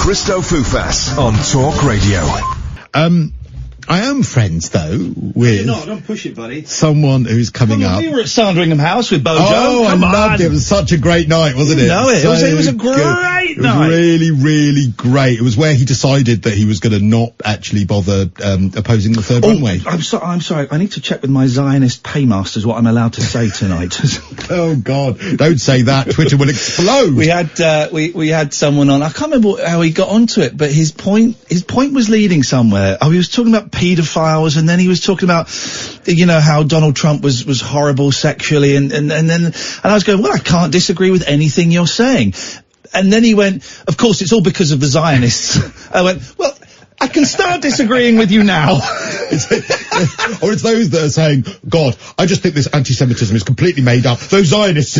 Christo Fufas on Talk Radio. I am friends, though, with... You're not, don't push it, buddy. Someone who's coming up. We were at Sandringham House with Bojo. Oh, I loved it. It was such a great night, wasn't it? You know it. So It was a great night. It was really, really great. It was where he decided that he was going to not actually bother opposing the third runway. I'm sorry. I need to check with my Zionist paymasters what I'm allowed to say tonight. Oh, God. Don't say that. Twitter will explode. We had someone on. I can't remember how he got onto it, but his point was leading somewhere. Oh, he was talking about paedophiles, and then he was talking about, you know, how Donald Trump was horrible sexually, and I was going, well, I can't disagree with anything you're saying. And then he went, of course, it's all because of the Zionists. I went, well, I can start disagreeing with you now. Or it's those that are saying, God, I just think this anti-Semitism is completely made up. Those Zionists.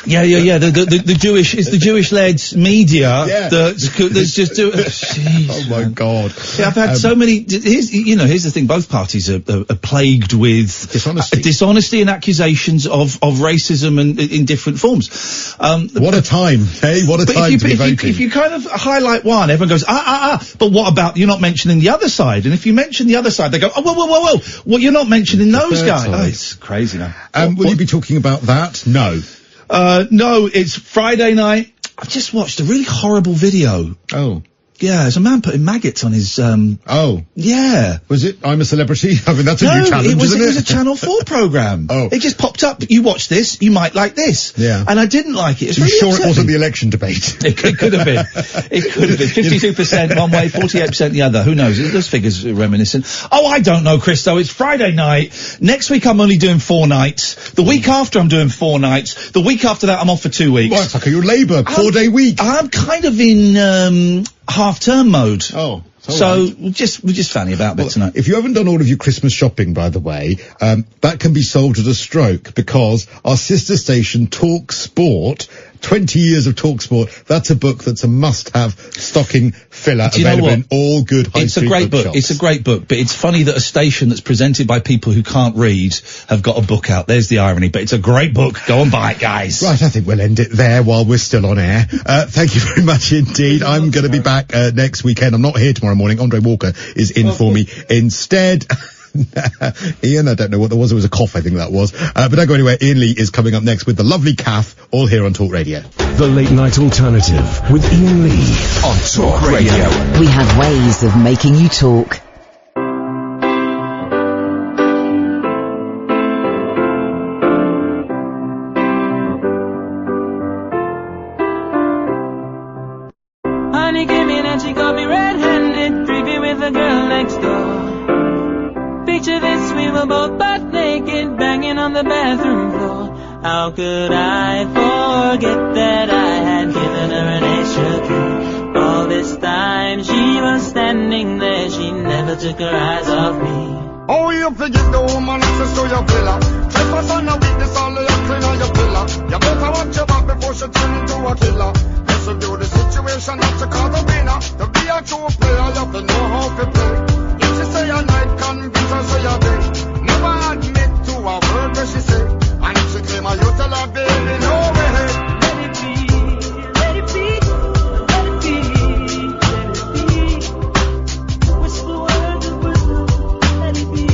Yeah. The Jewish-led media that's just doing. Oh my God. Yeah, I've had so many. Here's the thing. Both parties are plagued with dishonesty and accusations of racism and in different forms. What a time, hey? What a time to be voting. If you kind of highlight one, everyone goes, but what about, you're not mentioning the other side? And if you mention the other side, they go, oh, whoa. Well, you're not mentioning those guys. Oh, it's crazy now. Will you be talking about that? No. No, it's Friday night. I've just watched a really horrible video. Oh. Yeah, there's a man putting maggots on his, Oh. Yeah. Was it I'm a Celebrity? I mean, that's a new challenge, isn't it? It was a Channel 4 programme. Oh. It just popped up. You watch this, you might like this. Yeah. And I didn't like it. It's really upsetting. It wasn't the election debate? It could have been. It could have been. 52% one way, 48% the other. Who knows? Those figures are reminiscent. Oh, I don't know, Christo. It's Friday night. Next week I'm only doing 4 nights. The week after I'm doing 4 nichts. The week after that I'm off for 2 weeks. Well, it's like your Labour 4-day week. I'm kind of in, half-term mode. Oh. So we're just fanny about a bit tonight. If you haven't done all of your Christmas shopping, by the way, that can be solved at a stroke, because our sister station, Talk Sport, 20 years of Talk Sport, that's a book that's a must-have stocking filler available in all good high street bookshops. It's a great book, but it's funny that a station that's presented by people who can't read have got a book out. There's the irony, but it's a great book. Go and buy it, guys. Right, I think we'll end it there while we're still on air. Thank you very much indeed. I'm going to be back next weekend. I'm not here tomorrow morning. Andre Walker is in for me instead. Iain, I don't know what there was. It was a cough, I think that was. But don't go anywhere. Iain Lee is coming up next with the lovely Kath, all here on Talk Radio. The Late Night Alternative with Iain Lee on Talk Radio. We have ways of making you talk. Honey came in and she got me red-handed, creepy with the girl next door. Picture this, we were both butt naked, banging on the bathroom floor. How could I forget that I had given her an extra key? All this time she was standing there, she never took her eyes off me. Oh, you forget the woman access to your villa. Trespass on a weakness, all of your clean on your pillar. You better watch your back before she turn into a killer. This will do the situation not to call the winner. To be a true player, you have to know how to play. If she say a night, convince her say a day. Never admit to a word that she say. And if she claim her, you tell her, baby, no way. Let it be, let it be, let it be, let it be. Whisper words and whistle, let it be.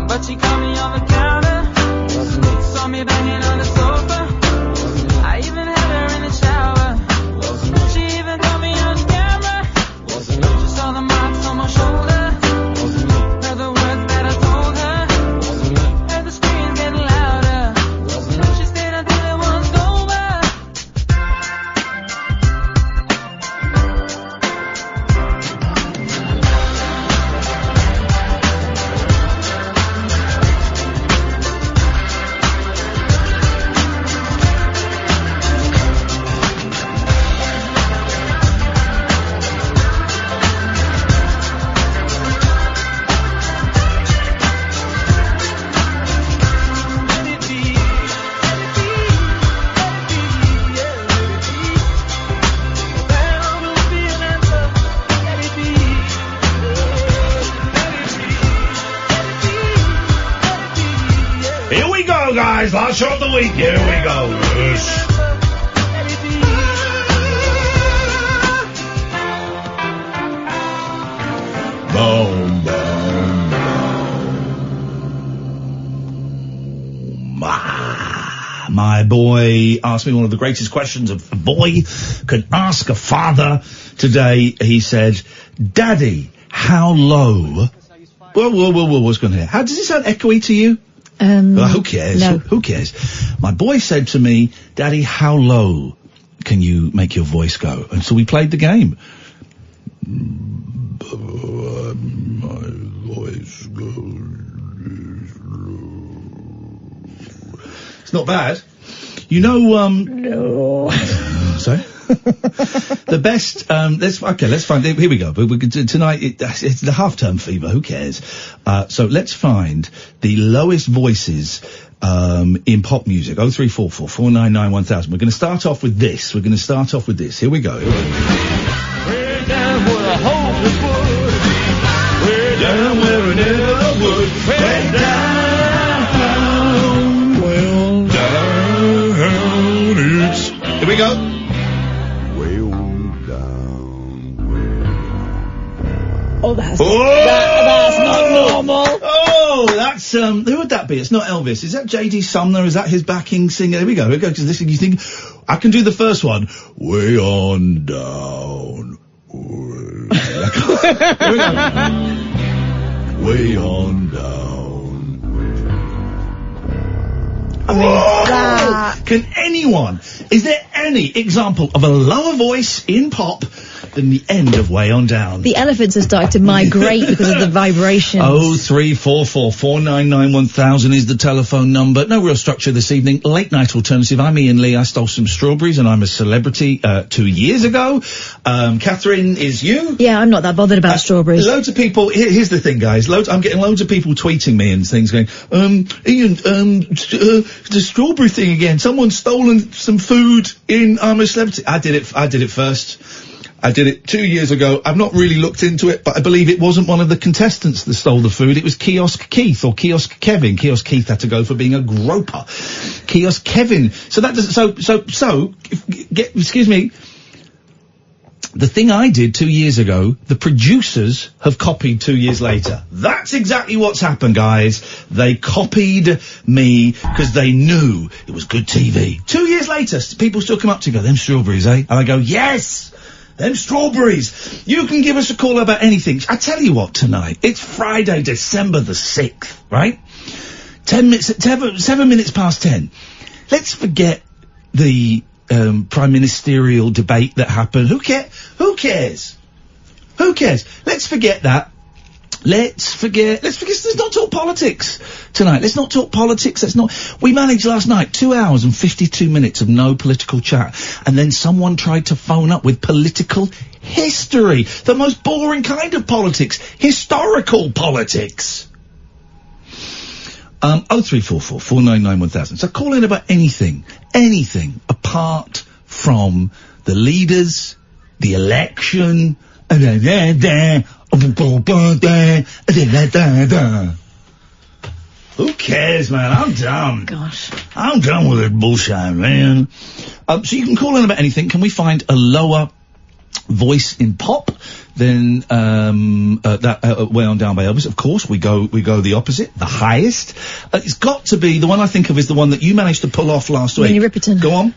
But she caught me on the counter, saw me banging on the sofa. I even had her in the shower. She even got me on camera. She saw the marks on my shoulder. Heard the words that I told her. Heard the screams getting louder. She stayed until it was over. Here we go, guys. Last show of the week. Here we go. boy asked me one of the greatest questions a boy could ask a father today. He said, Daddy, how low... Whoa, what's going on here? How does it sound echoey to you? Who cares? No. Who cares? My boy said to me, Daddy, how low can you make your voice go? And so we played the game. My voice goes... It's not bad. You know, No. Sorry? The best, let's find, here we go. Tonight, it's the half-term fever, who cares? So let's find the lowest voices, in pop music. 0344 499 1000. We're going to start off with this. Here we go. Way down where I hope it would. Way down where it never would. Way down. Well down. Here we go. Oh, that's not normal. Oh, that's, who would that be? It's not Elvis. Is that J.D. Sumner? Is that his backing singer? Here we go, because this, you think, I can do the first one. Way on down. Here we go. Way on down. I mean, that... Can anyone, is there any example of a lower voice in pop than the end of Way On Down? The elephants have started to migrate because of the vibrations. 0344 499 1000 is the telephone number. No real structure this evening. Late night alternative. I'm Iain Lee. I stole some strawberries and I'm a celebrity 2 years ago. Catherine is you. Yeah, I'm not that bothered about strawberries. Loads of people, here's the thing, guys. I'm getting loads of people tweeting me and things going, Iain, the strawberry thing again. Someone's stolen some food in I'm a Celebrity. I did it first. I did it 2 years ago. I've not really looked into it, but I believe it wasn't one of the contestants that stole the food. It was Kiosk Keith or Kiosk Kevin. Kiosk Keith had to go for being a groper. Kiosk Kevin. So that does, excuse me. The thing I did 2 years ago, the producers have copied 2 years later. That's exactly what's happened, guys. They copied me because they knew it was good TV. 2 years later, people still come up to me and go, them strawberries, eh? And I go, yes! Them strawberries. You can give us a call about anything. I tell you what, tonight, it's Friday, December the 6th, right? 7 minutes past 10. Let's forget the prime ministerial debate that happened. Who cares? Let's forget that. Let's not talk politics tonight. Let's not talk politics. We managed last night 2 hours and 52 minutes of no political chat. And then someone tried to phone up with political history. The most boring kind of politics. Historical politics. 0344 499 1000. So call in about anything apart from the leaders, the election, who cares, man? I'm done. Gosh. I'm done with this bullshit, man. So you can call in about anything. Can we find a lower voice in pop than Way On Down by Elvis? Of course, we go the opposite, the highest. It's got to be the one I think of is the one that you managed to pull off last week. Minnie Riperton. Go on.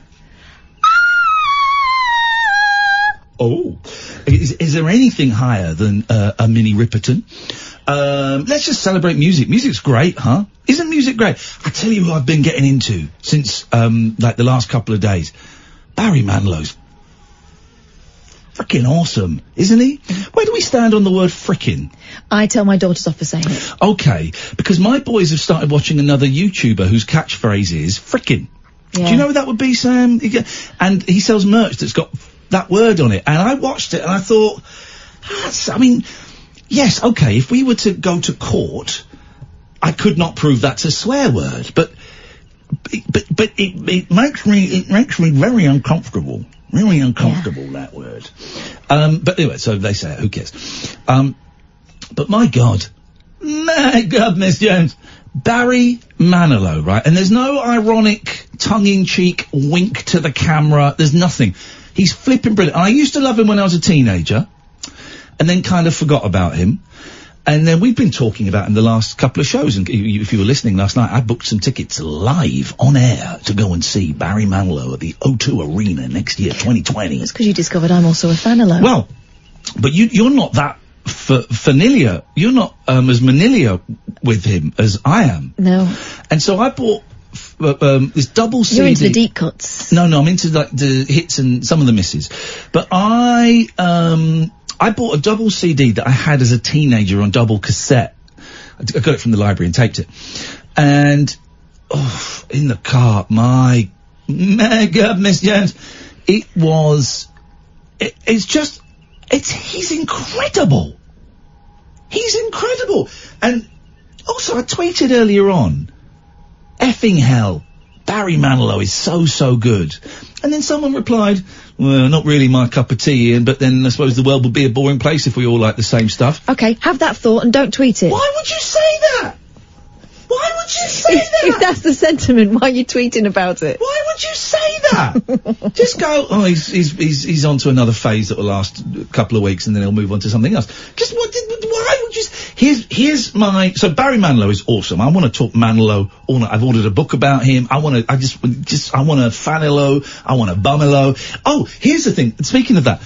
Oh, is there anything higher than a Minnie Riperton? Let's just celebrate music. Music's great, huh? Isn't music great? I tell you who I've been getting into since like the last couple of days. Barry Manilow's frickin' awesome, isn't he? Where do we stand on the word frickin'? I tell my daughters off for saying it. Okay, because my boys have started watching another YouTuber whose catchphrase is frickin'. Yeah. Do you know who that would be, Sam? And he sells merch that's got that word on it. And I watched it and I thought, yes, okay, if we were to go to court, I could not prove that's a swear word, but it makes me very uncomfortable. Really uncomfortable, that word. But anyway, so they say it, who cares? But my God, Miss Jones, Barry Manilow, right? And there's no ironic, tongue-in-cheek wink to the camera. There's nothing. He's flipping brilliant. And I used to love him when I was a teenager, and then kind of forgot about him. And then we've been talking about in the last couple of shows, and if you were listening last night, I booked some tickets live on air to go and see Barry Manilow at the O2 Arena next year, 2020. That's because you discovered I'm also a fan of Low. Well, but you're not that familiar. You're not as familiar with him as I am. No. And so I bought this double CD. You're into the deep cuts. No, I'm into like the hits and some of the misses. But I bought a double CD that I had as a teenager on double cassette. I got it from the library and taped it. And, in the car, my God, Miss Jones, he's incredible. He's incredible. And also I tweeted earlier on, effing hell, Barry Manilow is so good. And then someone replied, well, not really my cup of tea, Ian, but then I suppose the world would be a boring place if we all like the same stuff. Okay, have that thought and don't tweet it. Why would you say that? Why would you say that? If that's the sentiment, why are you tweeting about it? Why would you say that? Just go, he's on to another phase that will last a couple of weeks and then he'll move on to something else. Just why would you... Here's my... So Barry Manilow is awesome. I want to talk Manilow all night. I've ordered a book about him. I want a Fanilo. I want a Bumilo. Oh, here's the thing. Speaking of that...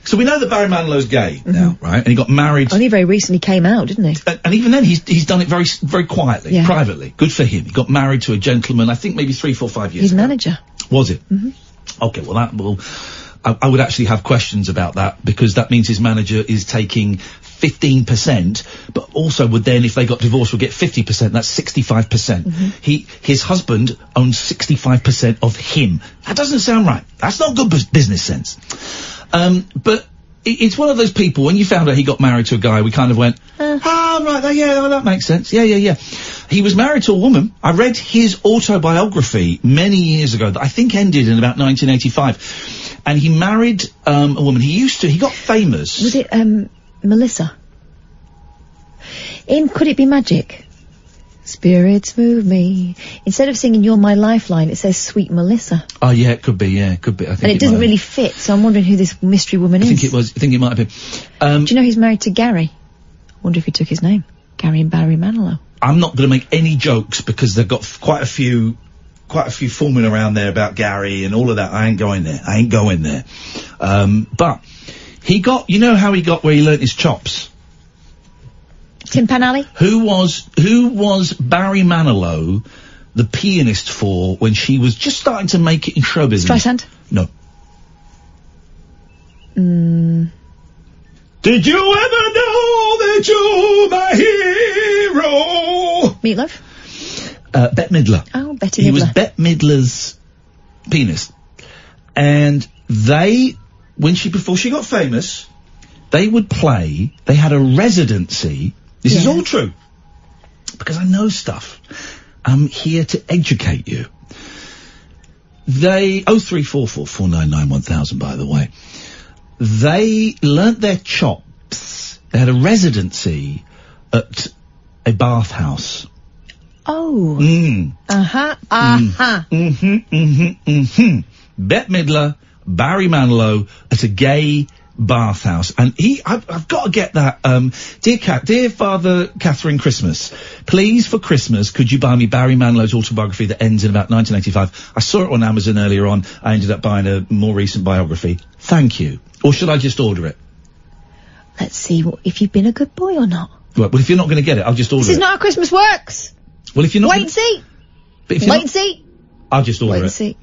So we know that Barry Manilow's gay now, right? And he got married... Only very recently came out, didn't he? And even then, he's done it very, very quietly, Yeah. privately. Good for him. He got married to a gentleman, I think maybe 3, 4, 5 years His ago. manager. Was it? Mm-hmm. Okay, well that will... I would actually have questions about that, because that means his manager is taking 15%, but also would then, if they got divorced, would get 50%. That's 65%. His husband owns 65% of him. That doesn't sound right. That's not good business sense. But it's one of those people, when you found out he got married to a guy, we kind of went, right, that makes sense. Yeah. He was married to a woman. I read his autobiography many years ago that I think ended in about 1985. And he married a woman. He got famous. Was it, Melissa? In Could It Be Magic? Spirits move me. Instead of singing You're My Lifeline, it says Sweet Melissa. Oh, yeah, it could be. I think And it doesn't really fit, so I'm wondering who this mystery woman is. I think it might have been. Do you know he's married to Gary? I wonder if he took his name. Gary and Barry Manilow. I'm not going to make any jokes because they've got quite a few forming around there about Gary and all of that. I ain't going there. But he got, you know how he got where he learnt his chops? Tin Pan Alley? Who was Barry Manilow the pianist for when she was just starting to make it in show business? Streisand? No. Did you ever know that you're my hero? Meatloaf? Bette Midler. Oh, Betty He Midler. was Bette Midler's pianist. And before she got famous, they had a residency. This is all true. Because I know stuff. I'm here to educate you. 0344 499 1000, by the way. They learnt their chops. They had a residency at a bathhouse. Oh. Bette Midler, Barry Manilow at a gay bathhouse. And I've got to get that, dear Father Catherine Christmas, please for Christmas, could you buy me Barry Manilow's autobiography that ends in about 1985? I saw it on Amazon earlier on. I ended up buying a more recent biography. Thank you. Or should I just order it? Let's see if you've been a good boy or not. Right, well, if you're not going to get it, I'll just order it. This is not how Christmas works. Well, if you're not... Wait and see. But if you're Wait not, and see. I'll just order Wait it. and see.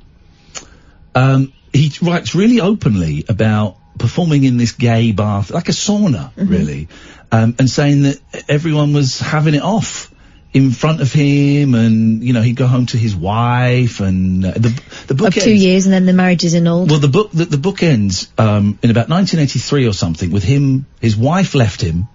He writes really openly about performing in this gay bath, like a sauna, really, and saying that everyone was having it off in front of him, and, you know, he'd go home to his wife, and the book Of ends... 2 years and then the marriage is annulled. Well, the book ends in about 1983 or something with him. His wife left him,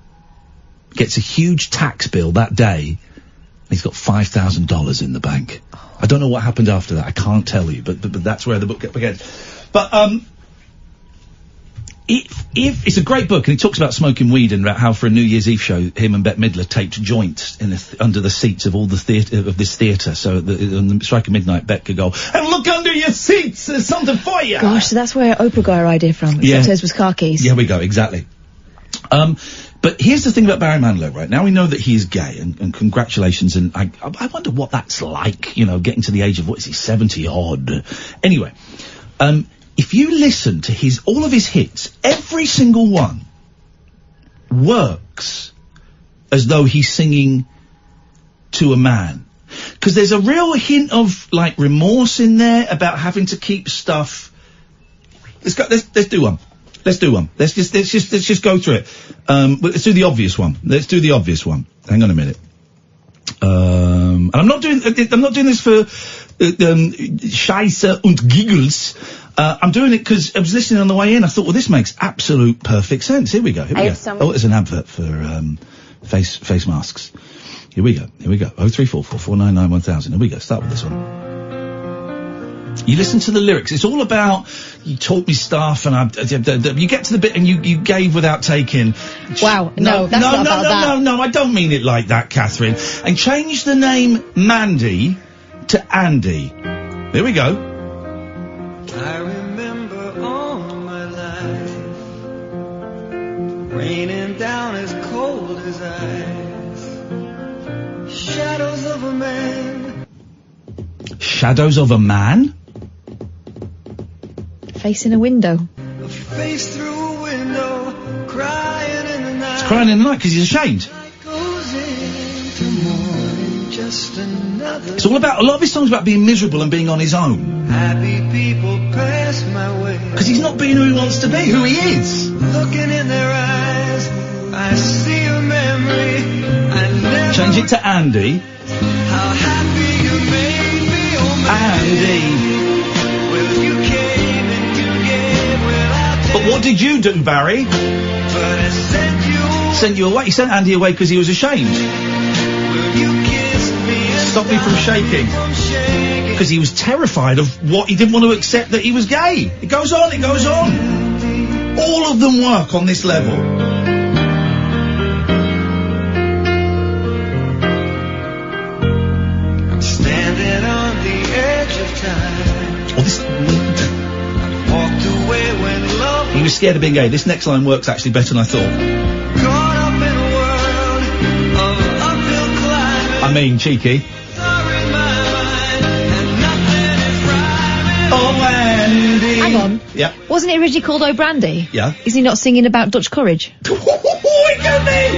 gets a huge tax bill that day, and he's got $5,000 in the bank. I don't know what happened after that. I can't tell you, but that's where the book begins. But it's a great book, and it talks about smoking weed and about how for a New Year's Eve show, him and Bette Midler taped joints under the seats of all the this theatre, so that on the strike of midnight, Bette could go, and look under your seats, there's something for you. Gosh, so that's where Oprah got her idea from. Yeah. Except hers was car keys. Yeah, we go, exactly. But But here's the thing about Barry Manilow, right? Now we know that he is gay, and congratulations, and I wonder what that's like, you know, getting to the age of, what is he, 70 odd. Anyway, if you listen to all of his hits, every single one works as though he's singing to a man. Because there's a real hint of, like, remorse in there about having to keep stuff. Let's do one. Let's just go through it. Let's do the obvious one. Hang on a minute. And I'm not doing this for Scheisse und Giggles. I'm doing it because I was listening on the way in. I thought, well, this makes absolute perfect sense. Here we go. Oh, there's an advert for face masks. Here we go. 0344 499 1000. Here we go. Start with this one. You listen to the lyrics. It's all about, you taught me stuff, and you get to the bit and you gave without taking. Wow, no, that's not about that. No, I don't mean it like that, Catherine. And change the name Mandy to Andy. Here we go. I remember all my life raining down as cold as ice. Shadows of a man. Shadows of a man? Facing a window. A face through a window, crying in the night. He's crying in the night because he's ashamed. Goes into morning, just another. It's all about, a lot of his songs about being miserable and being on his own. Happy people pass my way. Because he's not being who he wants to be, who he is. Looking in their eyes, I see a memory. I never. Change it to Andy. How happy you made me, oh Andy. Well, you came and you gave without. But what did you do, Barry? But I Sent you away. He sent Andy away because he was ashamed. Well, you kissed me. Stop me from shaking. Because he was terrified of what he didn't want to accept, that he was gay. It goes on. All of them work on this level. I'm standing on the edge of time. Oh, this. Walked away when love. He was scared of being gay. This next line works actually better than I thought. Caught up in a world of uphill climbing. I mean, cheeky. Oh, Andy. Hang on. Yeah. Wasn't it originally called Oh Brandy? Yeah. Is he not singing about Dutch courage? It could be.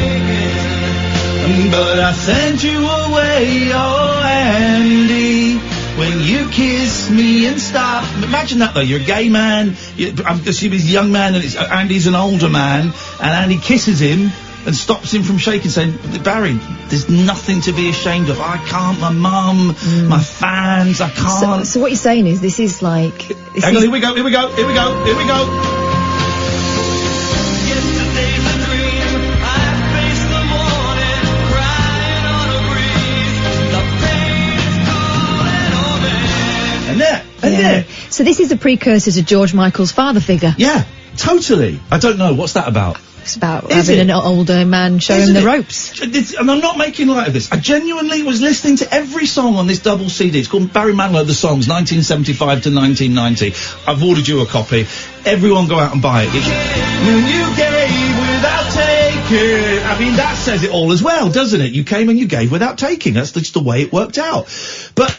But I sent you away, oh Andy, when you kissed me and stopped. Imagine that though, you're a gay man, I'm assuming he's a young man, and Andy's an older man, and Andy kisses him and stops him from shaking, saying, Barry, there's nothing to be ashamed of. I can't, my mum, my fans, I can't. So what you're saying is this is like... Hang on, here we go. Yesterday's a dream. I face the morning, crying on a breeze. The pain is calling over. And there. So this is a precursor to George Michael's father figure. Yeah, totally. I don't know, what's that about? It's about having an older man showing the ropes. And I'm not making light of this. I genuinely was listening to every song on this double CD. It's called Barry Manilow, The Songs, 1975 to 1990. I've ordered you a copy. Everyone go out and buy it. You gave without taking. I mean, that says it all as well, doesn't it? You came and you gave without taking. That's just the way it worked out. But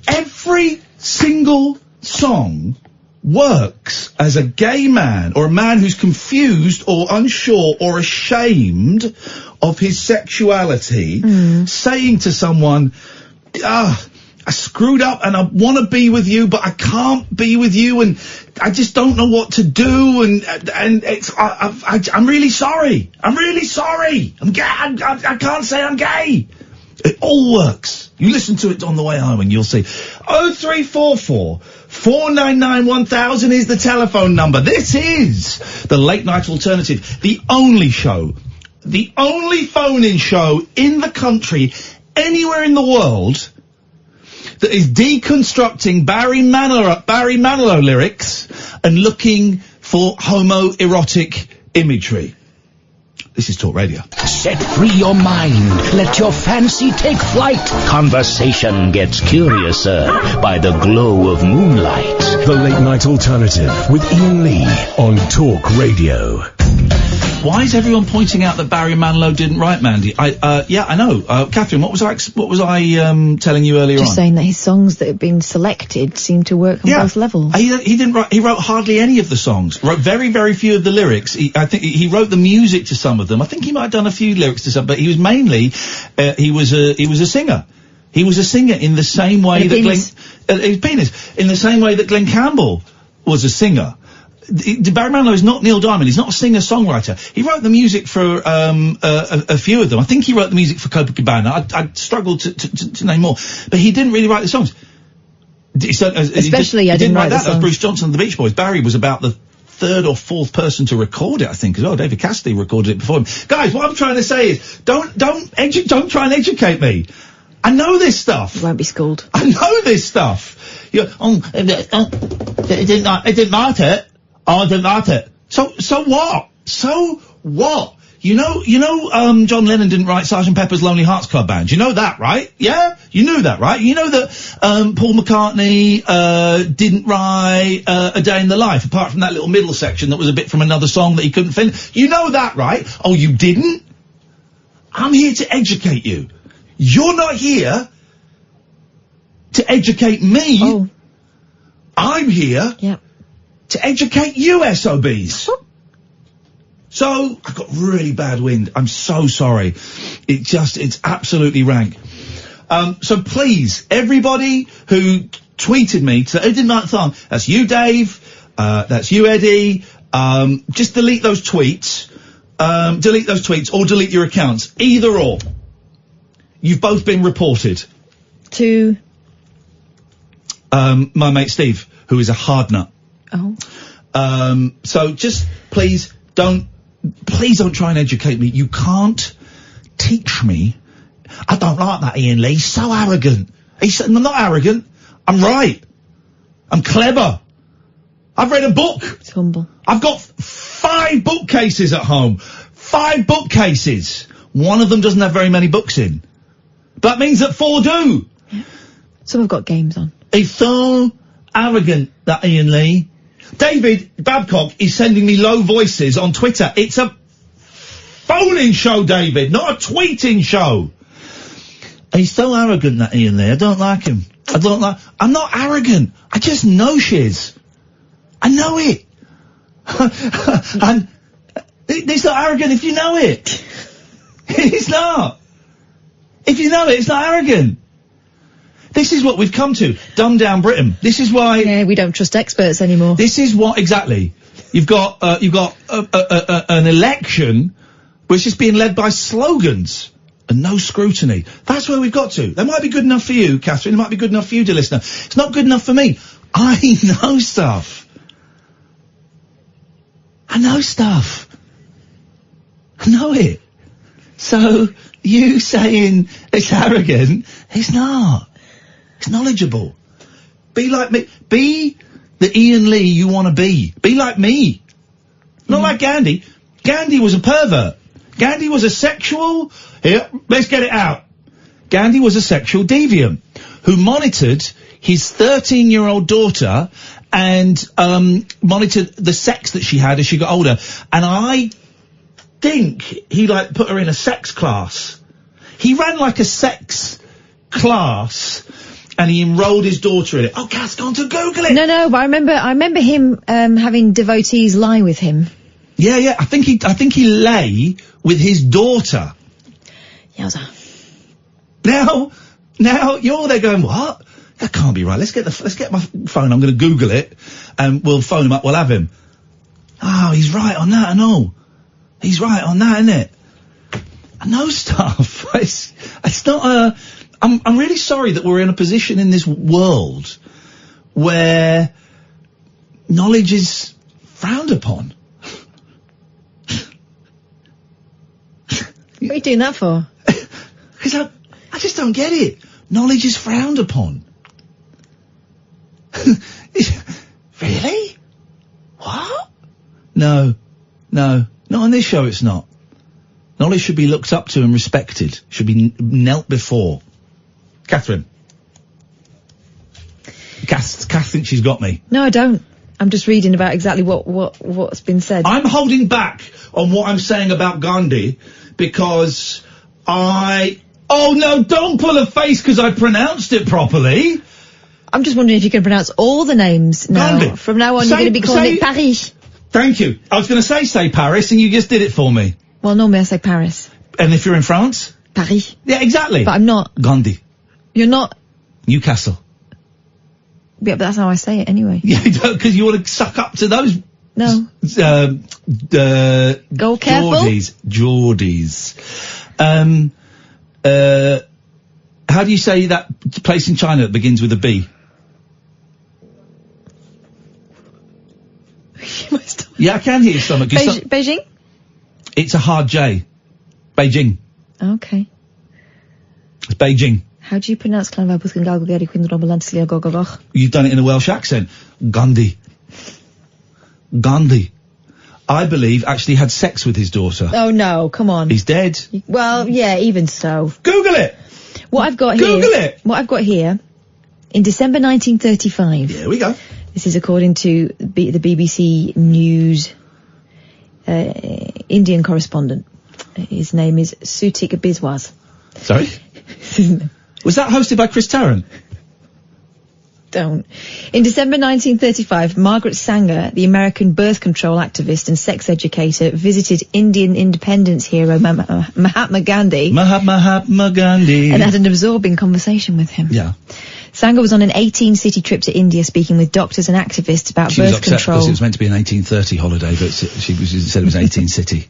every single song works as a gay man or a man who's confused or unsure or ashamed of his sexuality, saying to someone, I screwed up and I want to be with you, but I can't be with you, and I just don't know what to do, and it's I'm really sorry. I'm gay. I can't say I'm gay. It all works. You listen to it on the way home and you'll see. 0344 499 1000 is the telephone number. This is the Late Night Alternative. The only show, the only phone-in show in the country, anywhere in the world, that is deconstructing Barry Manilow lyrics and looking for homoerotic imagery. This is Talk Radio. Set free your mind. Let your fancy take flight. Conversation gets curiouser by the glow of moonlight. The Late Night Alternative with Iain Lee on Talk Radio. Why is everyone pointing out that Barry Manilow didn't write Mandy? Yeah, I know. Catherine, what was I telling you earlier on? Just saying that his songs that have been selected seem to work on both levels. He didn't write. He wrote hardly any of the songs. Wrote very, very few of the lyrics. I think he wrote the music to some of them. I think he might have done a few lyrics to some, but he was mainly he was a singer. He was a singer in the same way that in the same way that Glenn Campbell was a singer. Barry Manilow is not Neil Diamond. He's not a singer-songwriter. He wrote the music for a few of them. I think he wrote the music for Copacabana. I'd struggle to name more, but he didn't really write the songs. Especially, I didn't write the songs. That was Bruce Johnson and the Beach Boys. Barry was about the third or fourth person to record it, I think, as well. David Cassidy recorded it before him. Guys, what I'm trying to say is, don't try and educate me. I know this stuff. You won't be schooled. I know this stuff. It didn't write it. Oh, I didn't write it. So what? So what? You know, John Lennon didn't write Sgt. Pepper's Lonely Hearts Club Band. You know that, right? Yeah? You knew that, right? You know that, Paul McCartney, didn't write, A Day in the Life, apart from that little middle section that was a bit from another song that he couldn't finish. You know that, right? Oh, you didn't? I'm here to educate you. You're not here to educate me. Oh. I'm here to educate you SOBs. So, I got really bad wind. I'm so sorry. It's absolutely rank. So please, everybody who tweeted me, who didn't like the song, that's you, Dave, that's you, Eddie, just delete those tweets, or delete your accounts. Either or. You've both been reported. To? My mate Steve, who is a hard nut. Oh. So just please don't try and educate me. You can't teach me. I don't like that Iain Lee. He's so arrogant. I'm not arrogant. I'm right. I'm clever. I've read a book. It's humble. I've got 5 bookcases at home. 5 bookcases. One of them doesn't have very many books in. That means that 4 do. Yeah. Some have got games on. He's so arrogant, that Iain Lee. David Babcock is sending me low voices on Twitter. It's a phoning show, David, not a tweeting show. He's so arrogant, that Iain Lee. I don't like him. I'm not arrogant. I just know shiz. I know it. And it's not arrogant if you know it. It's not. If you know it, it's not arrogant. This is what we've come to. Dumb down Britain. This is why... Yeah, we don't trust experts anymore. This is what, exactly. You've got an election which is being led by slogans and no scrutiny. That's where we've got to. That might be good enough for you, Catherine. It might be good enough for you, dear listener. It's not good enough for me. I know stuff. I know stuff. I know it. So, you saying it's arrogant, it's not. It's knowledgeable. Be like me. Be the Iain Lee you want to be. Be like me. Not like Gandhi. Gandhi was a pervert. Gandhi was a sexual... Here, let's get it out. Gandhi was a sexual deviant who monitored his 13-year-old daughter and monitored the sex that she had as she got older. And I think he, put her in a sex class. He ran like a sex class... and he enrolled his daughter in it. Oh, Cass, go on to Google it. No, but I remember him having devotees lie with him. Yeah. I think he lay with his daughter. Yowza. Now you're there going, what? That can't be right. Let's get my phone. I'm going to Google it, and we'll phone him up. We'll have him. Oh, he's right on that and all. He's right on that, isn't it? I know stuff. It's not a. I'm really sorry that we're in a position in this world where knowledge is frowned upon. What are you doing that for? Because I just don't get it. Knowledge is frowned upon. Really? What? No. Not on this show it's not. Knowledge should be looked up to and respected. Should be knelt before. Catherine. Kath thinks she's got me. No, I don't. I'm just reading about exactly what's been said. I'm holding back on what I'm saying about Gandhi because Oh no, don't pull a face because I pronounced it properly. I'm just wondering if you can pronounce all the names now. Gandhi. From now on, you're going to be calling it Paris. Thank you. I was going to say Paris, and you just did it for me. Well, normally I say Paris. And if you're in France? Paris. Yeah, exactly. But I'm not. Gandhi. You're not. Newcastle. Yeah, but that's how I say it anyway. Yeah, because you want to suck up to those. No. Go careful. Geordies. How do you say that place in China that begins with a B? Yeah, I can hear your stomach. Beijing? It's a hard J. Beijing. Okay. It's Beijing. How do you pronounce You've done it in a Welsh accent. Gandhi. Gandhi. I believe actually had sex with his daughter. Oh no, come on. He's dead. Well, yeah, even so. Google it! What I've got here, in December 1935. Here we go. This is according to the BBC News Indian correspondent. His name is Sutik Biswas. Sorry? Was that hosted by Chris Tarrant? Don't. In December 1935, Margaret Sanger, the American birth control activist and sex educator, visited Indian independence hero Mahatma Gandhi. Mahatma Gandhi. And had an absorbing conversation with him. Yeah. Sanger was on an 18-city trip to India speaking with doctors and activists about She birth was upset control. because it was meant to be an 1830 holiday, but she said it was 18-city.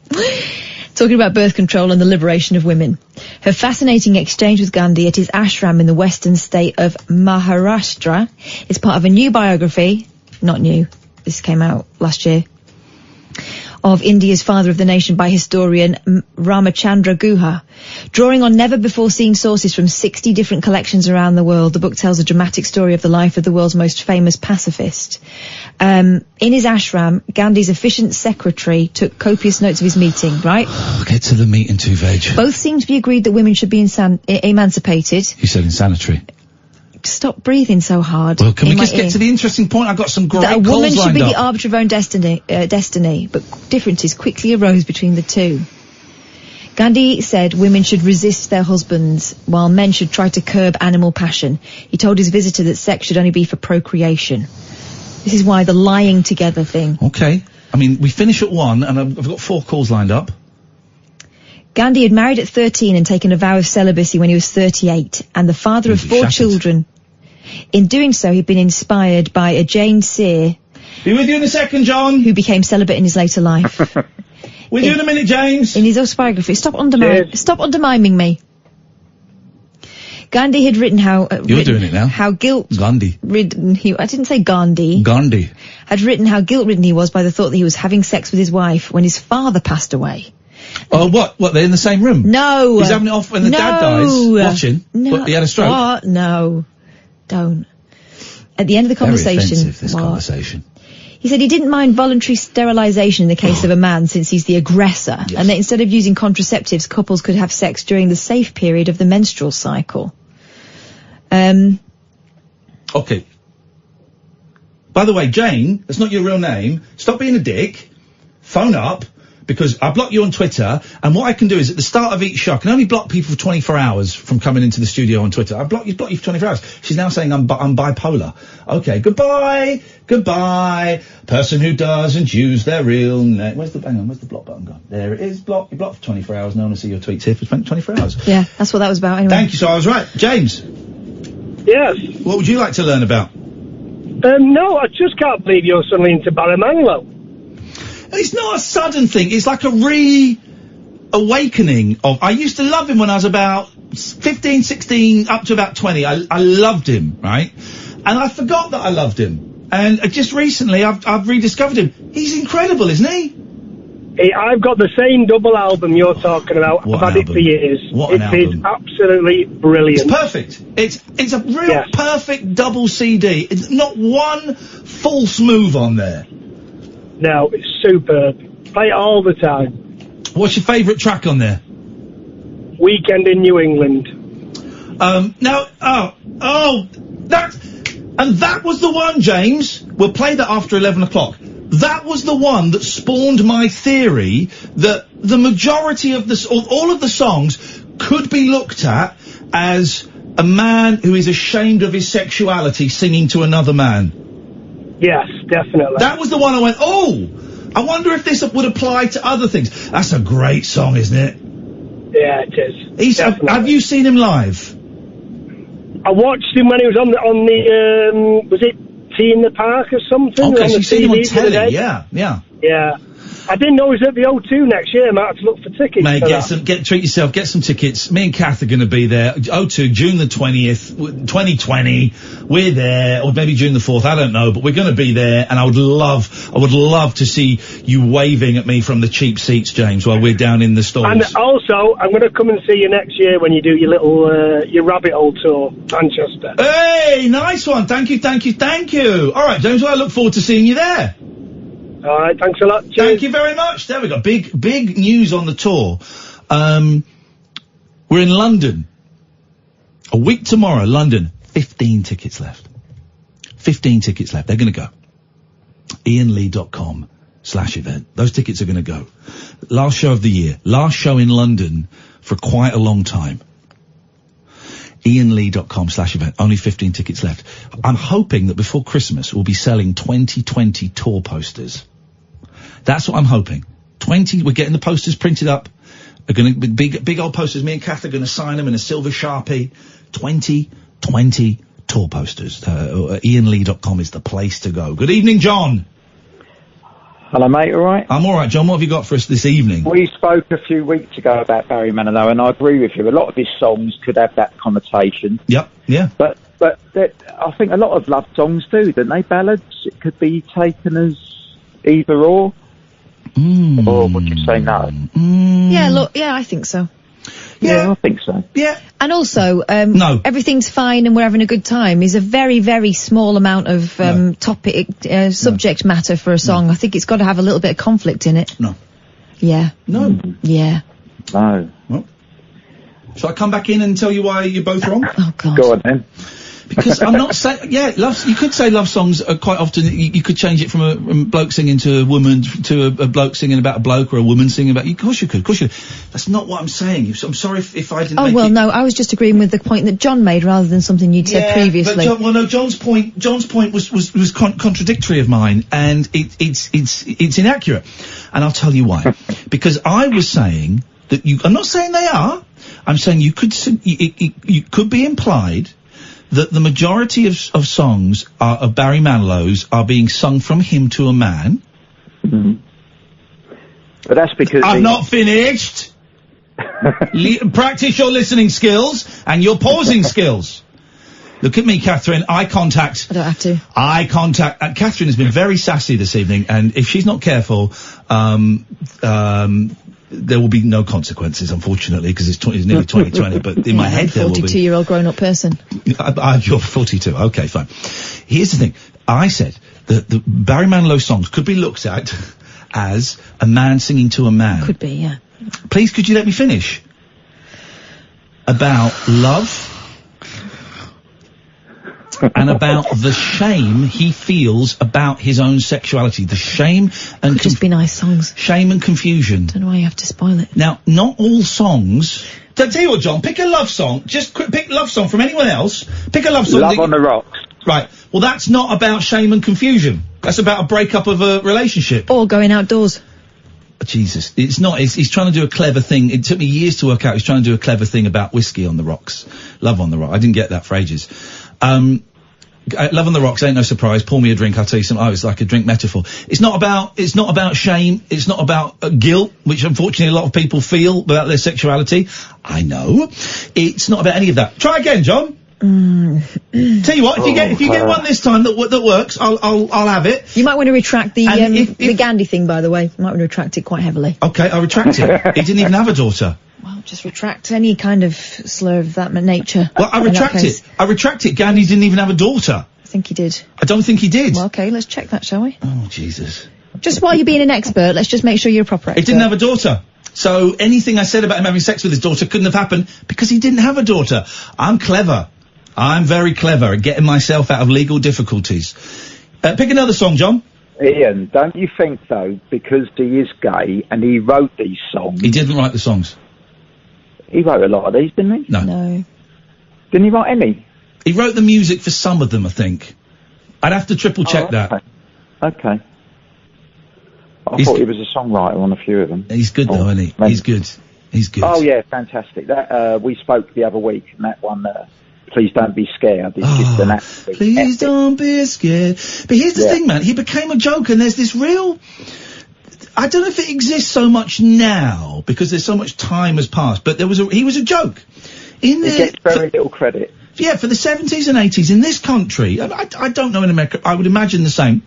Talking about birth control and the liberation of women. Her fascinating exchange with Gandhi at his ashram in the western state of Maharashtra is part of a new biography, not new, this came out last year, of India's father of the nation by historian Ramachandra Guha. Drawing on never-before-seen sources from 60 different collections around the world, the book tells a dramatic story of the life of the world's most famous pacifist. In his ashram, Gandhi's efficient secretary took copious notes of his meeting, right? Get to the meat and two veg. Both seemed to be agreed that women should be emancipated. He said insanitary. Stop breathing so hard. Well, can we just get to the interesting point? I've got some great that a woman calls should be lined the arbiter of her own destiny, but differences quickly arose between the two. Gandhi said women should resist their husbands, while men should try to curb animal passion. He told his visitor that sex should only be for procreation. This is why the lying together thing. Okay. I mean, we finish at 1, and I've got 4 calls lined up. Gandhi had married at 13 and taken a vow of celibacy when he was 38, and the father of 4 children. In doing so, he'd been inspired by a Jain seer. Be with you in a second, John. Who became celibate in his later life. With you in a minute, James. In his autobiography. Stop undermining me. Gandhi had written how... You're doing it now. How Gandhi. Ridden he... I didn't say Gandhi. Gandhi. Had written how guilt-ridden he was by the thought that he was having sex with his wife when his father passed away. Oh, what? They're in the same room? No. He's having it off when the dad dies, watching? No. What, he had a stroke? What? No. Don't. At the end of the conversation... Very offensive, this conversation. He said he didn't mind voluntary sterilisation in the case of a man since he's the aggressor, Yes. and that instead of using contraceptives, couples could have sex during the safe period of the menstrual cycle. Okay. By the way, Jane, that's not your real name. Stop being a dick. Phone up. Because I block you on Twitter, and what I can do is at the start of each show, I can only block people for 24 hours from coming into the studio on Twitter. I block you for 24 hours. She's now saying I'm bipolar. Okay, goodbye. Person who doesn't use their real name. Where's the block button gone? There it is, block. You block for 24 hours. No one will see your tweets here for 24 hours. Yeah, that's what that was about anyway. Thank you, so I was right. James. Yes. What would you like to learn about? No, I just can't believe you're suddenly into Barry Manilow. It's not a sudden thing. It's like a re-awakening of... I used to love him when I was about 15, 16, up to about 20. I loved him, right? And I forgot that I loved him. And just recently, I've rediscovered him. He's incredible, isn't he? Hey, I've got the same double album you're talking about. What I've had album? it for years. What an It is album. absolutely brilliant. It's perfect. It's a real perfect double CD. It's not one false move on there. No, it's superb. Play it all the time. What's your favourite track on there? Weekend in New England. And that was the one, James. We'll play that after 11 o'clock. That was the one that spawned my theory that the majority of all of the songs could be looked at as a man who is ashamed of his sexuality singing to another man. Yes, definitely. That was the one I went, oh, I wonder if this would apply to other things. That's a great song, isn't it? Yeah, it is. Have you seen him live? I watched him when he was on the was it Tea in the Park or something? Okay, on so the you've seen him on TV the other telly, day. yeah. Yeah. I didn't know he was at the O2 next year. I might have to look for tickets. Mate, for treat yourself, get some tickets. Me and Kath are going to be there. O2, June the 20th, 2020. We're there, or maybe June the 4th, I don't know, but we're going to be there, and I would love to see you waving at me from the cheap seats, James, while we're down in the stalls. And also, I'm going to come and see you next year when you do your little, your rabbit hole tour, Manchester. Hey, nice one. Thank you. All right, James, well, I look forward to seeing you there. All right, thanks a lot. Cheers. Thank you very much. There we go. Big news on the tour. We're in London. A week tomorrow, London. 15 tickets left. 15 tickets left. They're going to go. IainLee.com/event. Those tickets are going to go. Last show of the year. Last show in London for quite a long time. IainLee.com/event. Only 15 tickets left. I'm hoping that before Christmas we'll be selling 2020 tour posters. That's what I'm hoping. 20, we're getting the posters printed up. They're going to be big old posters. Me and Kath are going to sign them in a silver Sharpie. 2020 tour posters. IainLee.com is the place to go. Good evening, John. Hello, mate, all right? I'm all right, John. What have you got for us this evening? We spoke a few weeks ago about Barry Manilow, and I agree with you. A lot of his songs could have that connotation. Yep, yeah. But I think a lot of love songs do, don't they? Ballads, it could be taken as either or. Or would you say no? Yeah, I think so. Yeah, I think so. Yeah. And also, no. Everything's fine and we're having a good time is a very, very small amount of subject matter for a song. I think it's got to have a little bit of conflict in it. No. Yeah. No. Yeah. No. Well, shall I come back in and tell you why you're both wrong? Oh, God. Go on, then. Because I'm not saying, you could say love songs are quite often, you could change it from a bloke singing to a woman to a bloke singing about a bloke or a woman singing about, of course you could. That's not what I'm saying. I'm sorry if I didn't no, I was just agreeing with the point that John made rather than something you'd said previously. But John's point was contradictory of mine, and it's inaccurate. And I'll tell you why. Because I was saying that I'm not saying they are, I'm saying you could be implied that the majority of songs of Barry Manilow's are being sung from him to a man. Mm-hmm. But that's because I'm not finished. Practice your listening skills and your pausing skills. Look at me, Catherine. Eye contact. I don't have to. Eye contact. Catherine has been very sassy this evening, and if she's not careful, there will be no consequences, unfortunately, because it's nearly 2020, but in my head there will be. 42-year-old grown-up person. You're 42. Okay, fine. Here's the thing. I said that the Barry Manilow songs could be looked at as a man singing to a man. Could be, yeah. Please, could you let me finish? About love and about the shame he feels about his own sexuality. The shame and... Could just be nice songs. Shame and confusion. Don't know why you have to spoil it. Now, not all songs... Tell you what, John, pick a love song. Just pick love song from anyone else. Pick a love song. Love on the Rocks. Right. Well, that's not about shame and confusion. That's about a breakup of a relationship. Or going outdoors. Jesus. It's not. He's trying to do a clever thing. It took me years to work out. He's trying to do a clever thing about whiskey on the rocks. Love on the Rocks. I didn't get that for ages. Love on the Rocks ain't no surprise. Pour me a drink. I'll tell you something. Oh, it's like a drink metaphor. It's not about shame. It's not about guilt, which unfortunately a lot of people feel about their sexuality. I know. It's not about any of that. Try again, John. Tell you what, if you get one this time that works, I'll have it. You might want to retract the Gandhi thing, by the way. You might want to retract it quite heavily. Okay, I'll retract it. He didn't even have a daughter. Well, just retract any kind of slur of that nature. Well, I retract it. Gandhi didn't even have a daughter. I think he did. I don't think he did. Well, okay, let's check that, shall we? Oh, Jesus. Just while you're being an expert, let's just make sure you're a proper expert. He didn't have a daughter. So anything I said about him having sex with his daughter couldn't have happened because he didn't have a daughter. I'm clever. I'm very clever at getting myself out of legal difficulties. Pick another song, John. Ian, don't you think, though, because he is gay and he wrote these songs... He didn't write the songs. He wrote a lot of these, didn't he? No. Didn't he write any? He wrote the music for some of them, I think. I'd have to triple check that. Okay. I thought he was a songwriter on a few of them. He's good, though, isn't he? He's good. He's good. Oh, yeah, fantastic. That we spoke the other week, and that one... Please don't be scared. It's just an absolute Please don't be scared. But here's the thing, man. He became a joke, and there's this real... I don't know if it exists so much now, because there's so much time has passed, but he was a joke. He gets very little credit. Yeah, for the 70s and 80s in this country, and I don't know in America, I would imagine the same.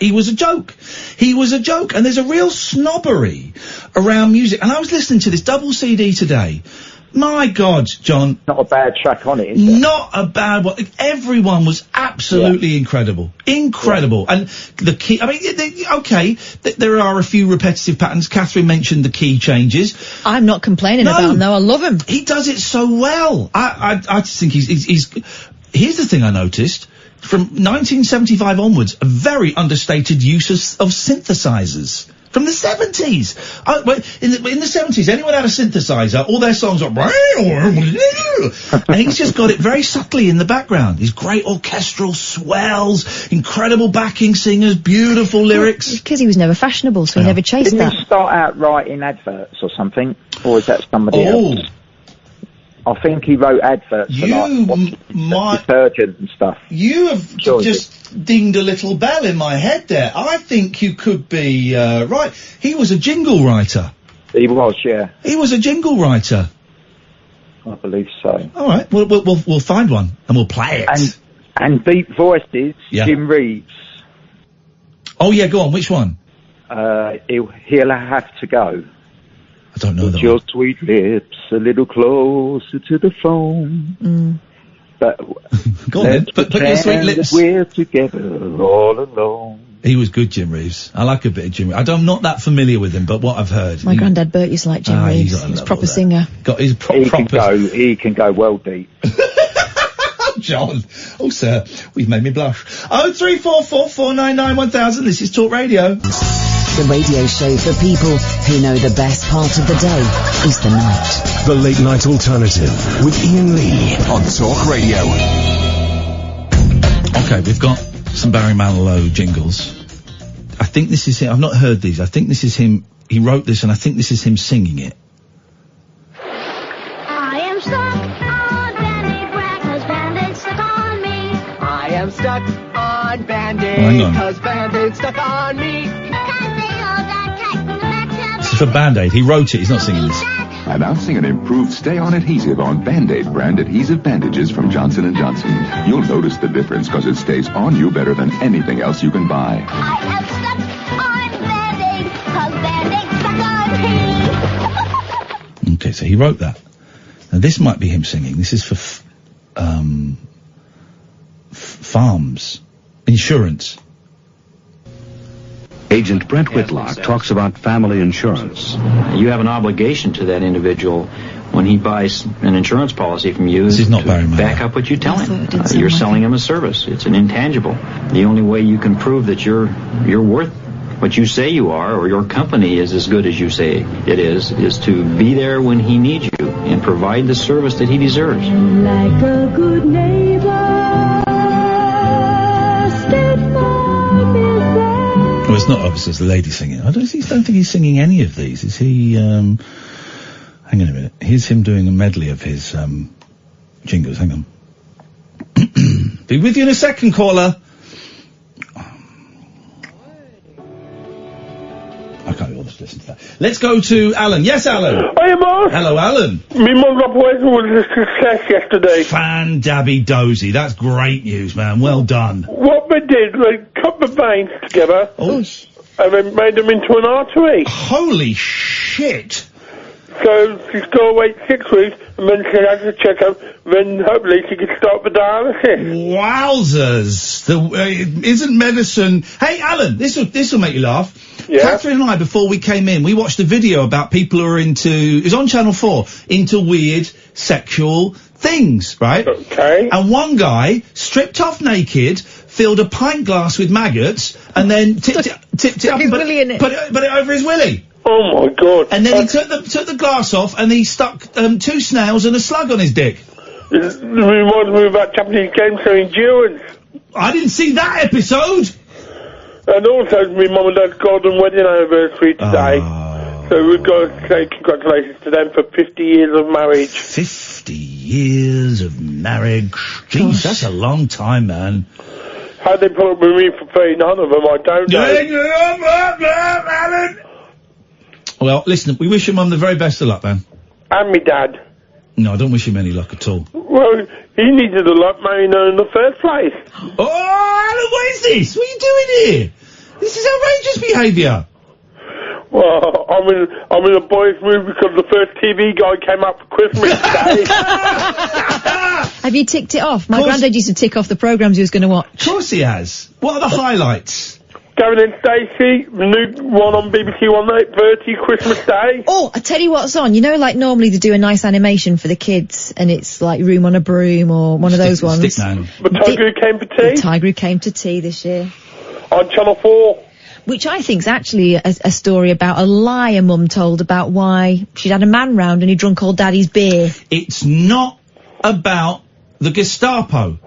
He was a joke. He was a joke. And there's a real snobbery around music. And I was listening to this double CD today. My God, John. Not a bad track on it, is there? Not a bad one. Everyone was absolutely incredible. Incredible. And the key, I mean, there are a few repetitive patterns. Catherine mentioned the key changes. I'm not complaining about him, though. I love him. He does it so well. I just think he's here's the thing I noticed. From 1975 onwards, a very understated use of synthesizers. From the 70s. In the 70s, anyone had a synthesizer, all their songs are... and he's just got it very subtly in the background. These great orchestral swells, incredible backing singers, beautiful lyrics. Because he was never fashionable, so he never chased Didn't that. he start out writing adverts or something? Or is that somebody else? I think he wrote adverts for detergent and stuff. You have just dinged a little bell in my head there. I think you could be right. He was a jingle writer. He was, yeah. He was a jingle writer. I believe so. All right, we'll find one and we'll play it. And deep voices, Jim Reeves. Oh yeah, go on. Which one? He'll have to go. I don't know that. Put your sweet lips a little closer to the phone. But go on then. Put your sweet lips. We're together all alone. He was good, Jim Reeves. I like a bit of Jim Reeves. I'm not that familiar with him, but what I've heard. My granddad Bert used to like Jim Reeves. He's a proper singer. He can go well deep. John. Oh, sir. We've made me blush. 03444991000. This is Talk Radio. The radio show for people who know the best part of the day is the night. The Late Night Alternative with Iain Lee on Talk Radio. Okay, we've got some Barry Manilow jingles. I think this is him. I've not heard these. I think this is him. He wrote this, and I think this is him singing it. I am stuck on Band-Aid brand 'cause Band-Aid stuck on me. I am stuck on Band-Aid 'cause Band-Aid stuck on me. This is for Band-Aid. He wrote it. He's not singing this. Announcing an improved stay-on adhesive on Band-Aid brand adhesive bandages from Johnson & Johnson. You'll notice the difference because it stays on you better than anything else you can buy. I am stuck on Band-Aid 'cause Band-Aid stuck on me. Okay, so he wrote that. Now this might be him singing. This is for farms. Insurance. Agent Brent Whitlock talks about family insurance. You have an obligation to that individual when he buys an insurance policy from you. This is not Barry Manilow. Back up what you tell him. You're selling him a service. It's an intangible. The only way you can prove that you're worth what you say you are, or your company is as good as you say it is to be there when he needs you and provide the service that he deserves. Like a good neighbor, State Farm is there. Well, it's not obvious it's the lady singing. I don't think he's singing any of these. Is he, hang on a minute. Here's him doing a medley of his, jingles. Hang on. Be with you in a second, caller. I can't be bothered to listen to that. Let's go to Alan. Yes, Alan. Hiya, Mark. Hello, Alan. My mum's operation was a success yesterday. Fan-dabby-dozy. That's great news, man. Well done. What they did, they cut the veins together. Oh. And they made them into an artery. Holy shit. So she's got to wait 6 weeks, and then she has a checkup, then hopefully she can start the dialysis. Wowzers. Isn't medicine... Hey, Alan, this will make you laugh. Yeah? Catherine and I, before we came in, we watched a video about people who are into... It was on Channel 4. Into weird sexual things, right? Okay. And one guy stripped off naked, filled a pint glass with maggots, and then tipped it up and put it over his willy. Oh my god. And then he took the glass off and he stuck 2 snails and a slug on his dick. It reminds me about Japanese game show Endurance. I didn't see that episode. And also it's my mum and dad's golden wedding anniversary today. So we've got to say congratulations to them for 50 years of marriage. 50 years of marriage. Jeez, that's a long time, man. How they put up with me for 39 of them, I don't know. Well, listen, we wish your mum the very best of luck, man. And me dad. No, I don't wish him any luck at all. Well, he needed the luck marrying her in the first place. Oh, Alan, what is this? What are you doing here? This is outrageous behaviour. Well, I'm in a boys' mood because the first TV guy came up for Christmas Day. Have you ticked it off? My granddad used to tick off the programmes he was going to watch. Of course he has. What are the highlights? Gavin and Stacey, new one on BBC One 8:30, Christmas Day. Oh, I tell you what's on. You know, like normally they do a nice animation for the kids, and it's like Room on a Broom or one of those ones. Stickman. The Tiger Who Came for Tea. The Tiger Who Came to Tea this year. On Channel 4. Which I think's actually a story about a lie a mum told about why she'd had a man round and he drunk all daddy's beer. It's not about the Gestapo.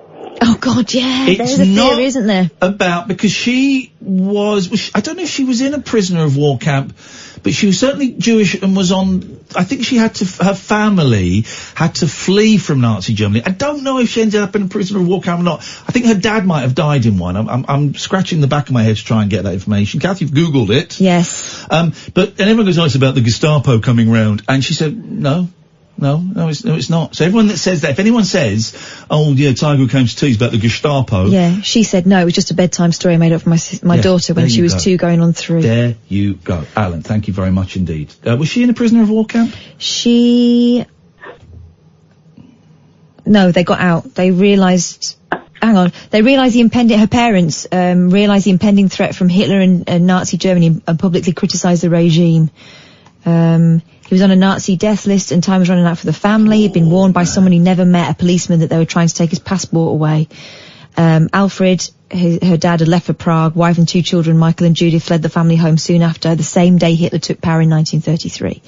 Oh God, yeah, It's there's a not theory, isn't there? because she was I don't know if she was in a prisoner of war camp, but she was certainly Jewish and was on, I think her family had to flee from Nazi Germany. I don't know if she ended up in a prisoner of war camp or not. I think her dad might have died in one. I'm scratching the back of my head to try and get that information. Kath, you've Googled it. Yes. But everyone goes, it's about the Gestapo coming round. And she said, no, it's not. So everyone that says that, if anyone says, oh yeah, Tiger Who Came to Tea is about the Gestapo. Yeah, she said no, it was just a bedtime story I made up for my daughter when she was 2 going on 3. There you go. Alan, thank you very much indeed. Was she in a prisoner of war camp? No, they got out. They realised... Hang on. They realised her parents realised the impending threat from Hitler and Nazi Germany and publicly criticised the regime. He was on a Nazi death list and time was running out for the family. He'd been warned by someone he never met, a policeman, that they were trying to take his passport away. Alfred, her dad, had left for Prague. Wife and 2 children, Michael and Judith, fled the family home soon after, the same day Hitler took power in 1933.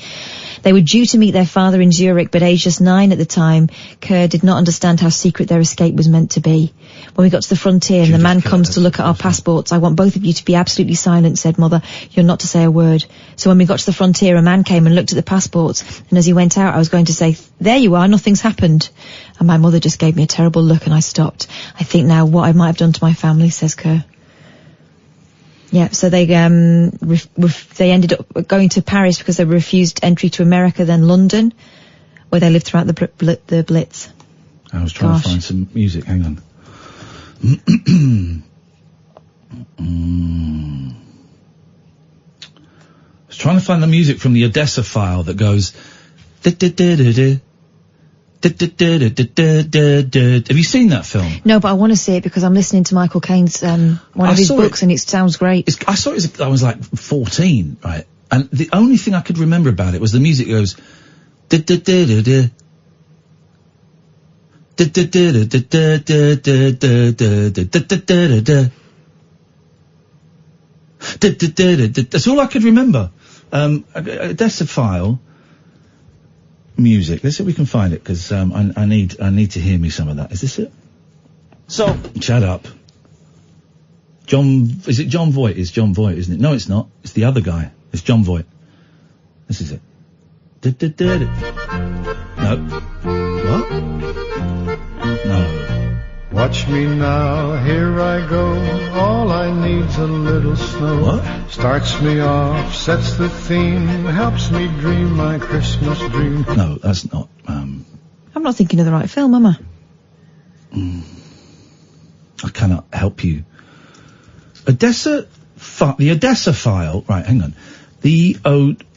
They were due to meet their father in Zurich, but aged just 9 at the time, Kerr did not understand how secret their escape was meant to be. When we got to the frontier and the man comes to look at our passports, I want both of you to be absolutely silent, said Mother. You're not to say a word. So when we got to the frontier, a man came and looked at the passports, and as he went out, I was going to say, there you are, nothing's happened. And my mother just gave me a terrible look and I stopped. I think now what I might have done to my family, says Kerr. Yeah, so they ended up going to Paris because they were refused entry to America, then London, where they lived throughout the Blitz. I was trying to find some music. Hang on. I was trying to find the music from the Odessa file that goes... Have you seen that film? No, but I want to see it because I'm listening to Michael Caine's one of his books and it sounds great. I saw it I was like 14, right? And the only thing I could remember about it was the music goes... That's all I could remember. Odessa file... music. Let's see if we can find it, because I need to hear me some of that. Is this it? So shut up. Is it John Voight? It's John Voight, isn't it? No, it's not. It's the other guy. It's John Voight. This is it. No. What? No. Watch me now, here I go. All I need's a little snow. What? Starts me off, sets the theme, helps me dream my Christmas dream. No, that's not. I'm not thinking of the right film, am I? I cannot help you. The Odessa file. Right, hang on.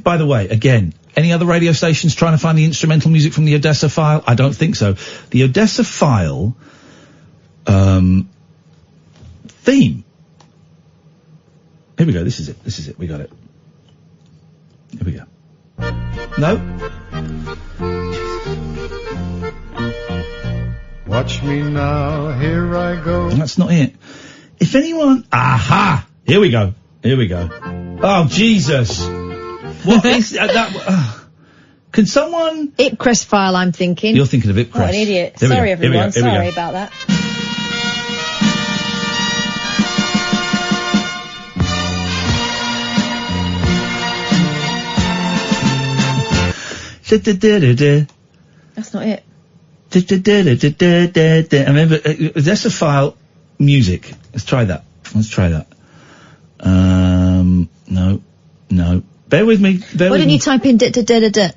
By the way, again, any other radio stations trying to find the instrumental music from the Odessa file? I don't think so. The Odessa file. Theme. Here we go. This is it. We got it. Here we go. No. Watch me now, here I go. That's not it. If anyone... Aha! Here we go. Oh, Jesus. What is that? Can someone... Ipcress file, I'm thinking. You're thinking of Ipcress. What an idiot. Here we Sorry, go, here we everyone. go, here we Sorry go. about that. That's not it. I remember, that's a file music. Let's try that. No. Bear with me. Why didn't you type in da-da-da-da-da?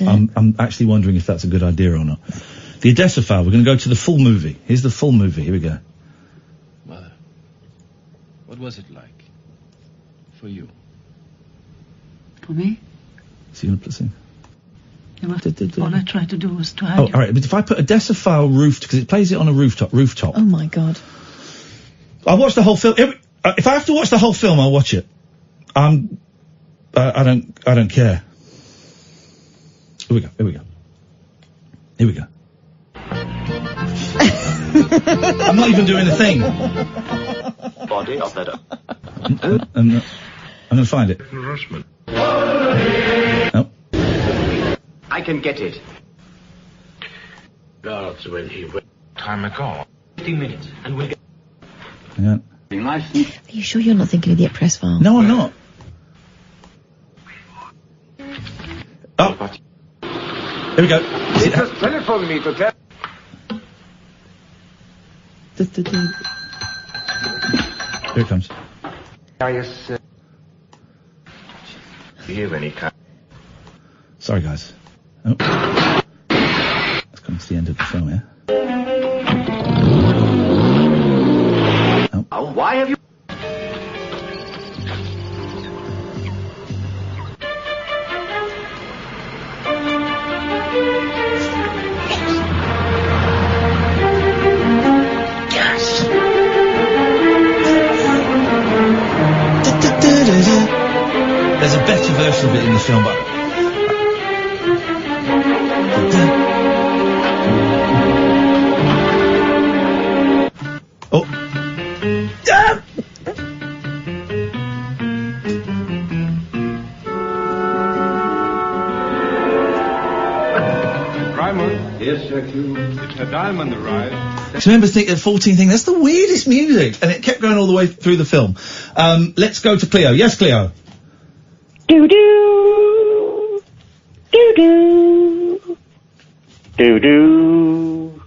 I'm actually wondering if that's a good idea or not. The Odessa file, we're going to go to the full movie. Here's the full movie. Here we go. Mother, what was it like for you? For me? See you sing. All I tried to do was to hide Oh, you. all right. But if I put Odessa file because it plays it on a rooftop. Oh my God. I'll watch the whole film. If I have to watch the whole film, I'll watch it. I don't care. Here we go. I'm not even doing a thing. Body of that. I'm going to find it. No. I can get it. That's when he went time ago. 15 minutes, and we'll get... Yeah. Are you sure you're not thinking of the Ipcress file? No, I'm not. Oh. Here we go. He just telephoned me to tell... Here it comes. Here when he comes. Sorry, guys. Oh. That's coming to the end of the film, yeah? Oh, why have you... There's a better version of it in the film, but... Oh. Ah! Primer. Yes, sir. It's a diamond arrived. I remember thinking, 14 thing, that's the weirdest music. And it kept going all the way through the film. Let's go to Cleo. Yes, Cleo? Do-do. Do-do. Do-do.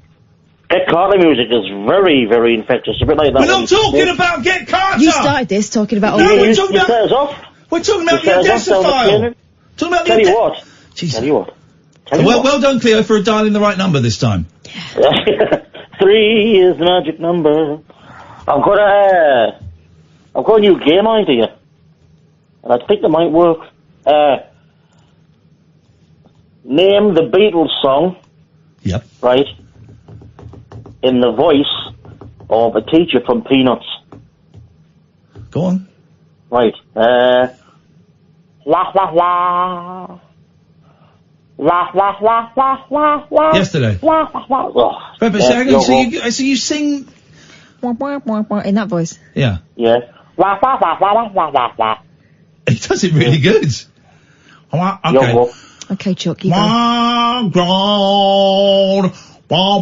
Get Carter music is very, very infectious. A bit like that. We're not talking about Get Carter! You started this talking about... No, all we're the- talking about... We're talking about the Odessa file. Talking about the Tell you what. Jesus. Tell you what. Well done, Cleo, for dialing the right number this time. 3 is the magic number. I've got a new game idea. And I think it might work. Name the Beatles song. Yep. Right? In the voice of a teacher from Peanuts. Go on. Right. La la la. La la la la la la. Yesterday. La la la. Oh, Right, but so you sing... in that voice. Yeah. Yeah. La la la la la la la. He does it really good. Okay. Okay, Chuck, you go. Words,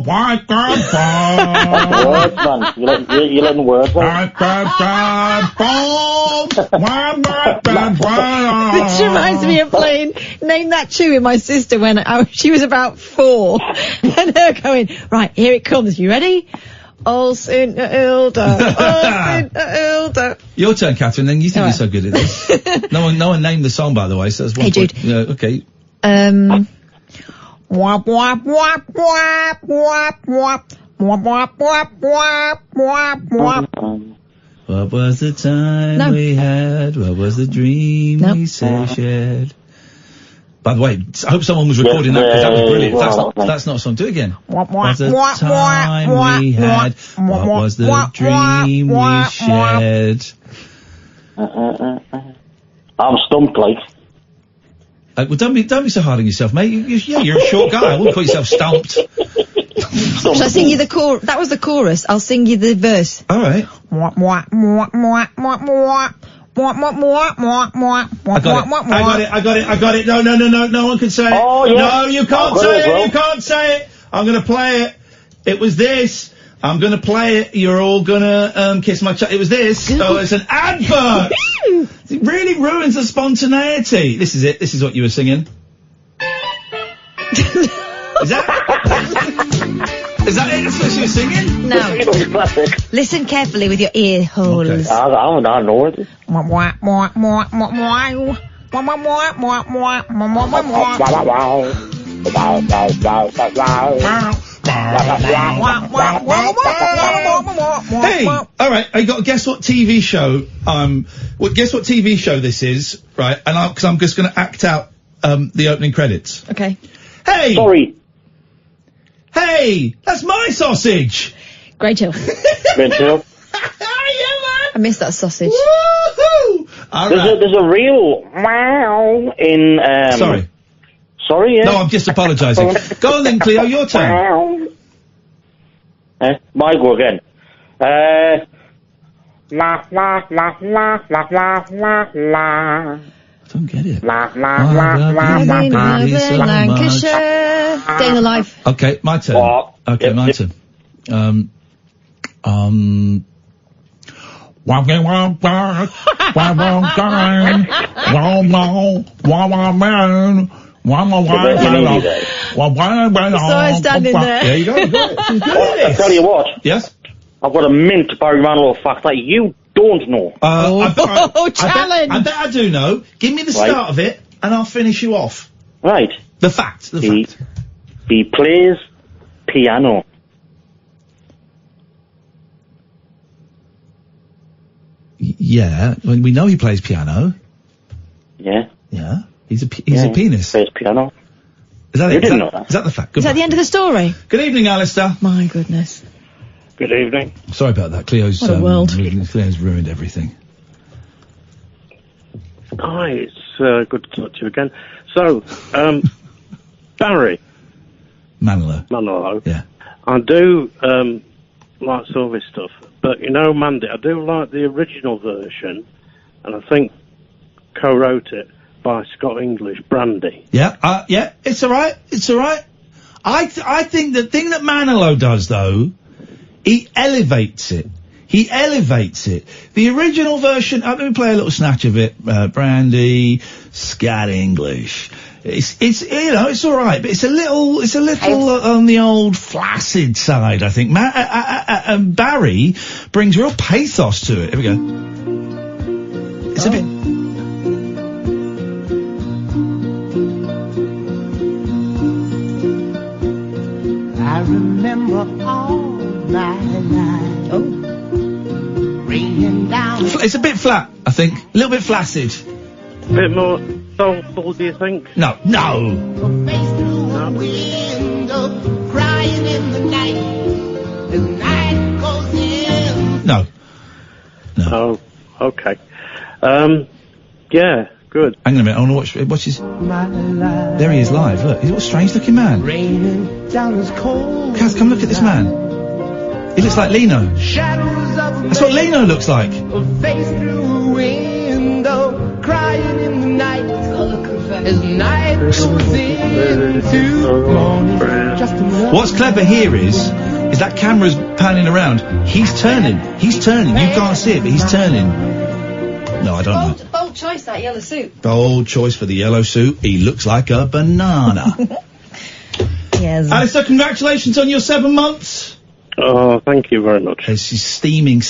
man. You're letting words, man. This reminds me of playing Name That Tune with my sister when she was about 4. And her going, right, here it comes. You ready? Oh, St. Hilda. Oh, St. Hilda. Your turn, Catherine, then you think you're so good at this. No one named the song, by the way, so that's one Hey, point. Jude. Yeah, okay. Wap, wap, wap, wap, wap, wap. Wap, wap, wap, wap, wap, wap. What was the time we had? What was the dream we shared? By the way, I hope someone was recording that because that was brilliant. That's not a song. Do it again. What was the time we had? What was the dream we shared? I'm stumped, like. Well, don't be so hard on yourself, mate. You're a short guy. I wouldn't call yourself stumped. Shall I sing you the chorus? That was the chorus. I'll sing you the verse. All right. I got it. No one can say it. Oh, yeah. No, you can't I've got say it as it. well. You can't say it. I'm gonna play it. It was this. I'm gonna play it. You're all gonna kiss my it was this. Oh, it's an advert. It really ruins the spontaneity. This is it. This is what you were singing. Is that it? That's what she was singing? No. Listen carefully with your ear holes. Okay. I don't know it. Hey, all right. I got to guess what TV show. Guess what TV show this is, right? And because I'm just going to act out the opening credits. Okay. Hey. Sorry. Hey, that's my sausage. Great show. Great show. I missed that sausage. Woohoo! All right. There's a real wow in. Sorry. Sorry. Yeah. No, I'm just apologising. Go on then, Cleo. Your turn. My go again. La la la la la la la la. I don't get it. La la la la la la. Lancashire. Day in the life. Okay, my turn. Okay, my turn. So standing there. There you go. I tell you what. Yes. I've got a mint Barry Manilow fact that you don't know. Challenge! I bet I do know. Give me the start of it, and I'll finish you off. Right. The fact. He plays piano. Yeah, we know he plays piano. Yeah. Yeah. He's a pianist. Plays piano. Is that You it? didn't know that. Is that the fact? Is that the end of the story? Good evening, Alistair. My goodness. Good evening. Sorry about that. Cleo's What a world. Cleo's ruined everything. Hi, it's good to talk to you again. So, Barry Manilow. Yeah. I do like some of his stuff, but you know, Mandy, I do like the original version, and I think co-wrote it by Scott English, Brandy. Yeah. Yeah. It's all right. It's all right. I think the thing that Manilow does though, he elevates it. He elevates it. The original version, let me play a little snatch of it. Brandy, Scott English. It's you know, it's all right, but it's a little on the old flaccid side, I think. Barry brings real pathos to it. Here we go. It's a bit. I remember all my life. Raining down. It's a bit flat, I think. A little bit flaccid. A bit more soulful, do you think? No. Face through a window, crying in the night. The night goes in. No. Oh, okay. Yeah, good. Hang on a minute, I want to watch his... There he is live, look. He's a strange looking man. Raining down his cold. Kath, come look at this man. He looks like Lino. Shadows of That's what Lino looks like. face through a window, crying in the night. As night goes into morning. What's clever here is that camera's panning around. He's turning. You can't see it, but he's turning. No, I don't know. Bold choice, that yellow suit. Bold choice for the yellow suit. He looks like a banana. Yes. Alistair, congratulations on your 7 months. Oh, thank you very much. She's steaming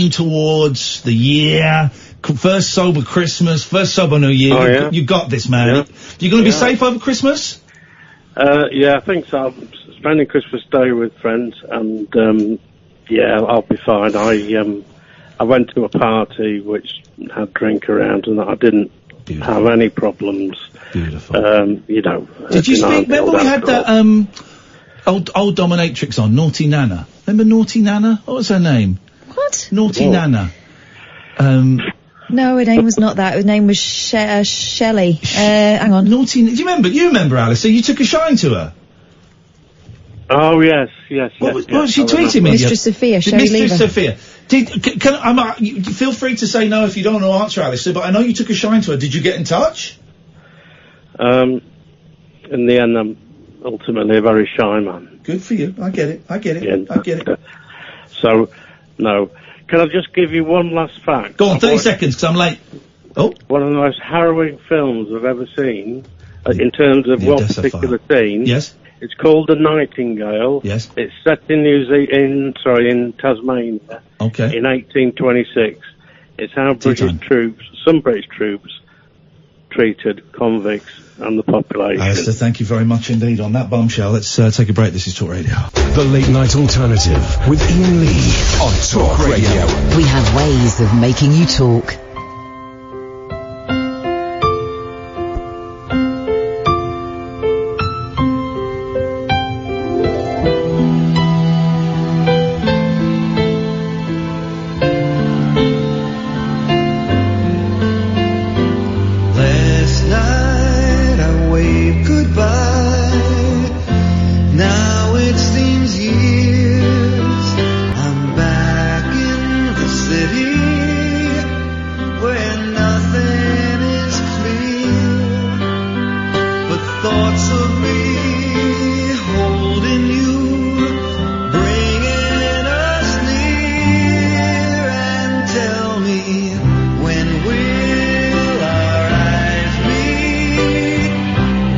towards the year. First sober Christmas, first sober New Year. Oh, yeah. You got this, man. Yeah. You going to be safe over Christmas? Yeah, I think so. I'm spending Christmas Day with friends, and yeah, I'll be fine. I went to a party which had drink around, and I didn't have any problems. Beautiful. You know. Did you speak? Remember we had that old dominatrix on, Naughty Nana. Remember Naughty Nana? What was her name? What? Naughty Nana. No, her name was not that. Her name was Shelley. Hang on. Naughty. Do you remember? You remember Alice? So you took a shine to her. Oh yes. What was she tweeting me? Mistress Sophia, Shelley Lever. Mistress Sophia. You feel free to say no if you don't want to answer, Alice. But I know you took a shine to her. Did you get in touch? In the end, I'm ultimately a very shy man. Good for you. I get it. I get it. So, no. Can I just give you one last fact? Go on, 30 seconds, because I'm late. Oh. One of the most harrowing films I've ever seen, in terms of one particular scene. Yes. It's called The Nightingale. Yes. It's set in in Tasmania. Okay. In 1826. It's how some British troops, treated convicts and the population. Alistair, thank you very much indeed on that bombshell. Let's take a break. This is Talk Radio. The Late Night Alternative with Iain Lee on Talk Radio. We have ways of making you talk. Last night I waved goodbye. Now it seems years. I'm back in the city where nothing is clear but thoughts of me holding you, bringing us near. And tell me, when will our eyes meet?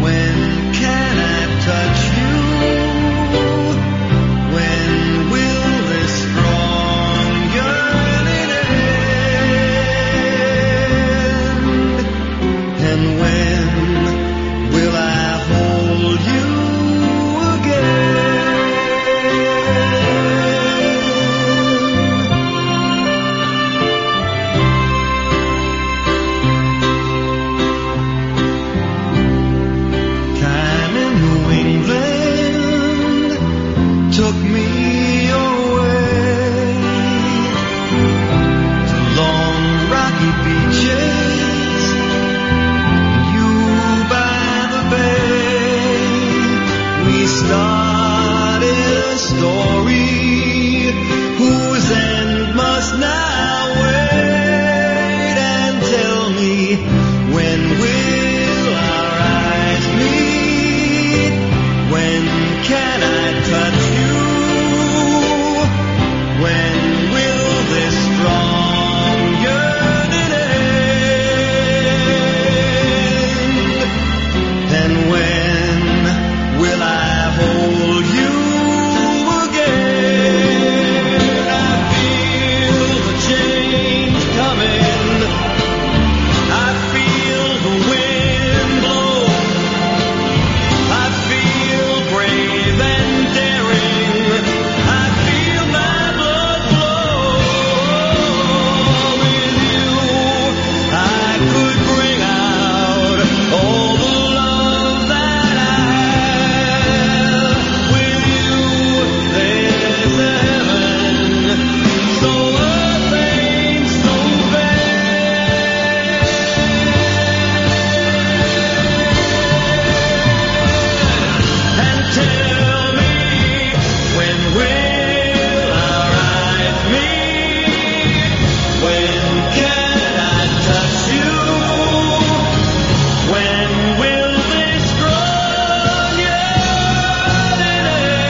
When can I touch you? When will this strong yearning end? And when will I hold you again? Time in New England took me away to long rocky beaches, you by the bay. We started a story whose end must now wait. And tell me, when will our eyes meet? When can I touch you? When will this strong yearning end? And when will I hold you again? I feel the change coming. I feel the wind blow. I feel brave and daring. I feel my blood flow. With you, I could bring out all the love that I have. With you, there's a heaven, so earth ain't so bad. And tell me, when will our eyes meet? When can I touch you? When will this strong yearning end?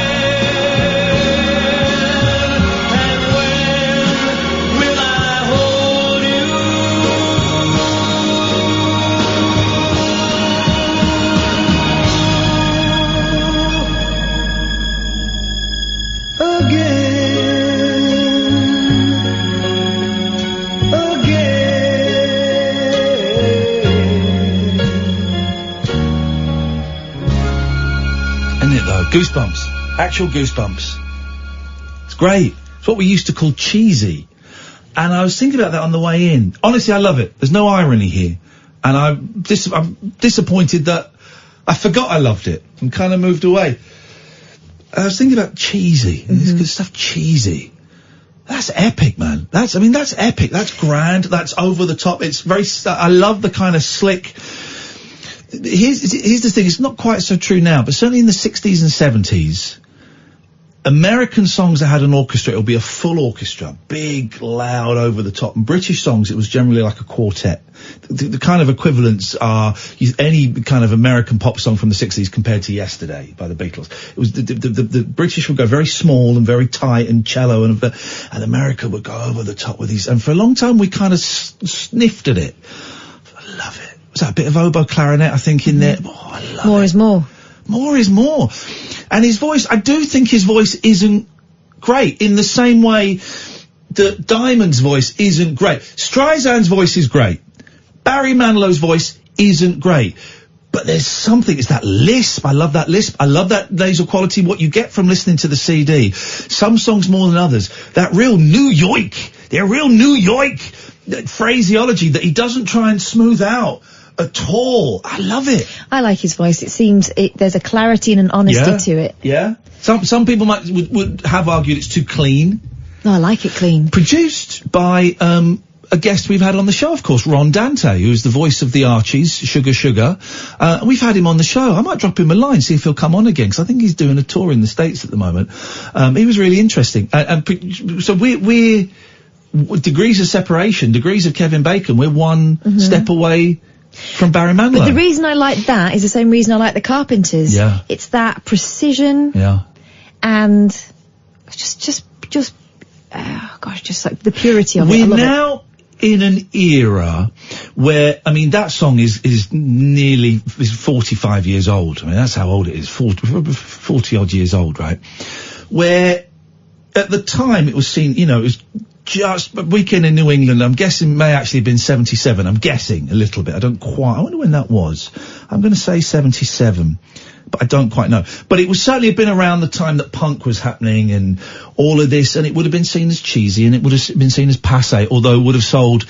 And when will I hold you Isn't it though? Goosebumps. Actual goosebumps. It's great. It's what we used to call cheesy. And I was thinking about that on the way in. Honestly, I love it. There's no irony here. And I'm disappointed that I forgot I loved it and kind of moved away. I was thinking about cheesy. This good stuff, cheesy. That's epic, man. That's epic. That's grand. That's over the top. It's very, I love the kind of slick. Here's the thing. It's not quite so true now, but certainly in the 60s and 70s, American songs that had an orchestra, it'll be a full orchestra, big, loud, over the top. And British songs, it was generally like a quartet. The kind of equivalents are any kind of American pop song from the 60s compared to Yesterday by the Beatles. It was the British would go very small and very tight and cello, and America would go over the top with these. And for a long time, we kind of sniffed at it. I love it. Was that a bit of oboe clarinet, I think, in there? Oh, I love More is more. More is more. And his voice, I do think his voice isn't great in the same way that Diamond's voice isn't great. Streisand's voice is great. Barry Manilow's voice isn't great. But there's something, it's that lisp. I love that lisp. I love that nasal quality, what you get from listening to the CD. Some songs more than others. That real New York, phraseology that he doesn't try and smooth out at all. I love it. I like his voice. It seems there's a clarity and an honesty to it. Yeah. Some people would have argued it's too clean. No, I like it clean. Produced by a guest we've had on the show, of course, Ron Dante, who's the voice of the Archies, Sugar Sugar. We've had him on the show. I might drop him a line, see if he'll come on again, because I think he's doing a tour in the States at the moment. He was really interesting. So we're degrees of separation, degrees of Kevin Bacon. We're one step away from Barry Manilow. But the reason I like that is the same reason I like the Carpenters. Yeah. It's that precision. Yeah. And just like the purity of it. We're now in an era where, I mean, that song is nearly 45 years old. I mean, that's how old it is. 40 odd years old, right? Where at the time it was seen, it was just a Weekend in New England. I'm guessing may actually have been 77. I'm guessing a little bit. I wonder when that was. I'm going to say 77, but I don't quite know. But it was certainly been around the time that punk was happening and all of this, and it would have been seen as cheesy and it would have been seen as passé, although it would have sold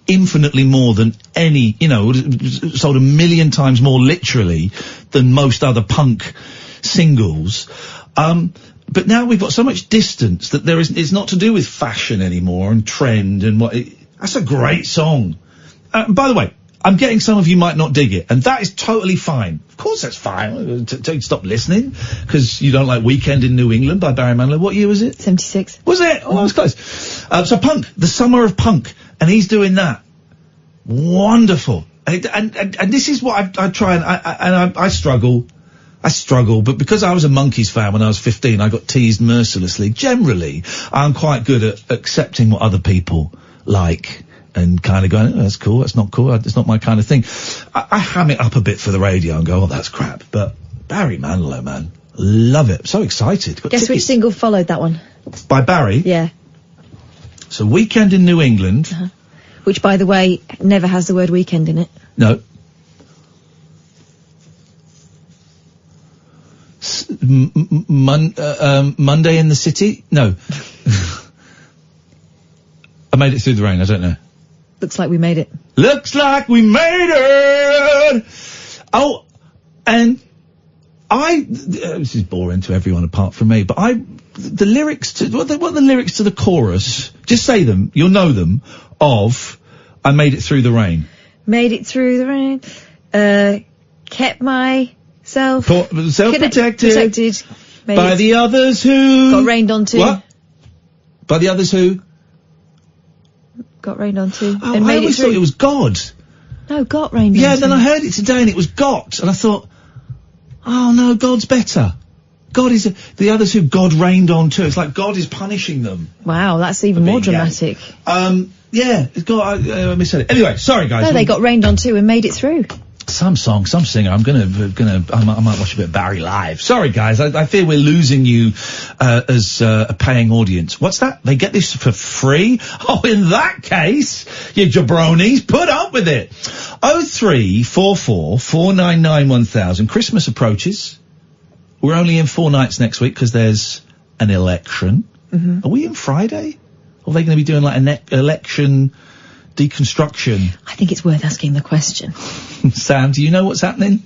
infinitely more than any, it would have sold 1 million times more literally than most other punk singles. But now we've got so much distance that it's not to do with fashion anymore and trend and that's a great song. By the way, I'm getting some of you might not dig it, and that is totally fine. Of course that's fine. Stop listening because you don't like Weekend in New England by Barry Manilow. What year was it? 76. Was it? Oh, I was close. So punk, the summer of punk, and he's doing that. Wonderful. And this is what I try and I struggle. I struggle, but because I was a Monkees fan when I was 15, I got teased mercilessly. Generally, I'm quite good at accepting what other people like and kind of going, oh, that's cool, that's not cool, it's not my kind of thing. I ham it up a bit for the radio and go, oh, that's crap. But Barry Manilow, man, love it. So excited. Got Guess which single followed that one? By Barry? Yeah. So Weekend in New England. Which, by the way, never has the word weekend in it. No. Monday in the City? No. I made it through the rain, I don't know. Looks like we made it. Looks like we made it! Oh, and this is boring to everyone apart from me, but the lyrics to, what are the lyrics to the chorus? Just say them, you'll know them, of I Made It Through the Rain. Made it through the rain, kept myself self-protected by the others who... Got rained onto. What? By the others who... Got rained onto. Oh, and I made always it thought it was God. No, got rained onto. Yeah, then I heard it today and it was got, and I thought, oh no, God's better. God is the others who God rained on too. It's like God is punishing them. Wow, that's even more dramatic. Yeah, it's God, I missaid it. Anyway, sorry guys. No, they got rained on too and made it through. Some song, some singer. I might watch a bit of Barry live. Sorry guys, I fear we're losing you, as a paying audience. What's that? They get this for free? Oh, in that case, you jabronis, put up with it. 0344 499 1000. Christmas approaches. We're only in 4 nights next week because there's an election. Are we in Friday? Or are they going to be doing like an election deconstruction? I think it's worth asking the question. Sam, do you know what's happening?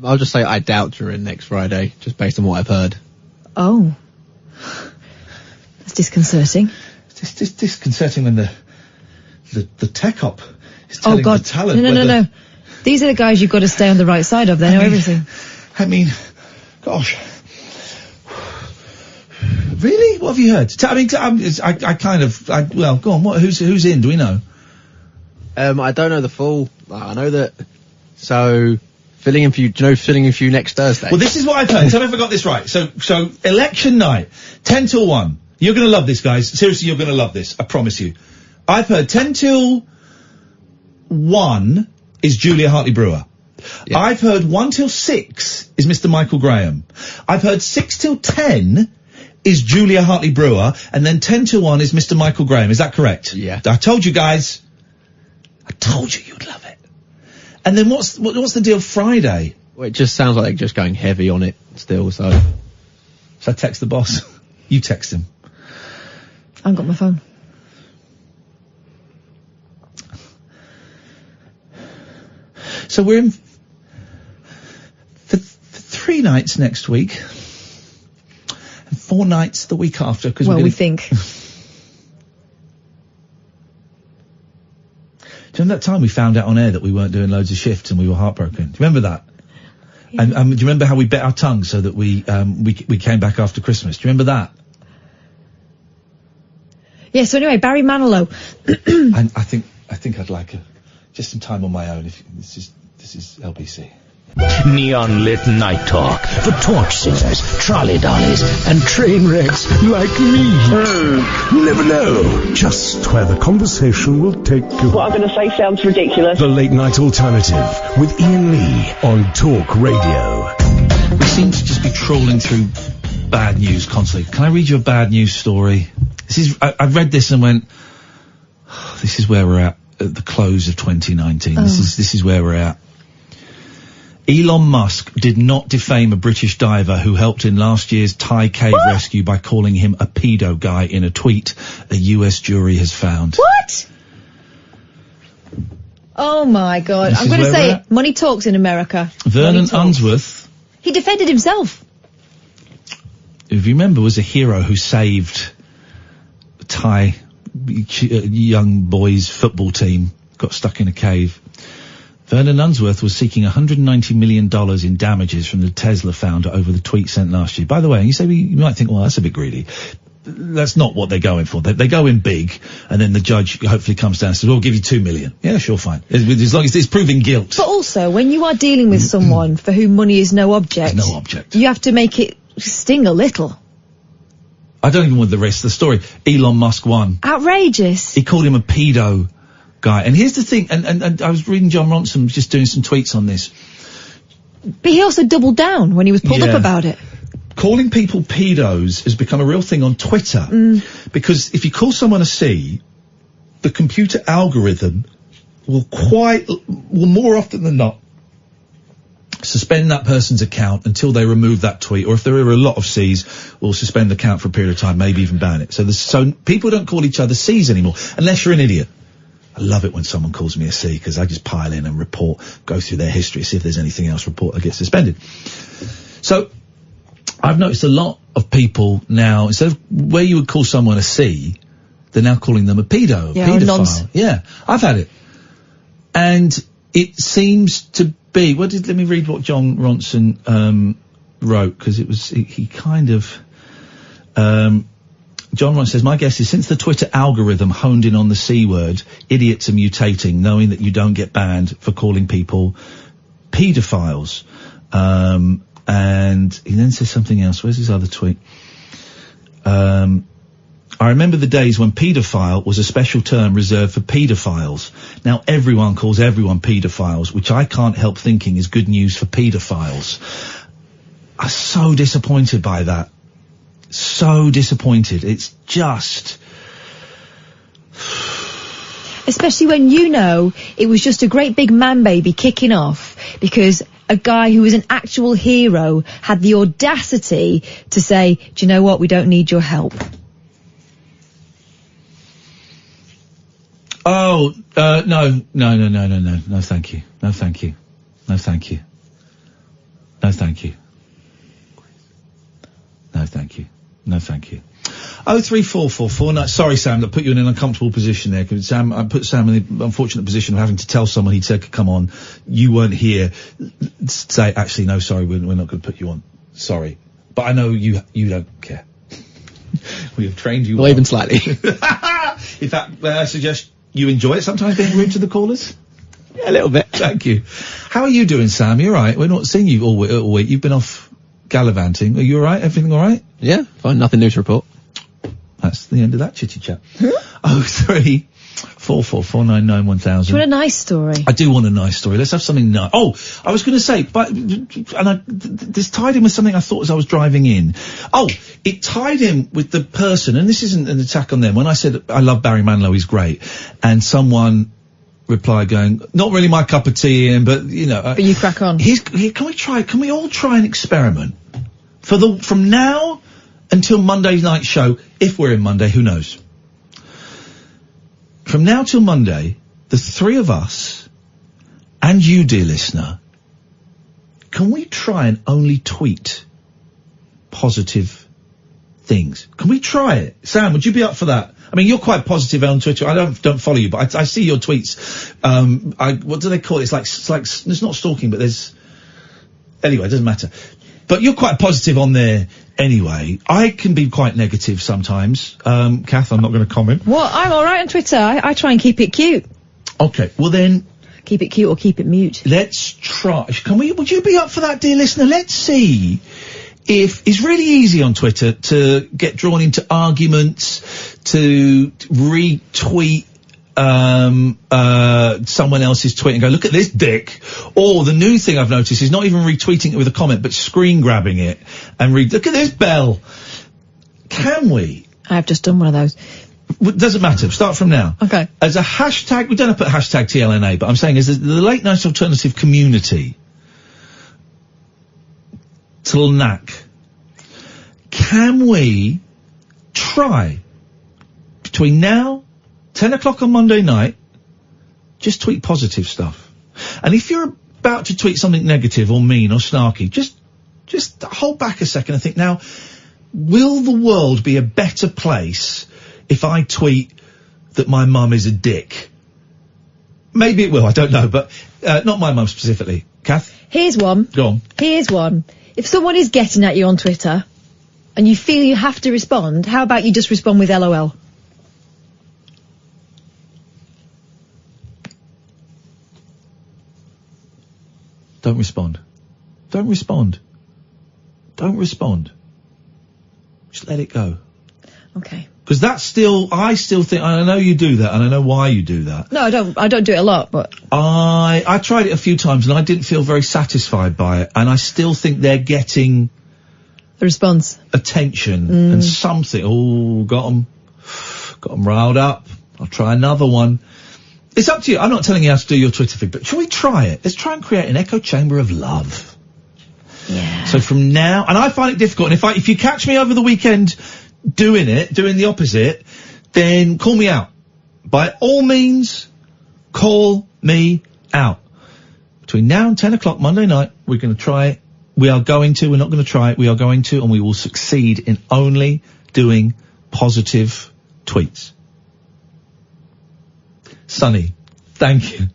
I'll just say I doubt you're in next Friday, just based on what I've heard. Oh. It's disconcerting. It's disconcerting when the tech op is telling Oh God! the talent. No. These are the guys you've got to stay on the right side of. They know everything. I mean, gosh. Really? What have you heard? Well, go on. Who's in? Do we know? I don't know the full. I know that. So, filling in for you next Thursday. Well, this is what I've heard. Tell me if I got this right. So election night, 10 till 1. You're going to love this, guys. Seriously, you're going to love this. I promise you. I've heard 10 till 1 is Julia Hartley-Brewer. Yeah. I've heard 1 till 6 is Mr. Michael Graham. I've heard 6 till 10 is Julia Hartley-Brewer, and then 10 till 1 is Mr. Michael Graham. Is that correct? Yeah. I told you guys. I told you you'd love it. And then what's the deal Friday? Well, it just sounds like they're just going heavy on it still, so I text the boss. You text him. I haven't got my phone. So we're in for 3 nights next week and 4 nights the week after. Because we think. Do you remember that time we found out on air that we weren't doing loads of shifts and we were heartbroken? Do you remember that? Yeah. And do you remember how we bit our tongue so that we came back after Christmas? Do you remember that? Yeah. So anyway, Barry Manilow. And I think I'd like just some time on my own. This is LBC. Neon lit night talk for torch singers, trolley dollies, and train wrecks like me. You never know just where the conversation will take you. What I'm going to say sounds ridiculous. The Late Night Alternative with Iain Lee on Talk Radio. We seem to just be trawling through bad news constantly. Can I read you a bad news story? I read this and went, oh, this is where we're at the close of 2019. Oh. This is where we're at. Elon Musk did not defame a British diver who helped in last year's Thai cave rescue by calling him a pedo guy in a tweet, a US jury has found. What? Oh my God. I'm going to say it. Money talks in America. Vernon Unsworth. He defended himself. If you remember, was a hero who saved the Thai young boys football team, got stuck in a cave. Vernon Unsworth was seeking $190 million in damages from the Tesla founder over the tweet sent last year. By the way, and you might think, well, that's a bit greedy. That's not what they're going for. They go in big, and then the judge hopefully comes down and says, well, we'll give you $2 million. Yeah, sure, fine. As long as it's proving guilt. But also, when you are dealing with someone for whom money is no object, you have to make it sting a little. I don't even want the rest of the story. Elon Musk won. Outrageous. He called him a pedo guy. And here's the thing, and I was reading John Ronson was just doing some tweets on this. But he also doubled down when he was pulled up about it. Calling people pedos has become a real thing on Twitter. Because if you call someone a C, the computer algorithm will more often than not suspend that person's account until they remove that tweet, or if there are a lot of C's, will suspend the account for a period of time, maybe even ban it. So people don't call each other C's anymore, unless you're an idiot. I love it when someone calls me a C, because I just pile in and go through their history, see if there's anything else, report, I get suspended. So, I've noticed a lot of people now, instead of where you would call someone a C, they're now calling them a pedo, paedophile. Yeah, I've had it. And it seems to be, let me read what John Ronson, wrote, because he kind of, John Ronson says, my guess is since the Twitter algorithm honed in on the C word, idiots are mutating, knowing that you don't get banned for calling people paedophiles. And he then says something else. Where's his other tweet? I remember the days when paedophile was a special term reserved for paedophiles. Now everyone calls everyone paedophiles, which I can't help thinking is good news for paedophiles. I'm so disappointed by that. So disappointed. It's just... Especially when you know it was just a great big man baby kicking off because a guy who was an actual hero had the audacity to say, do you know what, we don't need your help. Oh, no, thank you. No, thank you. No, thank you. No, thank you. No, thank you. No, thank you. 03444. Sorry, Sam, that put you in an uncomfortable position there. Cause I put Sam in the unfortunate position of having to tell someone he'd said could come on. You weren't here. Say, actually, no, sorry, we're not going to put you on. Sorry. But I know you don't care. We have trained you. Well, even slightly. In fact, I suggest you enjoy it sometimes being rude to the callers. Yeah, a little bit. Thank you. How are you doing, Sam? You all right? We're not seeing you all week. You've been off gallivanting. Are you all right? Everything all right? Yeah, fine. Nothing new to report. That's the end of that chitty chat. 03444991000. Do you want a nice story? I do want a nice story. Let's have something nice. Oh, I was going to say, but this tied in with something I thought as I was driving in. Oh, it tied in with the person, and this isn't an attack on them. When I said I love Barry Manilow, he's great, and someone replied going, not really my cup of tea, Ian, but you know. But you crack on. Can we all try an experiment from now until Monday's night show? If we're in Monday, who knows? From now till Monday, the three of us, and you, dear listener, can we try and only tweet positive things? Can we try it? Sam, would you be up for that? I mean, you're quite positive on Twitter. I don't follow you, but I see your tweets. What do they call it? It's like, it's not stalking, but anyway, it doesn't matter. But you're quite positive on there anyway. I can be quite negative sometimes. Kath, I'm not going to comment. What? I'm alright on Twitter. I try and keep it cute. Okay, well then. Keep it cute or keep it mute. Let's try. Would you be up for that, dear listener? Let's see if it's really easy on Twitter to get drawn into arguments, to retweet someone else's tweet and go, look at this dick. Or the new thing I've noticed is not even retweeting it with a comment, but screen grabbing it and look at this bell. Can we? I've just done one of those. Doesn't matter. Start from now. Okay. As a hashtag, we don't have to put hashtag TLNA, but I'm saying as the late night alternative community, TLNAC, can we try between now 10 o'clock on Monday night, just tweet positive stuff. And if you're about to tweet something negative or mean or snarky, just hold back a second and think, now, will the world be a better place if I tweet that my mum is a dick? Maybe it will, I don't know, but not my mum specifically. Kath? Here's one. Go on. Here's one. If someone is getting at you on Twitter and you feel you have to respond, how about you just respond with LOL? Don't respond. Don't respond. Don't respond. Just let it go. Okay. Because I still think, I know you do that, and I know why you do that. No, I don't do it a lot, but... I tried it a few times, and I didn't feel very satisfied by it, and I still think they're getting... the response. Attention, and something. Oh, got them riled up. I'll try another one. It's up to you. I'm not telling you how to do your Twitter feed, but shall we try it? Let's try and create an echo chamber of love. Yeah. So from now, and I find it difficult, and if you catch me over the weekend doing the opposite, then call me out. By all means, call me out. Between now and 10 o'clock Monday night, we're going to try it. We're not going to try it. We are going to, and we will succeed in only doing positive tweets. Sonny, thank you.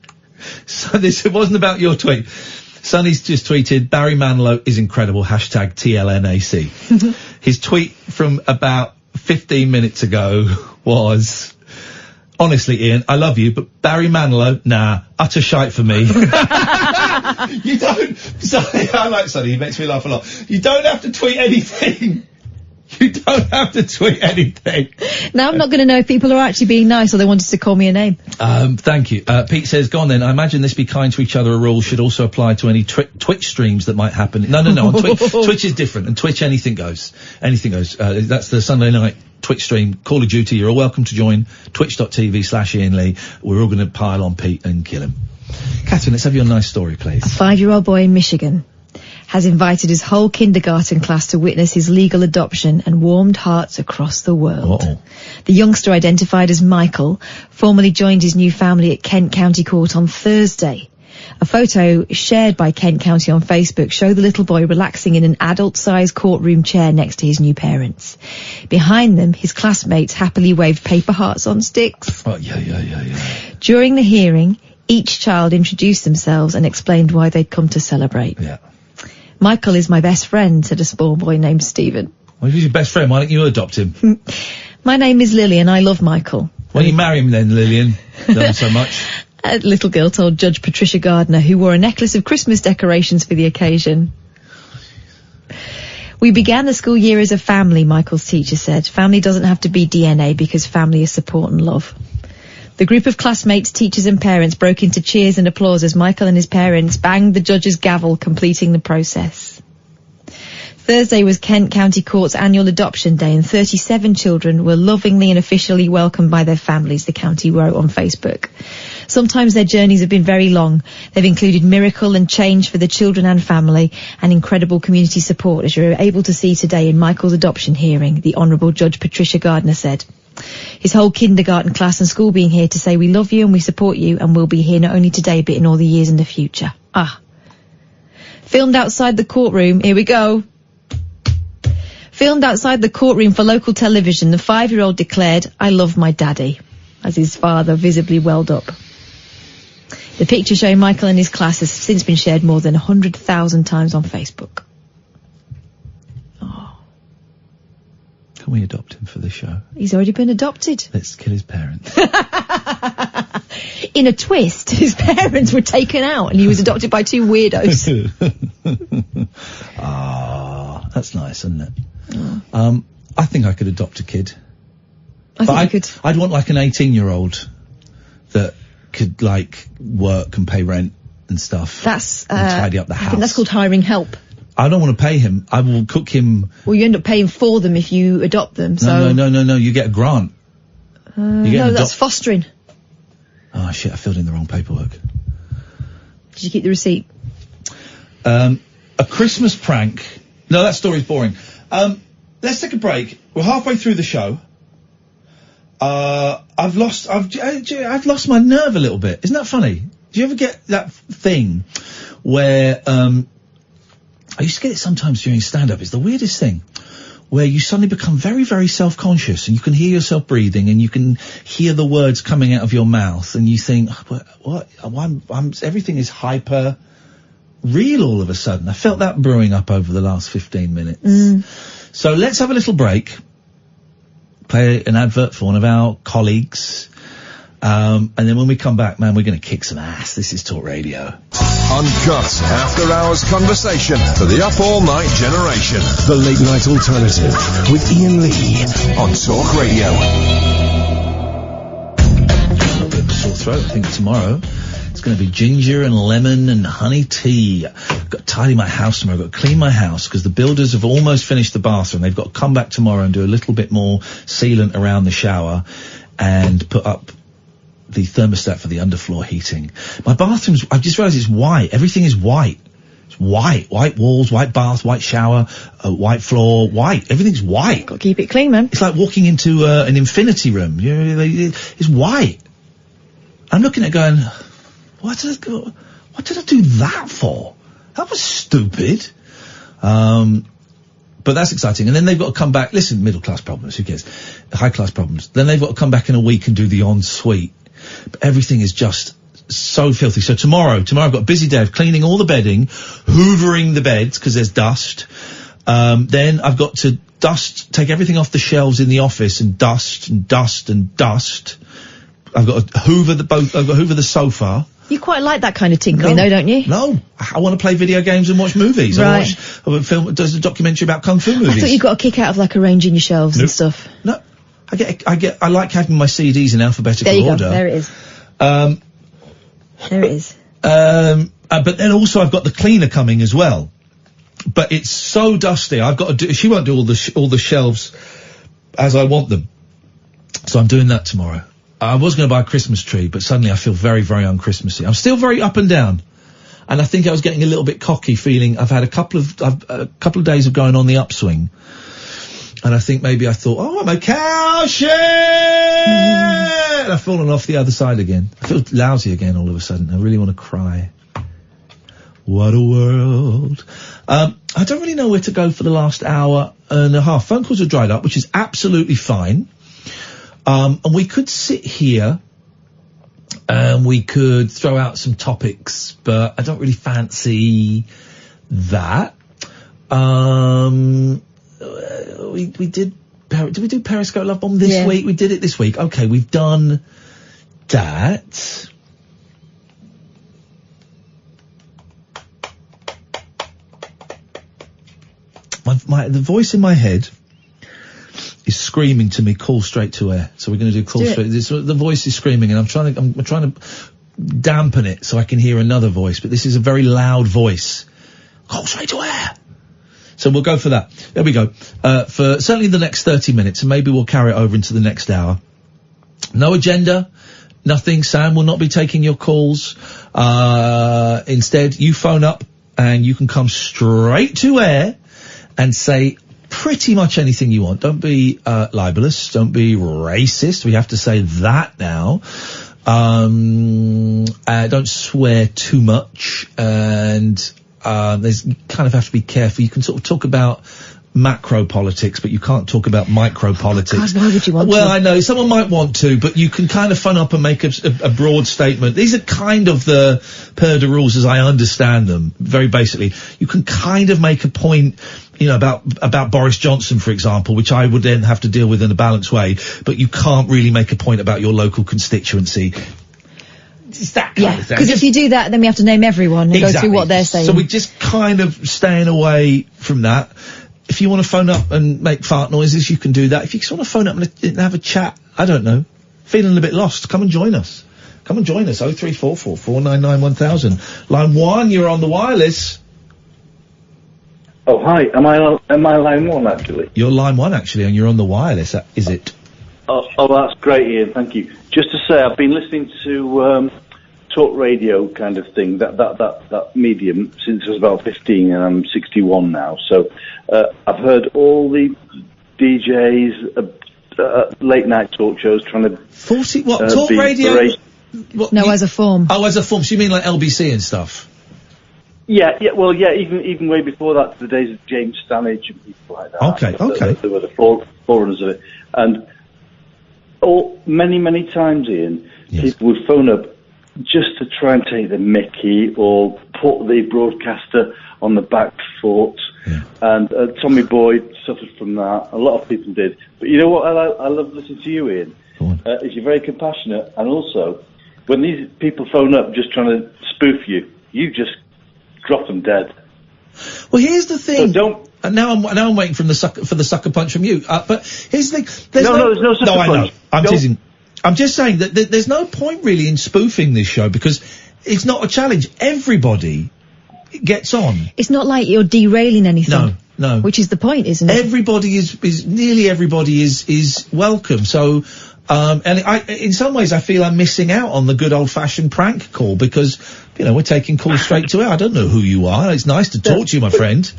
So it wasn't about your tweet. Sonny's just tweeted, Barry Manilow is incredible, hashtag TLNAC. His tweet from about 15 minutes ago was, honestly, Ian, I love you, but Barry Manilow, nah, utter shite for me. You don't, Sonny, I like Sonny, he makes me laugh a lot. You don't have to tweet anything. You don't have to tweet anything. Now I'm not going to know if people are actually being nice or they wanted to call me a name. Thank you. Pete says, go on then. I imagine this be kind to each other a rule should also apply to any Twitch streams that might happen. No. On Twitch is different. And Twitch, anything goes. Anything goes. That's the Sunday night Twitch stream, Call of Duty. You're all welcome to join twitch.tv/Iain Lee. We're all going to pile on Pete and kill him. Catherine, let's have your nice story, please. A 5-year-old boy in Michigan has invited his whole kindergarten class to witness his legal adoption and warmed hearts across the world. Uh-oh. The youngster, identified as Michael, formally joined his new family at Kent County Court on Thursday. A photo shared by Kent County on Facebook showed the little boy relaxing in an adult-sized courtroom chair next to his new parents. Behind them, his classmates happily waved paper hearts on sticks. Oh, yeah. During the hearing, each child introduced themselves and explained why they'd come to celebrate. Yeah. Michael is my best friend, said a small boy named Stephen. Well, if he's your best friend, why don't you adopt him? My name is Lily and I love Michael. Why don't you marry him then, Lillian? Love him so much. A little girl told Judge Patricia Gardner, who wore a necklace of Christmas decorations for the occasion. We began the school year as a family, Michael's teacher said. Family doesn't have to be DNA because family is support and love. The group of classmates, teachers and parents broke into cheers and applause as Michael and his parents banged the judge's gavel, completing the process. Thursday was Kent County Court's annual adoption day and 37 children were lovingly and officially welcomed by their families, the county wrote on Facebook. Sometimes their journeys have been very long. They've included miracle and change for the children and family and incredible community support, as you're able to see today in Michael's adoption hearing, the Honourable Judge Patricia Gardner said. His whole kindergarten class and school being here to say we love you and we support you and we'll be here not only today but in all the years in the future. Filmed outside the courtroom, here we go. Filmed outside the courtroom for local television, the 5-year-old declared, I love my daddy, as his father visibly welled up. The picture showing Michael and his class has since been shared more than 100,000 times on Facebook. Can we adopt him for the show? He's already been adopted. Let's kill his parents. In a twist, his parents were taken out and he was adopted by 2 weirdos. That's nice, isn't it? I think I could adopt a kid. I think you could. I'd want like an 18-year-old that could like work and pay rent and stuff. That's and tidy up the house. I think that's called hiring help. I don't want to pay him. I will cook him. Well, you end up paying for them if you adopt them. So No. You get a grant. No, that's fostering. Oh shit! I filled in the wrong paperwork. Did you keep the receipt? A Christmas prank. No, that story's boring. Let's take a break. We're halfway through the show. I've lost my nerve a little bit. Isn't that funny? Do you ever get that thing where I used to get it sometimes during stand-up. It's the weirdest thing, where you suddenly become very, very self-conscious and you can hear yourself breathing and you can hear the words coming out of your mouth and you think, what? Everything is hyper real all of a sudden. I felt that brewing up over the last 15 minutes. So let's have a little break. Play an advert for one of our colleagues. And then when we come back, man, we're going to kick some ass. This is Talk Radio. Uncut after-hours conversation for the up-all-night generation. The Late Night Alternative with Iain Lee on Talk Radio. A bit of a sore throat. I think tomorrow it's going to be ginger and lemon and honey tea. I've got to tidy my house tomorrow. I've got to clean my house because the builders have almost finished the bathroom. They've got to come back tomorrow and do a little bit more sealant around the shower and put up the thermostat for the underfloor heating. My bathroom's, I've just realised it's white. Everything is white. It's white. White walls, white bath, white shower, white floor, white. Everything's white. Got to keep it clean, man. It's like walking into an infinity room. It's white. I'm looking at it going, what did I do that for? That was stupid. But that's exciting. And then they've got to come back. Listen, middle class problems. Who cares? High class problems. Then they've got to come back in a week and do the ensuite. But everything is just so filthy. So tomorrow I've got a busy day of cleaning all the bedding, hoovering the beds because there's dust. Then I've got to take everything off the shelves in the office and dust. I've got to hoover the sofa. You quite like that kind of tinkering, though, don't you? No, I want to play video games and watch movies. Right. Does a documentary about kung fu movies. I thought you got a kick out of like arranging your shelves and stuff. No, I like having my CDs in alphabetical order. Go. There it is. There it is. But then also I've got the cleaner coming as well. But it's so dusty. I've got to do. She won't do all the shelves as I want them. So I'm doing that tomorrow. I was going to buy a Christmas tree, but suddenly I feel very, very un-Christmassy. I'm still very up and down. And I think I was getting a little bit cocky, feeling I've had a couple of days of going on the upswing. And I think maybe I thought, oh, I'm a cow shit! And I've fallen off the other side again. I feel lousy again all of a sudden. I really want to cry. What a world. I don't really know where to go for the last hour and a half. Phone calls are dried up, which is absolutely fine. And we could sit here and we could throw out some topics, but I don't really fancy that. We did we do Periscope Love Bomb this week? We did it this week. Okay, we've done that. The voice in my head is screaming to me, call straight to air. So we're going to do call straight. The voice is screaming, and I'm trying to dampen it so I can hear another voice. But this is a very loud voice. Call straight to air. So we'll go for that. There we go. For certainly the next 30 minutes, and maybe we'll carry it over into the next hour. No agenda. Nothing. Sam will not be taking your calls. Instead, you phone up and you can come straight to air and say pretty much anything you want. Don't be libelous. Don't be racist. We have to say that now. Don't swear too much. And there's you kind of have to be careful. You can sort of talk about macro politics, but you can't talk about micro politics. God, why would you want Well, to? I know someone might want to, but you can kind of phone up and make a broad statement. These are kind of the per de rules as I understand them, very basically. You can kind of make a point, you know, about Boris Johnson, for example, which I would then have to deal with in a balanced way, but you can't really make a point about your local constituency. It's that kind of thing. Because if you do that, then we have to name everyone and go through what they're saying. So we're just kind of staying away from that. If you want to phone up and make fart noises, you can do that. If you just want to phone up and have a chat, I don't know, feeling a bit lost, come and join us. Come and join us, 0344 499 1000. Line 1, you're on the wireless. Oh, hi. Am I line 1, actually? You're line 1, actually, and you're on the wireless, is it? Oh, that's great, Ian. Thank you. Just to say, I've been listening to talk radio kind of thing, that medium, since I was about 15, and I'm 61 now. So I've heard all the DJs, late night talk shows trying to 40 what talk radio? As a form. Oh, as a form. So you mean like LBC and stuff? Yeah. Well, yeah. Even way before that, to the days of James Stanage and people like that. Okay. There were the forerunners of it, and many times, Ian, people would phone up just to try and take the mickey or put the broadcaster on the back foot. Yeah. And Tommy Boyd suffered from that. A lot of people did. But you know what I love listening to you, Ian? Is you're very compassionate, and also, when these people phone up just trying to spoof you, you just drop them dead. Well, here's the thing. So don't. And now I'm waiting for the sucker punch from you. But here's the thing. There's there's no sucker punch. I know. I'm teasing. I'm just saying that there's no point really in spoofing this show because it's not a challenge. Everybody gets on. It's not like you're derailing anything. No. Which is the point, isn't it? Everybody nearly everybody is welcome. So, and in some ways I feel I'm missing out on the good old fashioned prank call because, you know, we're taking calls straight to air. I don't know who you are. It's nice to talk to you, my friend.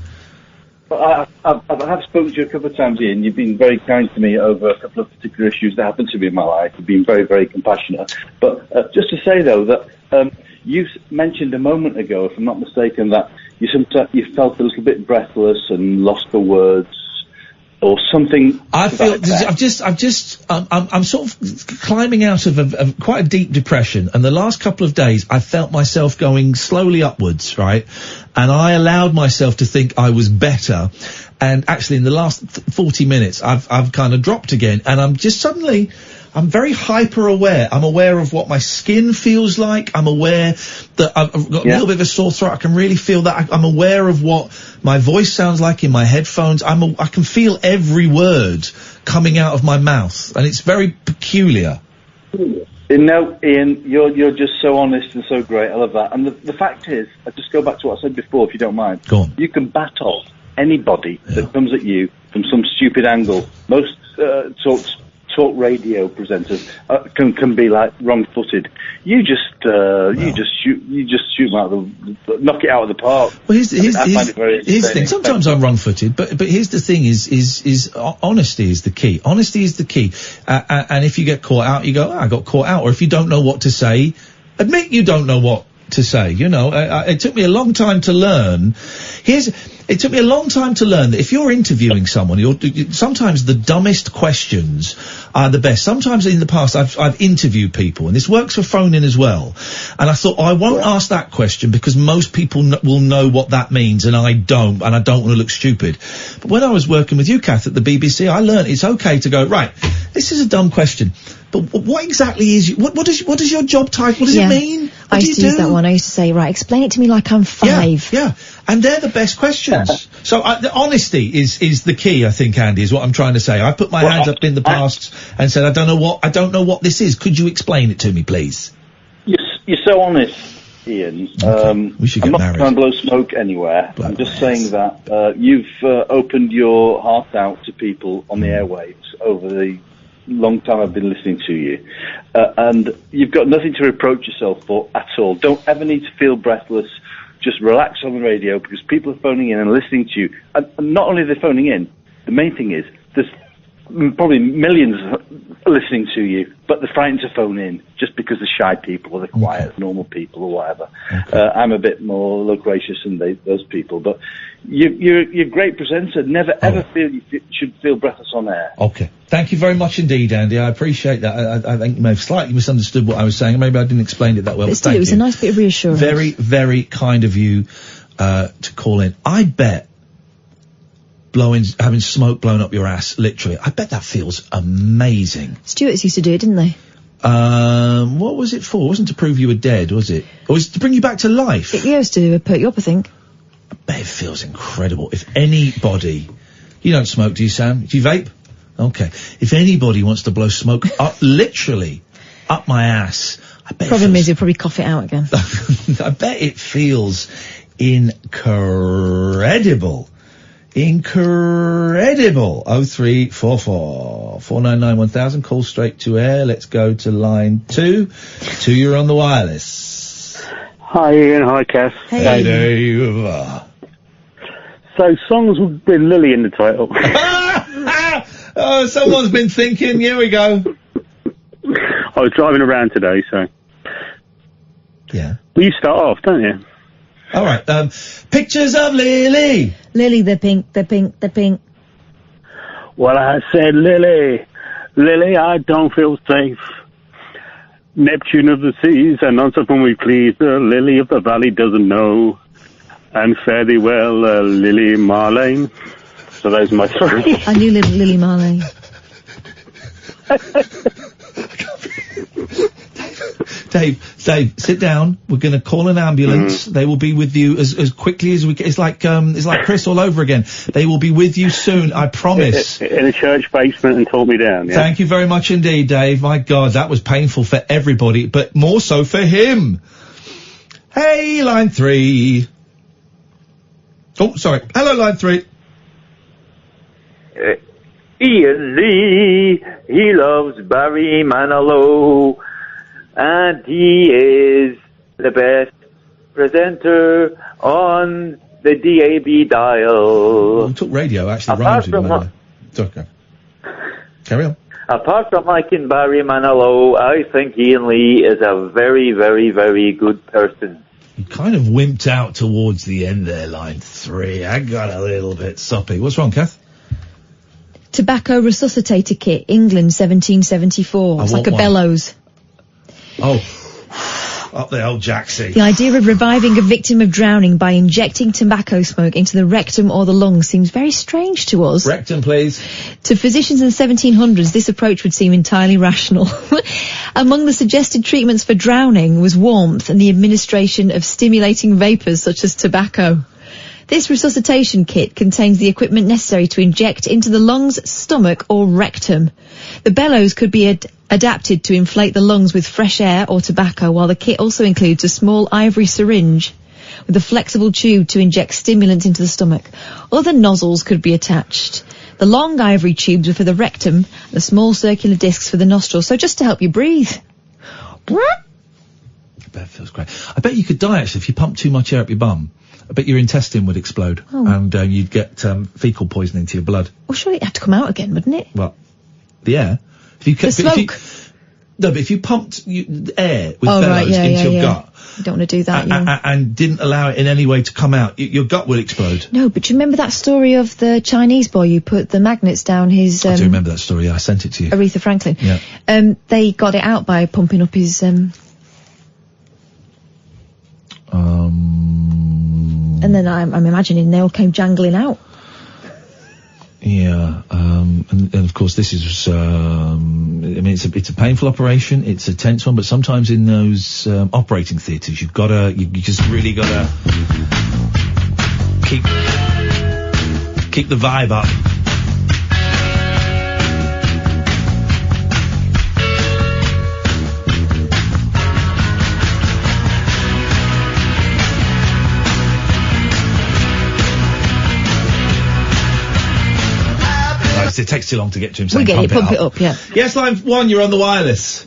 But I have spoken to you a couple of times, Ian. You've been very kind to me over a couple of particular issues that happened to me in my life. You've been very, very compassionate. But just to say, though, that you mentioned a moment ago, if I'm not mistaken, that you felt a little bit breathless and lost for words or something. I feel I'm sort of climbing out of quite a deep depression, and the last couple of days I felt myself going slowly upwards, right? And I allowed myself to think I was better, and actually in the last 40 minutes I've kind of dropped again, and I'm very hyper aware. I'm aware of what my skin feels like. I'm aware that I've got a little bit of a sore throat. I can really feel that. I'm aware of what my voice sounds like in my headphones. I can feel every word coming out of my mouth, and it's very peculiar. No, Ian, you're just so honest and so great. I love that. And the fact is, I just go back to what I said before, if you don't mind. Go on. You can battle anybody that comes at you from some stupid angle. Most talk radio presenters can be like wrong-footed. You just shoot them out knock it out of the park. Well, here's the thing. Sometimes I'm wrong-footed, but here's the thing: is honesty is the key. Honesty is the key. And if you get caught out, you go, I got caught out. Or if you don't know what to say, admit you don't know what to say. You know, it took me a long time to learn. It took me a long time to learn that if you're interviewing someone, sometimes the dumbest questions are the best. Sometimes in the past, I've interviewed people, and this works for phone-in as well. And I thought, I won't ask that question because most people will know what that means, and I don't want to look stupid. But when I was working with you, Kath, at the BBC, I learned it's okay to go, right, this is a dumb question. But what exactly is what is your job title? What does it mean? What I used to use that one. I used to say, right, explain it to me like I'm 5. Yeah. And they're the best questions. So the honesty is the key, I think, Andy, is what I'm trying to say. I put my hands up in the past and said, I don't know what this is. Could you explain it to me, please? You're so honest, Ian. We should get I'm not married. trying to blow smoke anywhere. I'm just saying that you've opened your heart out to people on the airwaves over the long time I've been listening to you, and you've got nothing to reproach yourself for at all. Don't ever need to feel breathless. Just relax on the radio because people are phoning in and listening to you. And not only are they phoning in, the main thing is there's probably millions listening to you, but they're frightened to phone in just because they're shy people or they're quiet, normal people or whatever. I'm a bit more loquacious than those people, but you're a great presenter. Never ever feel you should feel breathless on air. Okay. Thank you very much indeed, Andy. I appreciate that. I think you may have slightly misunderstood what I was saying. Maybe I didn't explain it that well. But still, it was a nice bit of reassurance. Very, very kind of you to call in. I bet having smoke blown up your ass, literally, I bet that feels amazing. Stewarts used to do it, didn't they? What was it for? It wasn't to prove you were dead, was it? Or was it to bring you back to life? It used to perk you up, I think. I bet it feels incredible. If anybody... You don't smoke, do you, Sam? Do you vape? Okay. If anybody wants to blow smoke up, literally, up my ass, I bet Problem is, you'll probably cough it out again. I bet it feels incredible. Incredible. 0344 499 1000. Call straight to air. Let's go to line 2. 2, you're on the wireless. Hi Ian, hi Kath. Hey. Hey Dave. So songs with Lily in the title. Oh, someone's been thinking. Here we go. I was driving around today, so. Yeah. Well, you start off, don't you? All right. Pictures of Lily. Lily, the pink. Well, I said, Lily, I don't feel safe. Neptune of the seas, and not so when we please, the lily of the valley doesn't know. And fare thee well, Lily Marlene. So those are my 3. I knew Lily Marlene. Dave, sit down. We're going to call an ambulance. They will be with you as quickly as we can. It's like Chris all over again. They will be with you soon, I promise. In a church basement and talk me down, yeah? Thank you very much indeed, Dave. My God, that was painful for everybody, but more so for him. Hey, line 3. Oh, sorry. Hello, line 3. Ian Lee, he loves Barry Manilow, and he is the best presenter on the DAB dial. We took radio, actually, rhymes with him. Okay. Carry on. Apart from liking Barry Manilow, I think Ian Lee is a very, very, very good person. You kind of wimped out towards the end there, line 3. I got a little bit soppy. What's wrong, Kath? Tobacco resuscitator kit, England, 1774. It's like a bellows. Oh, up the old Jacksy. The idea of reviving a victim of drowning by injecting tobacco smoke into the rectum or the lungs seems very strange to us. Rectum, please. To physicians in the 1700s, this approach would seem entirely rational. Among the suggested treatments for drowning was warmth and the administration of stimulating vapours such as tobacco. This resuscitation kit contains the equipment necessary to inject into the lungs, stomach or rectum. The bellows could be adapted to inflate the lungs with fresh air or tobacco, while the kit also includes a small ivory syringe with a flexible tube to inject stimulant into the stomach. Other nozzles could be attached. The long ivory tubes are for the rectum and the small circular discs for the nostrils, so just to help you breathe. That feels great. I bet you could die, actually, if you pumped too much air up your bum. I bet your intestine would explode, and you'd get fecal poisoning to your blood. Well, surely it'd have to come out again, wouldn't it? Well, the air. If you the smoke. But if you pumped air with bellows into your gut, You don't want to do that. and didn't allow it in any way to come out, your gut will explode. No, but do you remember that story of the Chinese boy who put the magnets down his... I do remember that story. I sent it to you. Aretha Franklin. Yeah. They got it out by pumping up his... And then I'm imagining they all came jangling out. Yeah, and of course this is, I mean, it's a painful operation, it's a tense one, but sometimes in those, operating theatres, you just really gotta keep the vibe up. It takes too long to get to him saying Pump it up, yeah. Yes, line 1, you're on the wireless.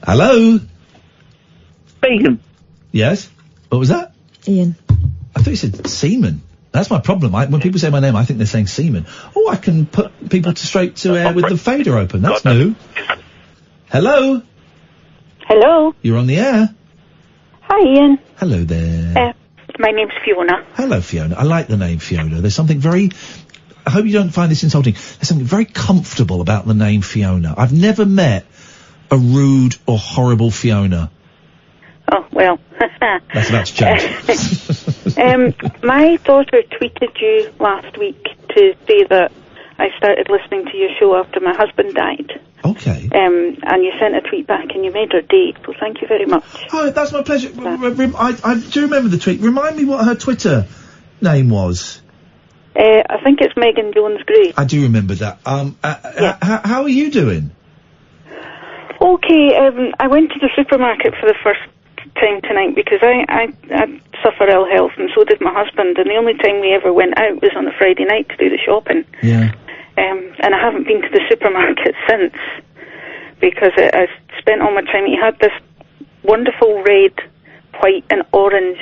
Hello? Speaking. Yes? What was that? Ian. I thought you said seaman. That's my problem. When people say my name, I think they're saying seaman. Oh, I can put people straight to air with the fader open. That's new. Hello? Hello? You're on the air. Hi, Ian. Hello there. My name's Fiona. Hello, Fiona. I like the name Fiona. There's something very... I hope you don't find this insulting. There's something very comfortable about the name Fiona. I've never met a rude or horrible Fiona. Oh, well. That's about to change. My daughter tweeted you last week to say that I started listening to your show after my husband died. Okay. And you sent a tweet back and you made her day, so thank you very much. Oh, that's my pleasure. I do remember the tweet. Remind me what her Twitter name was. I think it's Megan Jones-Gray. I do remember that. How are you doing? Okay, I went to the supermarket for the first time tonight because I suffer ill health and so did my husband, and the only time we ever went out was on a Friday night to do the shopping. Yeah. And I haven't been to the supermarket since because I spent all my time. He had this wonderful red, white and orange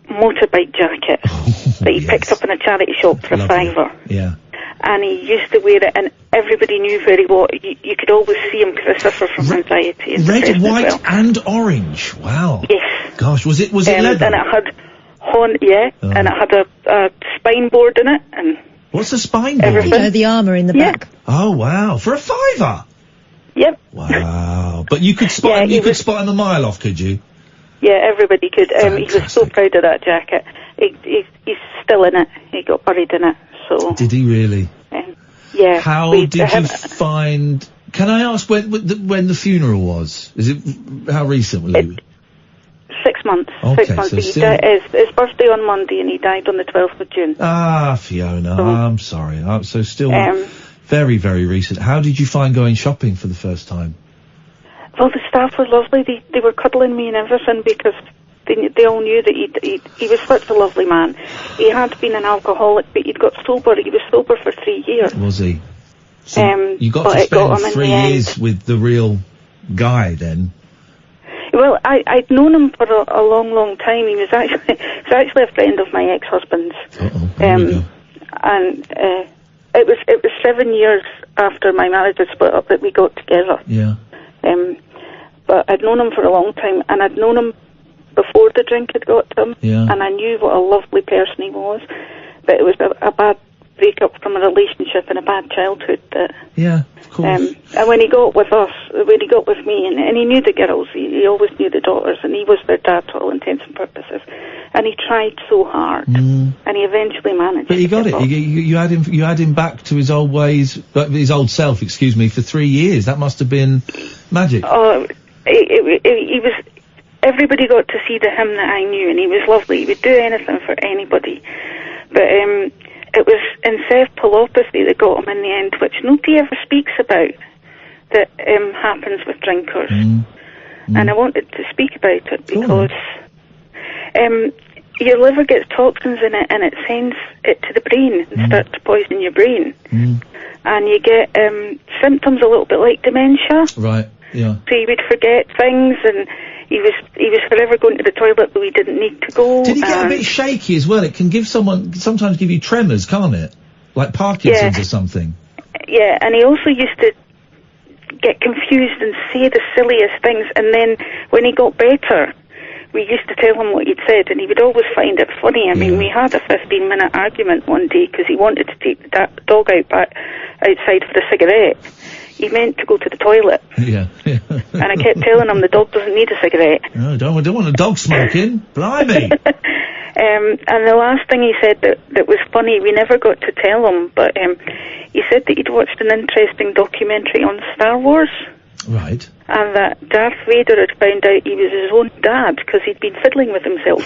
motorbike jacket that he picked up in a charity shop for a £5. Yeah. And he used to wear it and everybody knew very well. You could always see him because I suffer from anxiety. And Red, depression white as well. and orange. Wow. Yes. Gosh, was it leather? And it had and it had a spine board in it and... What's a spine board? You know, the armour in the back. Oh, wow. For a £5? Yep. Wow. But you could spot him, could spot him a mile off, could you? Yeah, everybody could. He was so proud of that jacket. He's still in it. He got buried in it. So. Did he really? Yeah. How did you find... Can I ask when the funeral was? Is it... How recent was it? 6 months. Okay, 6 months. so But his birthday on Monday and he died on the 12th of June. Ah, Fiona, I'm sorry. So still very, very recent. How did you find going shopping for the first time? Well, the staff were lovely. They were cuddling me and everything because they all knew that he was such a lovely man. He had been an alcoholic, but he'd got sober. He was sober for 3 years. Was he? So you got to spend 3 years with the real guy then? Well, I'd known him for a long, long time. He was actually a friend of my ex-husband's. And it was 7 years after my marriage had split up that we got together. Yeah. But I'd known him for a long time, and I'd known him before the drink had got to him. Yeah. And I knew what a lovely person he was. But it was a bad breakup from a relationship and a bad childhood that... Yeah, of course. And when he got with me, and he knew the girls, he always knew the daughters, and he was their dad to all intents and purposes. And he tried so hard, and he eventually managed. But he got it. You had him back to his old ways, his old self, excuse me, for 3 years. That must have been magic. Oh, he was. Everybody got to see the him that I knew, and he was lovely. He would do anything for anybody. But it was encephalopathy that got him in the end, which nobody ever speaks about, that happens with drinkers. And I wanted to speak about it because your liver gets toxins in it and it sends it to the brain and starts to poison your brain. And you get symptoms a little bit like dementia. Right, yeah. So you would forget things, and he was forever going to the toilet but he didn't need to go. Did he get a bit shaky as well? It can sometimes give you tremors, can't it? Like Parkinson's or something. Yeah, and he also used to get confused and say the silliest things. And then when he got better, we used to tell him what he'd said, and he would always find it funny. I mean, we had a 15-minute argument one day because he wanted to take the dog outside for a cigarette. He meant to go to the toilet. Yeah. And I kept telling him the dog doesn't need a cigarette. No, don't want a dog smoking. Blimey. And the last thing he said that was funny, we never got to tell him, but he said that he'd watched an interesting documentary on Star Wars. Right. And that Darth Vader had found out he was his own dad because he'd been fiddling with himself.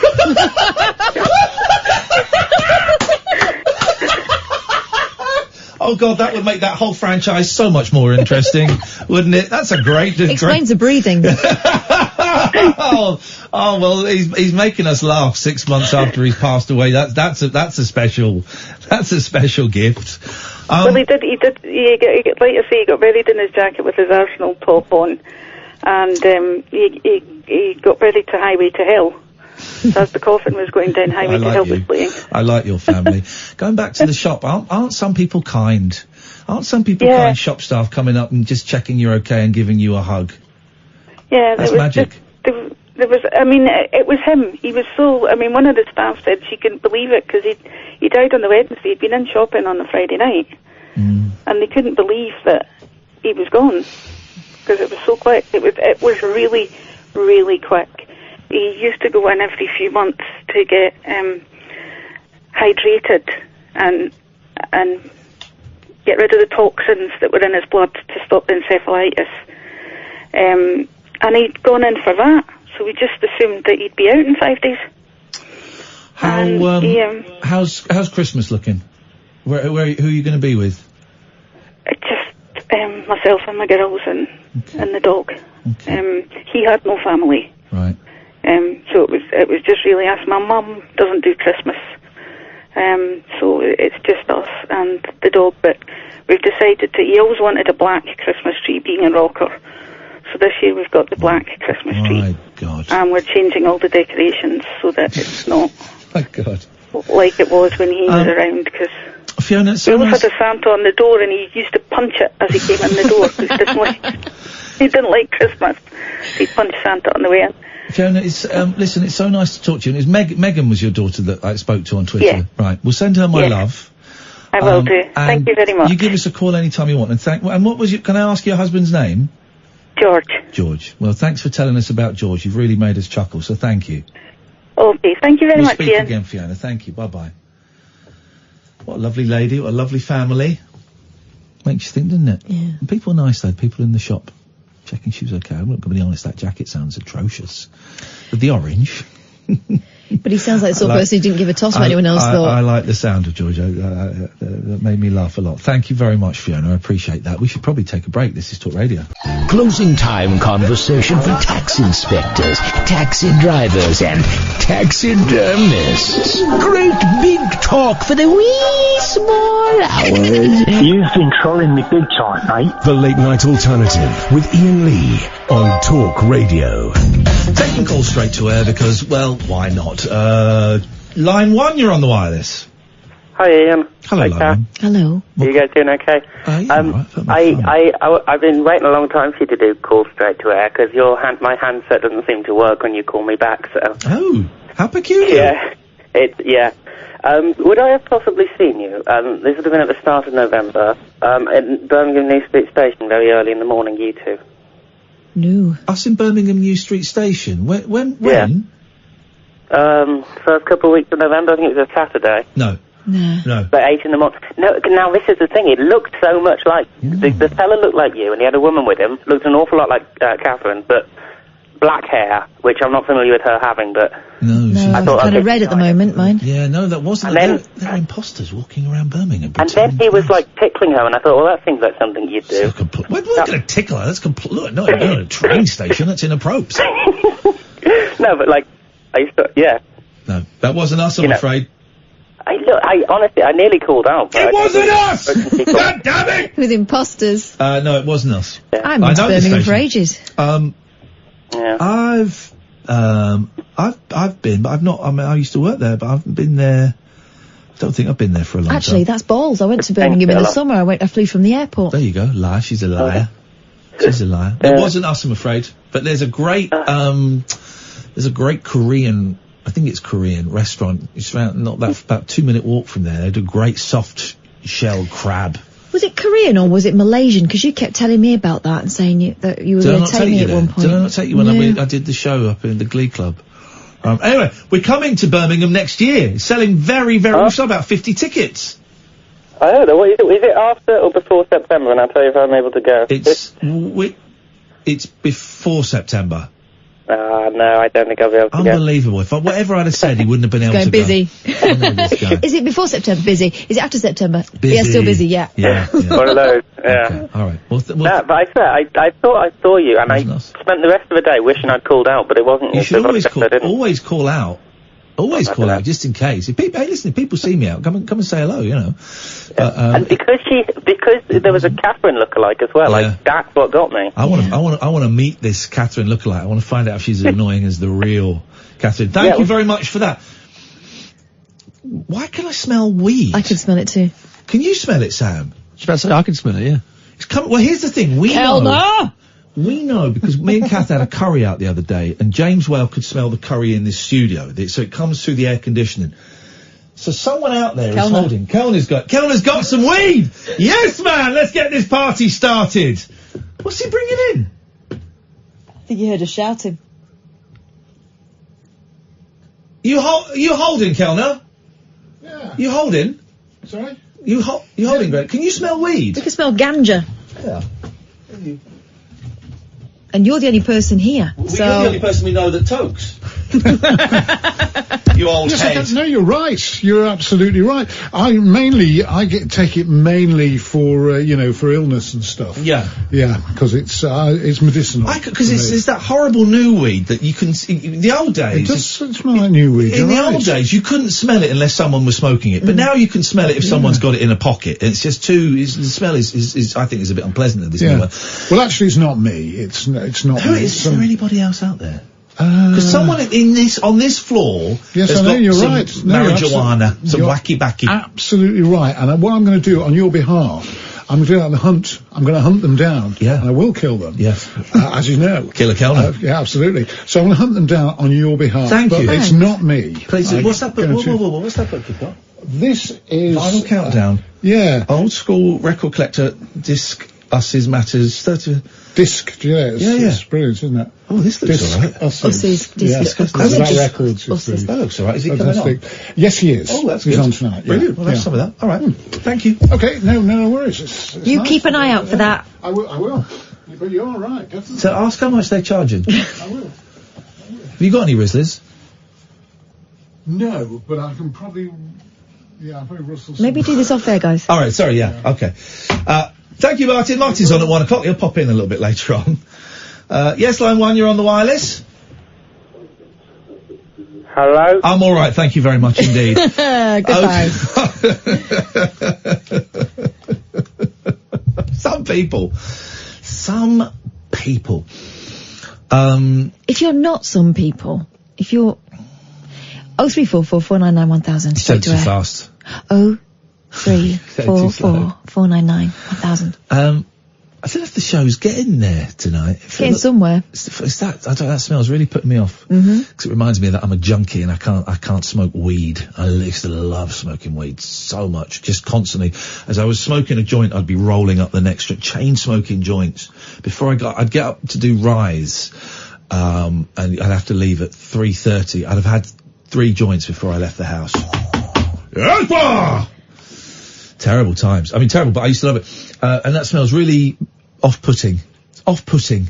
Oh God, that would make that whole franchise so much more interesting, wouldn't it? That's a great. Explains the breathing. oh well, he's making us laugh 6 months after he's passed away. That's a special gift. Well, he did. Like I say, he got buried in his jacket with his Arsenal top on, and he got buried to Highway to Hell. So as the coffin was going down, Highway to Hell was playing. I like your family. Going back to the shop, aren't some people kind? Aren't some people kind shop staff coming up and just checking you're okay and giving you a hug? Yeah, that's magic. There was, I mean, it was him. He was so, I mean, one of the staff said she couldn't believe it because he died on the Wednesday. He'd been in shopping on the Friday night. And they couldn't believe that he was gone because it was so quick. It was really, really quick. He used to go in every few months to get hydrated and get rid of the toxins that were in his blood to stop the encephalitis. And he'd gone in for that, so we just assumed that he'd be out in 5 days. How's Christmas looking? Who are you going to be with? Just myself and my girls and the dog. Okay. He had no family. Right. So it was just really us. My mum doesn't do Christmas, so it's just us and the dog. But we've decided that he always wanted a black Christmas tree, being a rocker. So this year we've got the black Christmas tree. My God. And we're changing all the decorations so that it's not my God. like it was when he was around, because Fiona, we always had a Santa on the door and he used to punch it as he came in the door because he didn't like Christmas. He'd punch Santa on the way in. Fiona, listen, it's so nice to talk to you. And Megan was your daughter that I spoke to on Twitter. Yeah. Right, we'll send her my love. I will do. Thank you very much. You give us a call anytime you want. And what was can I ask your husband's name? George. Well, thanks for telling us about George. You've really made us chuckle, so thank you. Okay, thank you very much, We'll speak Iain. again, Fiona. Thank you. Bye-bye. What a lovely lady. What a lovely family. Makes you think, doesn't it? Yeah. And people are nice, though. People in the shop checking she was okay. I'm not going to be honest, that jacket sounds atrocious. With the orange. But he sounds like the sort of person who didn't give a toss what anyone else thought. I like the sound of George. That made me laugh a lot. Thank you very much, Fiona. I appreciate that. We should probably take a break. This is Talk Radio. Closing time conversation for tax inspectors, taxi drivers, and taxidermists. Great big talk for the wee small hours. You've been trolling me big time, mate. The Late Night Alternative with Iain Lee on Talk Radio. Taking calls straight to air because, well, why not? Line 1, you're on the wireless. Hi, Iain. Hello, Line 1. Hello. Are you guys doing okay? I've been waiting a long time for you to do calls straight to air because my handset doesn't seem to work when you call me back. So. Oh, how peculiar. Yeah, would I have possibly seen you? This would have been at the start of November at Birmingham New Street Station, very early in the morning. You two. No. Us in Birmingham New Street Station. When? Yeah. First couple of weeks of November. I think it was a Saturday. No. About 8 in the morning. No, now this is the thing. It looked so much like the fella looked like you, and he had a woman with him. Looked an awful lot like Catherine, but black hair, which I'm not familiar with her having. But I thought kind of red at the moment, mine. Yeah, no, that wasn't. And They're imposters walking around Birmingham. And then he was like tickling her, and I thought, well, that seems like something you'd do. We're not going to tickle her. That's look, not at a train station. That's inappropriate. No, but like, yeah. No, that wasn't us, I'm afraid. Honestly, I nearly called out. It wasn't us! God damn it! With imposters. No, it wasn't us. Yeah. I'm in Birmingham for ages. Yeah. I've been, but I've not. I mean, I used to work there, but I haven't been there. I don't think I've been there for a long time. Actually, that's balls. I went to Birmingham in the summer. I flew from the airport. There you go. Liar. She's a liar. She's a liar. It wasn't us, I'm afraid. But there's a great Korean, I think it's Korean restaurant. It's around not that about 2-minute walk from there. They do great soft shell crab. Was it Korean or was it Malaysian? Because you kept telling me about that and saying that you were going to take me at one point. Did I not take you when I did the show up in the Glee Club? Anyway, we're coming to Birmingham next year. Selling very, very, we've sold about 50 tickets. I heard it. What is it? Is it after or before September? And I'll tell you if I'm able to go. It's before September. No, I don't think I'll be able to Unbelievable. If whatever I'd have said, he wouldn't have been able to busy. go. I know this guy. Is it before September? Busy. Is it after September? Busy. Yeah, still busy. Yeah. Yeah. One of those. Yeah. Okay. All right. Well, no, but I swear, I thought I saw you, and I spent the rest of the day wishing I'd called out, but it wasn't you you. should So always I didn't. always call out. Always call out, just in case. If people, hey, listen, if people see me out, come and say hello, you know. And because there was a Catherine lookalike as well, like, that's what got me. I want to meet this Catherine lookalike. I want to find out if she's as annoying as the real Catherine. Thank you very much for that. Why can I smell weed? I can smell it too. Can you smell it, Sam? I can smell it, yeah. Well, here's the thing. We know because me and Kath had a curry out the other day, and James Whale could smell the curry in this studio. So it comes through the air conditioning. So someone out there is holding. Kellner's got some weed. Yes, man. Let's get this party started. What's he bringing in? I think you heard us shouting. You holding, Kellner? Yeah. You holding? Sorry? You holding, Greg? Can you smell weed? We can smell ganja. Yeah. And you're the only person here. You're the only person we know that tokes. You old head. No, you're right. You're absolutely right. I take it mainly for for illness and stuff. Yeah. Yeah, because it's medicinal. Because it's that horrible new weed that you can see. The old days. It does smell like new weed. In the old days, you couldn't smell it unless someone was smoking it. But now you can smell it if someone's got it in a pocket. It's just the smell is I think is a bit unpleasant at this moment. Well, actually, it's not me. It's not. Is there anybody else out there? Because someone on this floor has got you're some right. marijuana, some wacky backy. Absolutely right. And what I'm going to do on your behalf, I'm going to hunt. I'm going to hunt them down. Yeah. And I will kill them. Yes. As you know. Kill a Kellner. Yeah, absolutely. So I'm going to hunt them down on your behalf. Thank you. It's not me. Please. What's that book? What's that book you've got? This is Final Countdown. Yeah. Old school record collector disc. Us's Matters 30. Disc, it's brilliant, isn't it? Oh, this looks alright. Us's Disc. That records. That looks alright. Is he coming on? Yes, he is. Oh, that's He's good. on tonight. Brilliant. Well, that's some of that. Alright. Thank you. Okay, no worries. It's you nice. keep an eye out for that. I will. But you're right, definitely. So ask how much they're charging. I will. Have you got any Rizzlers? No, but I can probably... Yeah, I'll probably rustle some. Maybe do this off there, guys. Alright, sorry, okay. Thank you, Martin. Martin's on at 1 o'clock. He'll pop in a little bit later on. Yes, line 1, you're on the wireless. Hello? I'm alright, thank you very much indeed. Goodbye. Some people. If you're not some people, if you're 0344 499 1000. Said too fast. 0344 499 1000. I don't know if the show's getting there tonight. Getting somewhere. That smells really putting me off. Because it reminds me that I'm a junkie and I can't smoke weed. I used to love smoking weed so much, just constantly. As I was smoking a joint, I'd be rolling up the next chain smoking joints. Before I'd get up to do Rise, and I'd have to leave at 3:30. I'd have had 3 joints before I left the house. Terrible times. I mean, terrible, but I used to love it. And that smells really off-putting. Off-putting.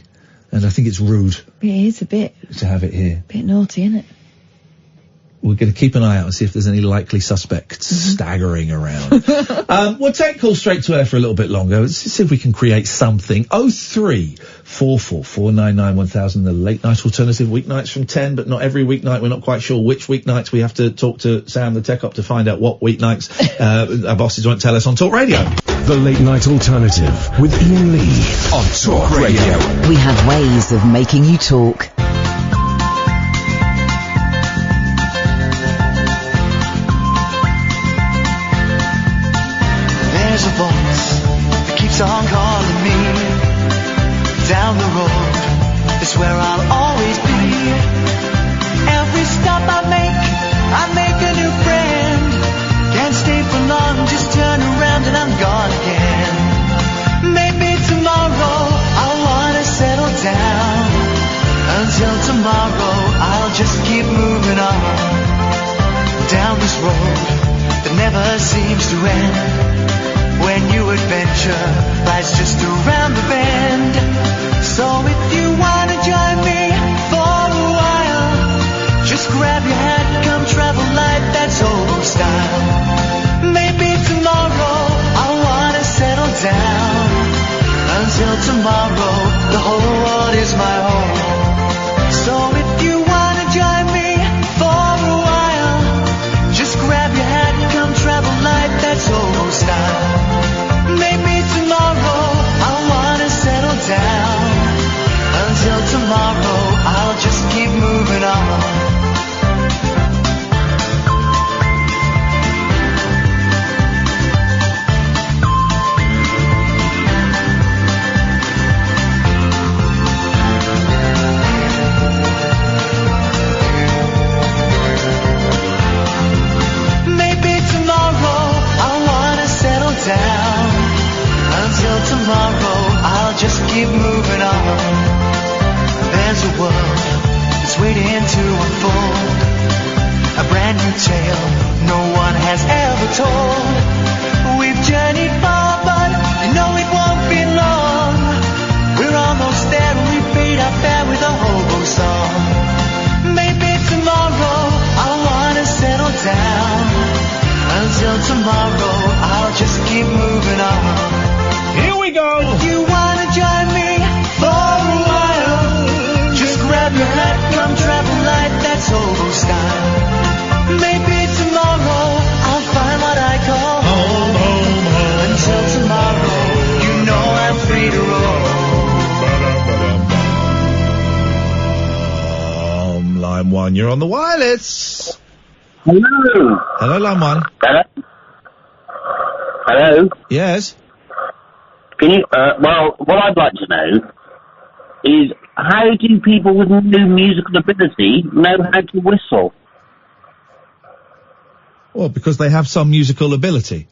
And I think it's rude. It is a bit. To have it here. Bit naughty, isn't it? We're going to keep an eye out and see if there's any likely suspects staggering around. We'll take calls straight to air for a little bit longer. Let's see if we can create something. 0344 499 1000, the late night alternative, weeknights from 10, but not every weeknight. We're not quite sure which weeknights. We have to talk to Sam the Tech Op to find out what weeknights our bosses won't tell us on Talk Radio. The late night alternative with Iain Lee on Talk Radio. We have ways of making you talk. There's a voice that keeps on calling me just keep moving on down this road that never seems to end. When new adventure lies just around the bend. So if you wanna join me for a while, just grab your hat, come travel light, that's old style. Maybe tomorrow I'll wanna settle down. Until tomorrow, the whole world is my home. So if you wanna join me for a while, just grab your hat, come travel light, that's old style. Maybe tomorrow I'll wanna settle down. Until tomorrow, I'll just keep moving on. Down. Until tomorrow, I'll just keep moving on. There's a world that's waiting to unfold, a brand new tale no one has ever told. We've journeyed far, but you know it won't be long. We're almost there and we paid our fare with a hobo song. Maybe tomorrow I'll wanna settle down. Until tomorrow, I'll just keep moving on. Here we go! If you wanna join me for a while, just grab your hat, come travel light, that's old style. Maybe tomorrow, I'll find what I call home. Until tomorrow, you know I'm free to roam. Line 1, you're on the wireless. Hello. Hello, line 1. Hello. Hello. Yes. Can you? Well, what I'd like to know is how do people with no musical ability know how to whistle? Well, because they have some musical ability.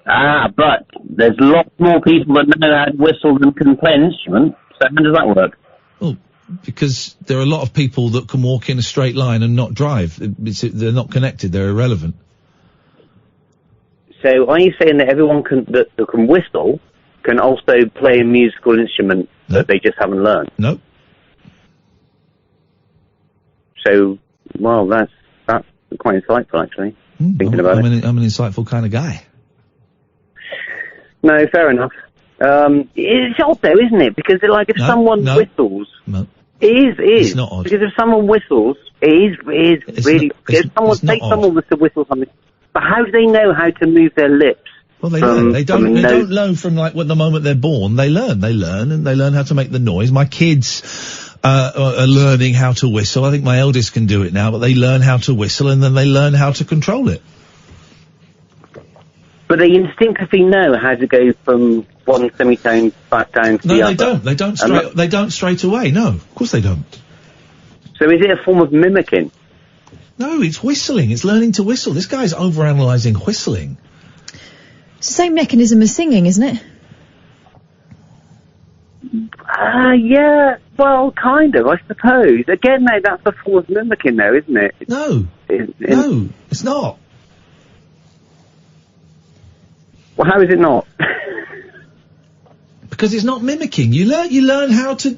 But there's lots more people that know how to whistle than can play an instrument. So how does that work? Well, because there are a lot of people that can walk in a straight line and not drive. They're not connected. They're irrelevant. So are you saying that everyone that can whistle can also play a musical instrument that they just haven't learned? No. So, well, that's quite insightful, actually, thinking about it. I'm an insightful kind of guy. No, fair enough. It's odd, though, isn't it? Because, if someone whistles... No. It is. It's not odd. Because if someone whistles, it is really... If someone was to whistle something... But how do they know how to move their lips? Well, they learn. They don't learn from, the moment they're born. They learn, and they learn how to make the noise. My kids are learning how to whistle. I think my eldest can do it now, but they learn how to whistle, and then they learn how to control it. But they instinctively know how to go from one semitone back down to the other. No, they don't. They don't straight away. No, of course they don't. So is it a form of mimicking? No, it's whistling. It's learning to whistle. This guy's overanalyzing whistling. It's the same mechanism as singing, isn't it? Yeah, well, kind of, I suppose. Again, though, that's a form of mimicking, though, isn't it? No, no, it's not. Well, how is it not? Because it's not mimicking. You learn how to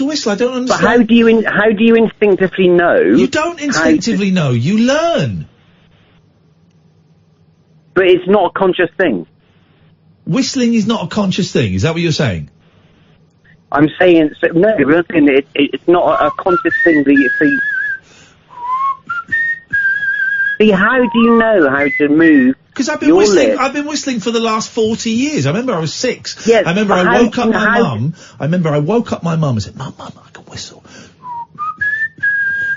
whistle. I don't understand. But how do you instinctively know? You don't instinctively know. You learn. But it's not a conscious thing. Whistling is not a conscious thing. Is that what you're saying? I'm saying no. We're saying that it's not a conscious thing that you see. See, how do you know how to move? Because I've been whistling. I've been whistling for the last 40 years. I remember I was 6. Yes, I remember I woke up my mum. I remember I woke up my mum and said, "Mum, I can whistle."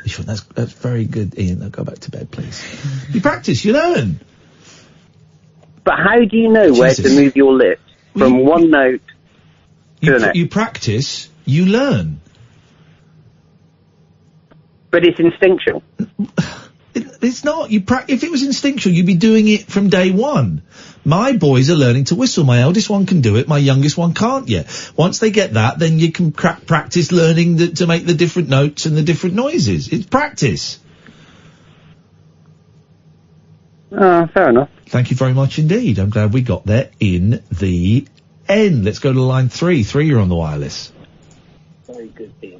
You thought, that's very good, Ian. Now go back to bed, please. You practice. You learn. But how do you know where to move your lips from one note to the next? You practice. You learn. But it's instinctual. It's not. If it was instinctual, you'd be doing it from day one. My boys are learning to whistle. My eldest one can do it. My youngest one can't yet. Once they get that, then you can practice learning to make the different notes and the different noises. It's practice. Fair enough. Thank you very much indeed. I'm glad we got there in the end. Let's go to line 3. 3, you're on the wireless. Very good thing.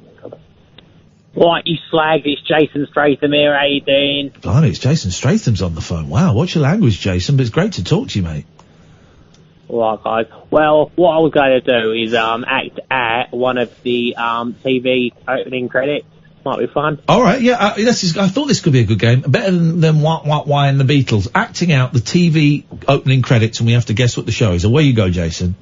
Right, you slag, it's Jason Stratham here, how you doing? Blimey, it's Jason Stratham's on the phone. Wow, what's your language, Jason? But it's great to talk to you, mate. Alright, guys. Well, what I was going to do is act at one of the TV opening credits. Might be fun. All right, yeah, I thought this could be a good game. Better than Why and the Beatles. Acting out the TV opening credits, and we have to guess what the show is. Away you go, Jason.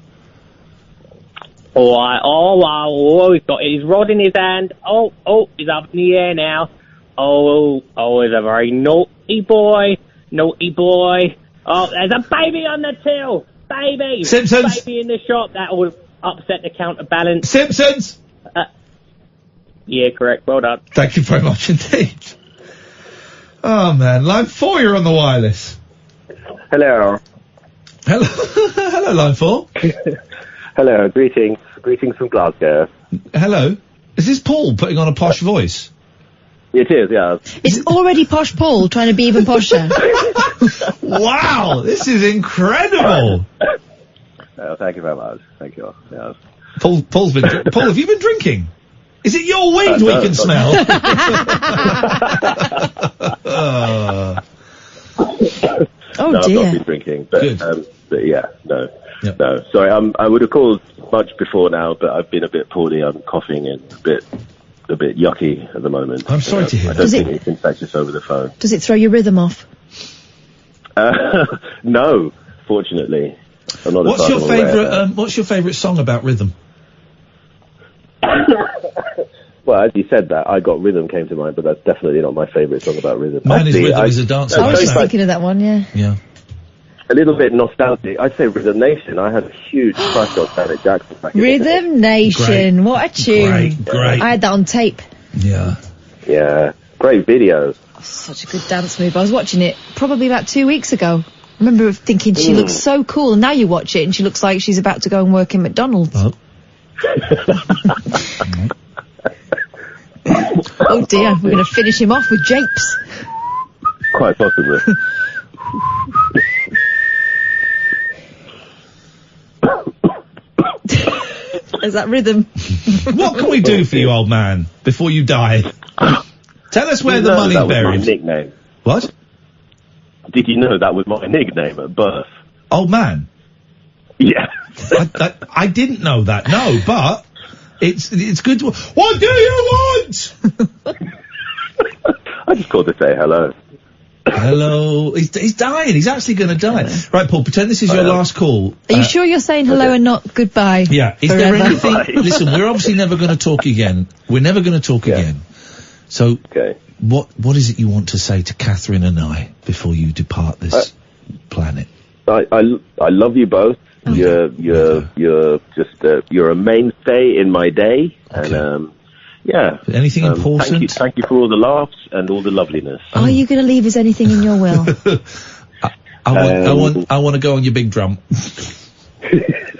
Alright, all we've got is rod in his hand. Oh, he's up in the air now. Oh, he's a very naughty boy. Oh, there's a baby on the till. Baby. Simpsons. Baby in the shop. That will upset the counterbalance. Simpsons. Yeah, correct. Well done. Thank you very much indeed. Oh man, line 4, you're on the wireless. Hello. Hello, line 4. Hello, greetings from Glasgow. Hello. Is this Paul putting on a posh voice? It is, yeah. It's already posh Paul trying to be even posher. Wow, this is incredible. Thank you very much. Thank you. Yes. Paul, have you been drinking? Is it your weed we can smell? No, dear. I've not been drinking, but yeah, no. Yep. No, sorry, I would have called much before now, but I've been a bit poorly. I'm coughing and a bit yucky at the moment. I'm sorry to hear I that. don't think it's infectious over the phone. Does it throw your rhythm off? No, fortunately. I'm not What's your favourite song about rhythm? Well, as you said that, I Got Rhythm came to mind, but that's definitely not my favourite song about rhythm. Mine is Rhythm is a Dancer. I was just thinking of that one, yeah. Yeah. A little bit nostalgic. I'd say Rhythm Nation. I had a huge crush on Janet Jackson back in the day. Rhythm Nation, Great. what a tune. Great. I had that on tape. Yeah. Yeah, great video. Such a good dance move. I was watching it probably about 2 weeks ago. I remember thinking she looks so cool, and now you watch it and she looks like she's about to go and work in McDonald's. Oh. Oh dear, we're going to finish him off with japes. Quite possibly. Is that rhythm? What can we do for you, old man, before you die? Tell us where the money's buried. Was my nickname. What? Did you know that was my nickname at birth? Old man? Yeah. I didn't know that, no, but it's good to... What do you want? I just called to say hello. Hello. He's dying. He's actually going to die. Right, Paul, pretend this is your last call. Are you sure you're saying hello and not goodbye? Yeah. Is there anything... Listen, we're obviously never going to talk again. We're never going to talk again. So, what is it you want to say to Catherine and I before you depart this planet? I love you both. You're a mainstay in my day, and yeah. Anything important? Thank you for all the laughs and all the loveliness. Are you going to leave us anything in your will? I want to go on your big drum.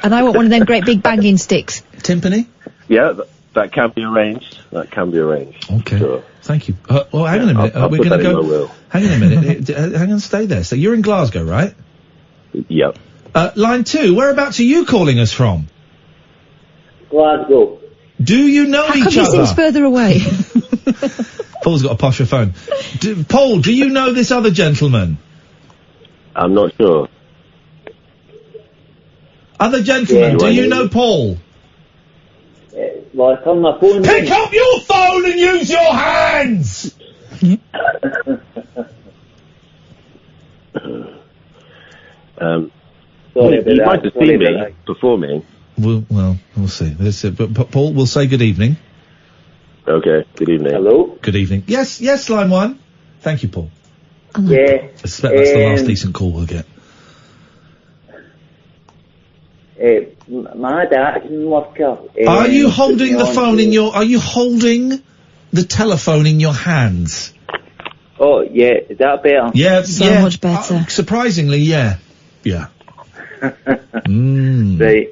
And I want one of them great big banging sticks. Timpani? Yeah, that can be arranged. Okay. Sure. Thank you. Well, hang on a minute. I'll We're put going to that in go. my will. Hang on a minute. Hang on, stay there. So you're in Glasgow, right? Yep. Line 2. Whereabouts are you calling us from? Glasgow. Do you know How each come he other? seems further away? Paul's got a posher phone. Paul, do you know this other gentleman? I'm not sure. Other gentlemen, do you know Paul? Well, it's on my phone. Pick up your phone and use your hands! You might have seen me performing. Well, we'll see. That's it. But Paul, we'll say good evening. Okay, good evening. Hello? Good evening. Yes, line 1. Thank you, Paul. Yeah. I suspect that's the last decent call we'll get. My dad in Moscow. Are you holding the phone in your... Are you holding the telephone in your hands? Oh, yeah, is that better? Yeah, So yeah. much better. Surprisingly, yeah. Yeah. Right.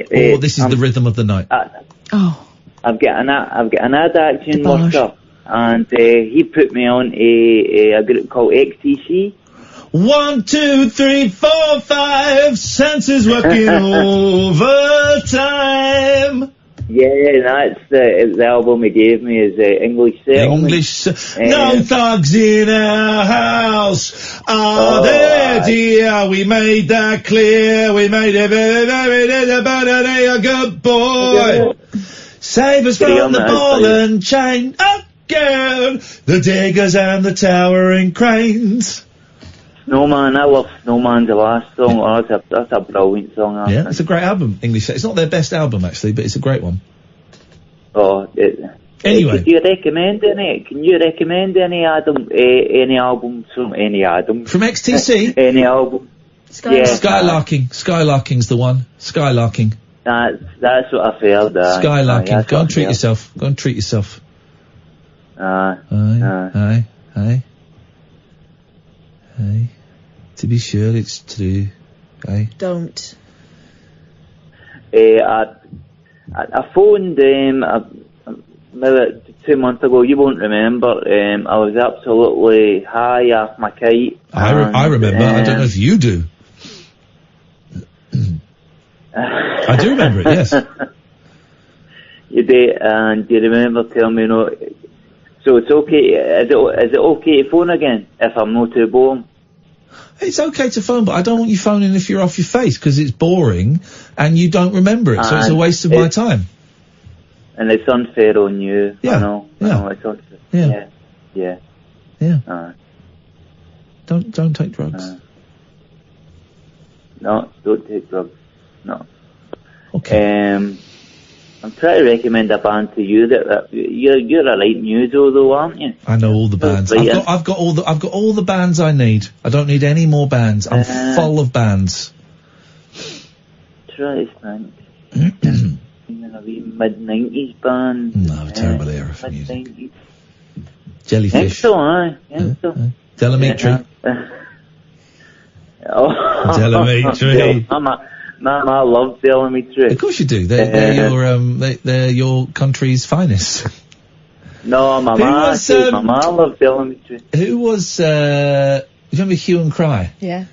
This is the rhythm of the night. I've got an ad action worker, and he put me on a group called XTC. 1, 2, 3, 4, 5, senses working overtime. Yeah, that's the album he gave me is English Settlement. No thugs in our house. There, dear, we made that clear. We made it very, very, a good boy. Save us from the ball and chain. Again, the diggers and the towering cranes. Snowman, I love Snowman, the last song. Oh, that's a brilliant song. Yeah, it's a great album, English. It's not their best album, actually, but it's a great one. Oh, anyway. Could you recommend any? Can you recommend any album from any album? From XTC? Any album? Skylarking's the one. Skylarking. That's what I felt. Skylarking. Go and treat yourself. Go and treat yourself. Aye. To be sure, it's true. Aye. Don't. I phoned maybe 2 months ago. You won't remember. I was absolutely high off my kite. I remember. I don't know if you do. I do remember it. Yes. You did, and you remember telling me no. So it's okay. Is it okay to phone again if I'm not too bored? It's okay to phone, but I don't want you phoning if you're off your face, because it's boring and you don't remember it, so it's a waste of my time. And it's unfair on you. Yeah. I know it's unfair. Yeah. Don't take drugs. No, don't take drugs. No. Okay. I'm trying to recommend a band to you that you're a right muso though, aren't you? I know all the bands. I've got all the bands I need. I don't need any more bands. I'm full of bands. Try to think. A wee mid-90s band. No, terrible era for music. Jellyfish. Think so, aye. Delamitri. Delamitri. Mama, I love Delamitri. Of course you do. They're your country's finest. No, Mama, I love Delamitri. Who was, you remember Hue and Cry? Yeah.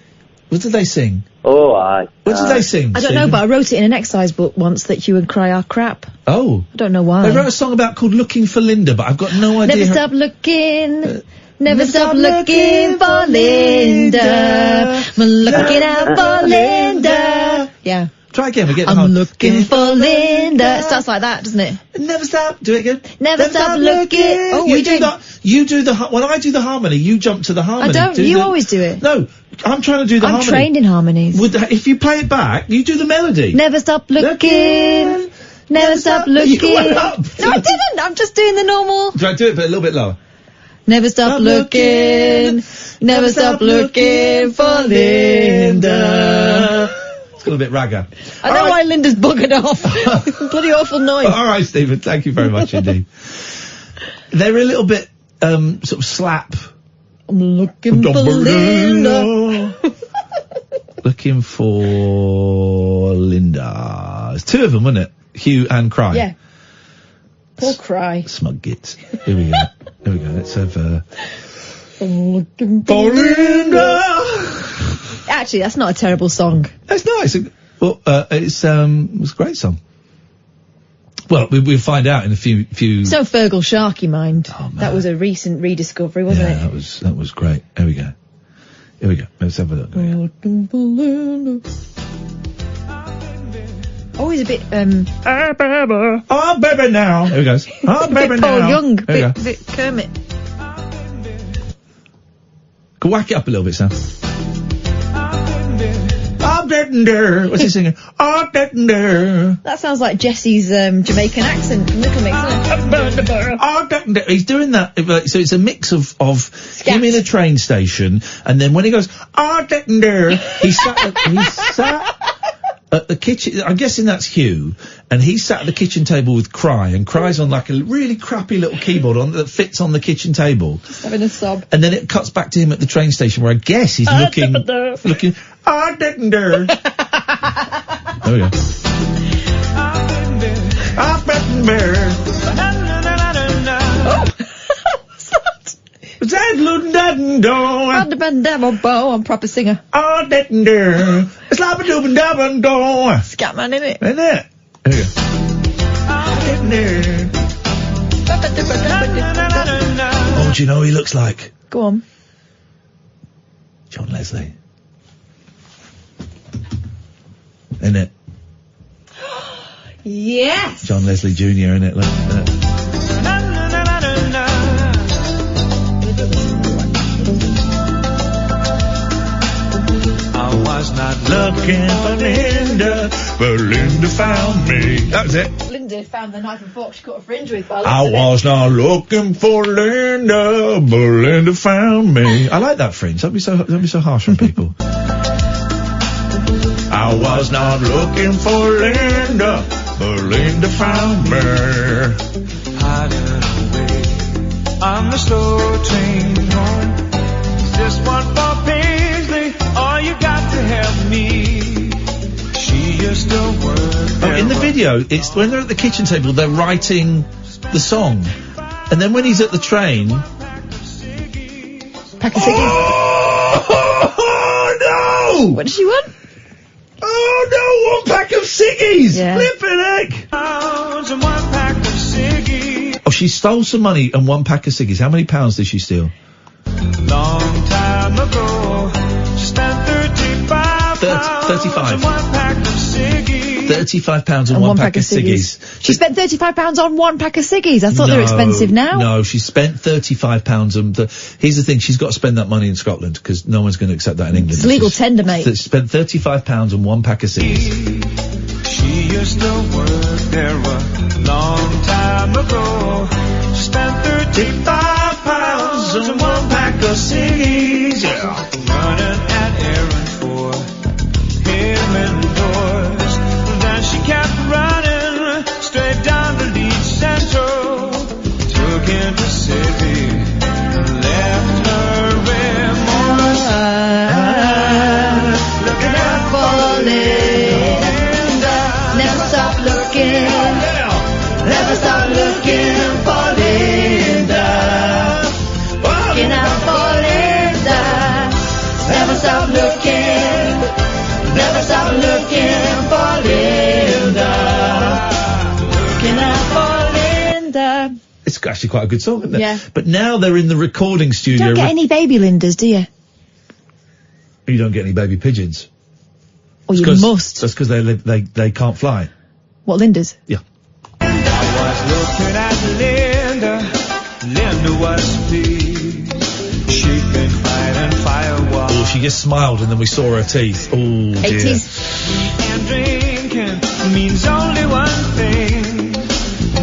What did they sing? Oh, aye. What did they sing? I don't know, but I wrote it in an exercise book once that Hue and Cry are crap. Oh. I don't know why. They wrote a song called Looking for Linda, but I've got no idea. Never stop looking. Never stop looking for Linda. I'm looking out for Linda. Yeah. Try again. We're getting I'm looking for Linda. It starts like that, doesn't it? Never stop. Do it again. Never stop looking. Oh, you do that. You do when I do the harmony, you jump to the harmony. I don't. You always do it. No, I'm trying to do the harmony. I'm trained in harmonies. If you play it back, you do the melody. Never stop looking. Never stop looking. You went up. No, I didn't. I'm just doing the normal. Try to do it, but a little bit lower. Never stop looking. Never stop looking for Linda. It's got a bit ragga. I know why Linda's buggered off. Bloody awful noise. All right, Stephen. Thank you very much indeed. They're a little bit sort of slap. I'm looking for Linda. Looking for Linda. There's two of them, wasn't it? Hue and Cry. Yeah. Poor Cry. Smug gits. Here we go. Here we go. Let's have I'm looking for Linda. Actually, that's not a terrible song. It's nice. Well, it was a great song. Well, we'll find out in a few. So Fergal Sharkey, mind. Oh, that was a recent rediscovery, wasn't it? That was great. Here we go. Let's have a look. Always a bit, Oh, baby now. Here we go. Oh, baby bit now. Paul Young, Here we bit Kermit. Go whack it up a little bit, Sam. I'm getting there. What's he singing? I'm getting there. That sounds like Jesse's Jamaican accent from Little Mix, isn't it? I'm getting there. He's doing that. So it's a mix of him in a train station, and then when he goes, I'm getting there, he's sat at the kitchen. I'm guessing that's Hugh, and he sat at the kitchen table with Cry, and Cry's on like a really crappy little keyboard that fits on the kitchen table. Just having a sob. And then it cuts back to him at the train station, where I guess he's looking. There we go. What's that? I'm a proper singer. Scatman, innit? Isn't it? There you go. Oh, do you know who he looks like? Go on. John Leslie. Isn't it? Yes! John Leslie Jr., isn't it? Look, I was not looking for Linda, but Linda found me. That was it. Linda found the knife and fork she cut a fringe with. I was not looking for Linda, but Linda found me. I like that fringe. Don't be so harsh on people. I was not looking for Linda, but Linda found me. Hiding away on the slow train home. Is this one for Paisley? All you got to help me. She used to work. Oh, in the video, it's when they're at the kitchen table, they're writing the song, and then when he's at the train, pack of ciggies. Oh no! What does she want? Oh no! 1 pack of ciggies. Yeah. Flippin' heck! Oh, she stole some money and 1 pack of ciggies. How many pounds did she steal? Long time ago, she spent 35 35. £35 And on 1 pack of ciggies. She spent £35 on 1 pack of ciggies. I thought they were expensive now. No, she spent £35 on here's the thing, she's got to spend that money in Scotland, because no one's going to accept that in England. It's legal tender, mate. She spent £35 on 1 pack of ciggies. She used to work there a long time ago. She spent £35 on 1 pack of ciggies. Yeah. Running an errand for him indoors. Then she kept running straight down to Leeds Central. Took him to city and left her remorse. Looking out for Linda. Never stop looking. Never stop looking for Linda. Looking out for Linda. Never stop looking. Never stop looking for Linda. Looking out for Linda. It's actually quite a good song, isn't it? Yeah. But now they're in the recording studio. You don't get any baby Lindas, do you? You don't get any baby pigeons. Or you must. That's because they can't fly. What, Lindas? Yeah. I was looking at Linda. Linda was pleased. She could fight and firewall. Oh, she just smiled and then we saw her teeth. Oh, dear. 80s. And drinking means only one thing.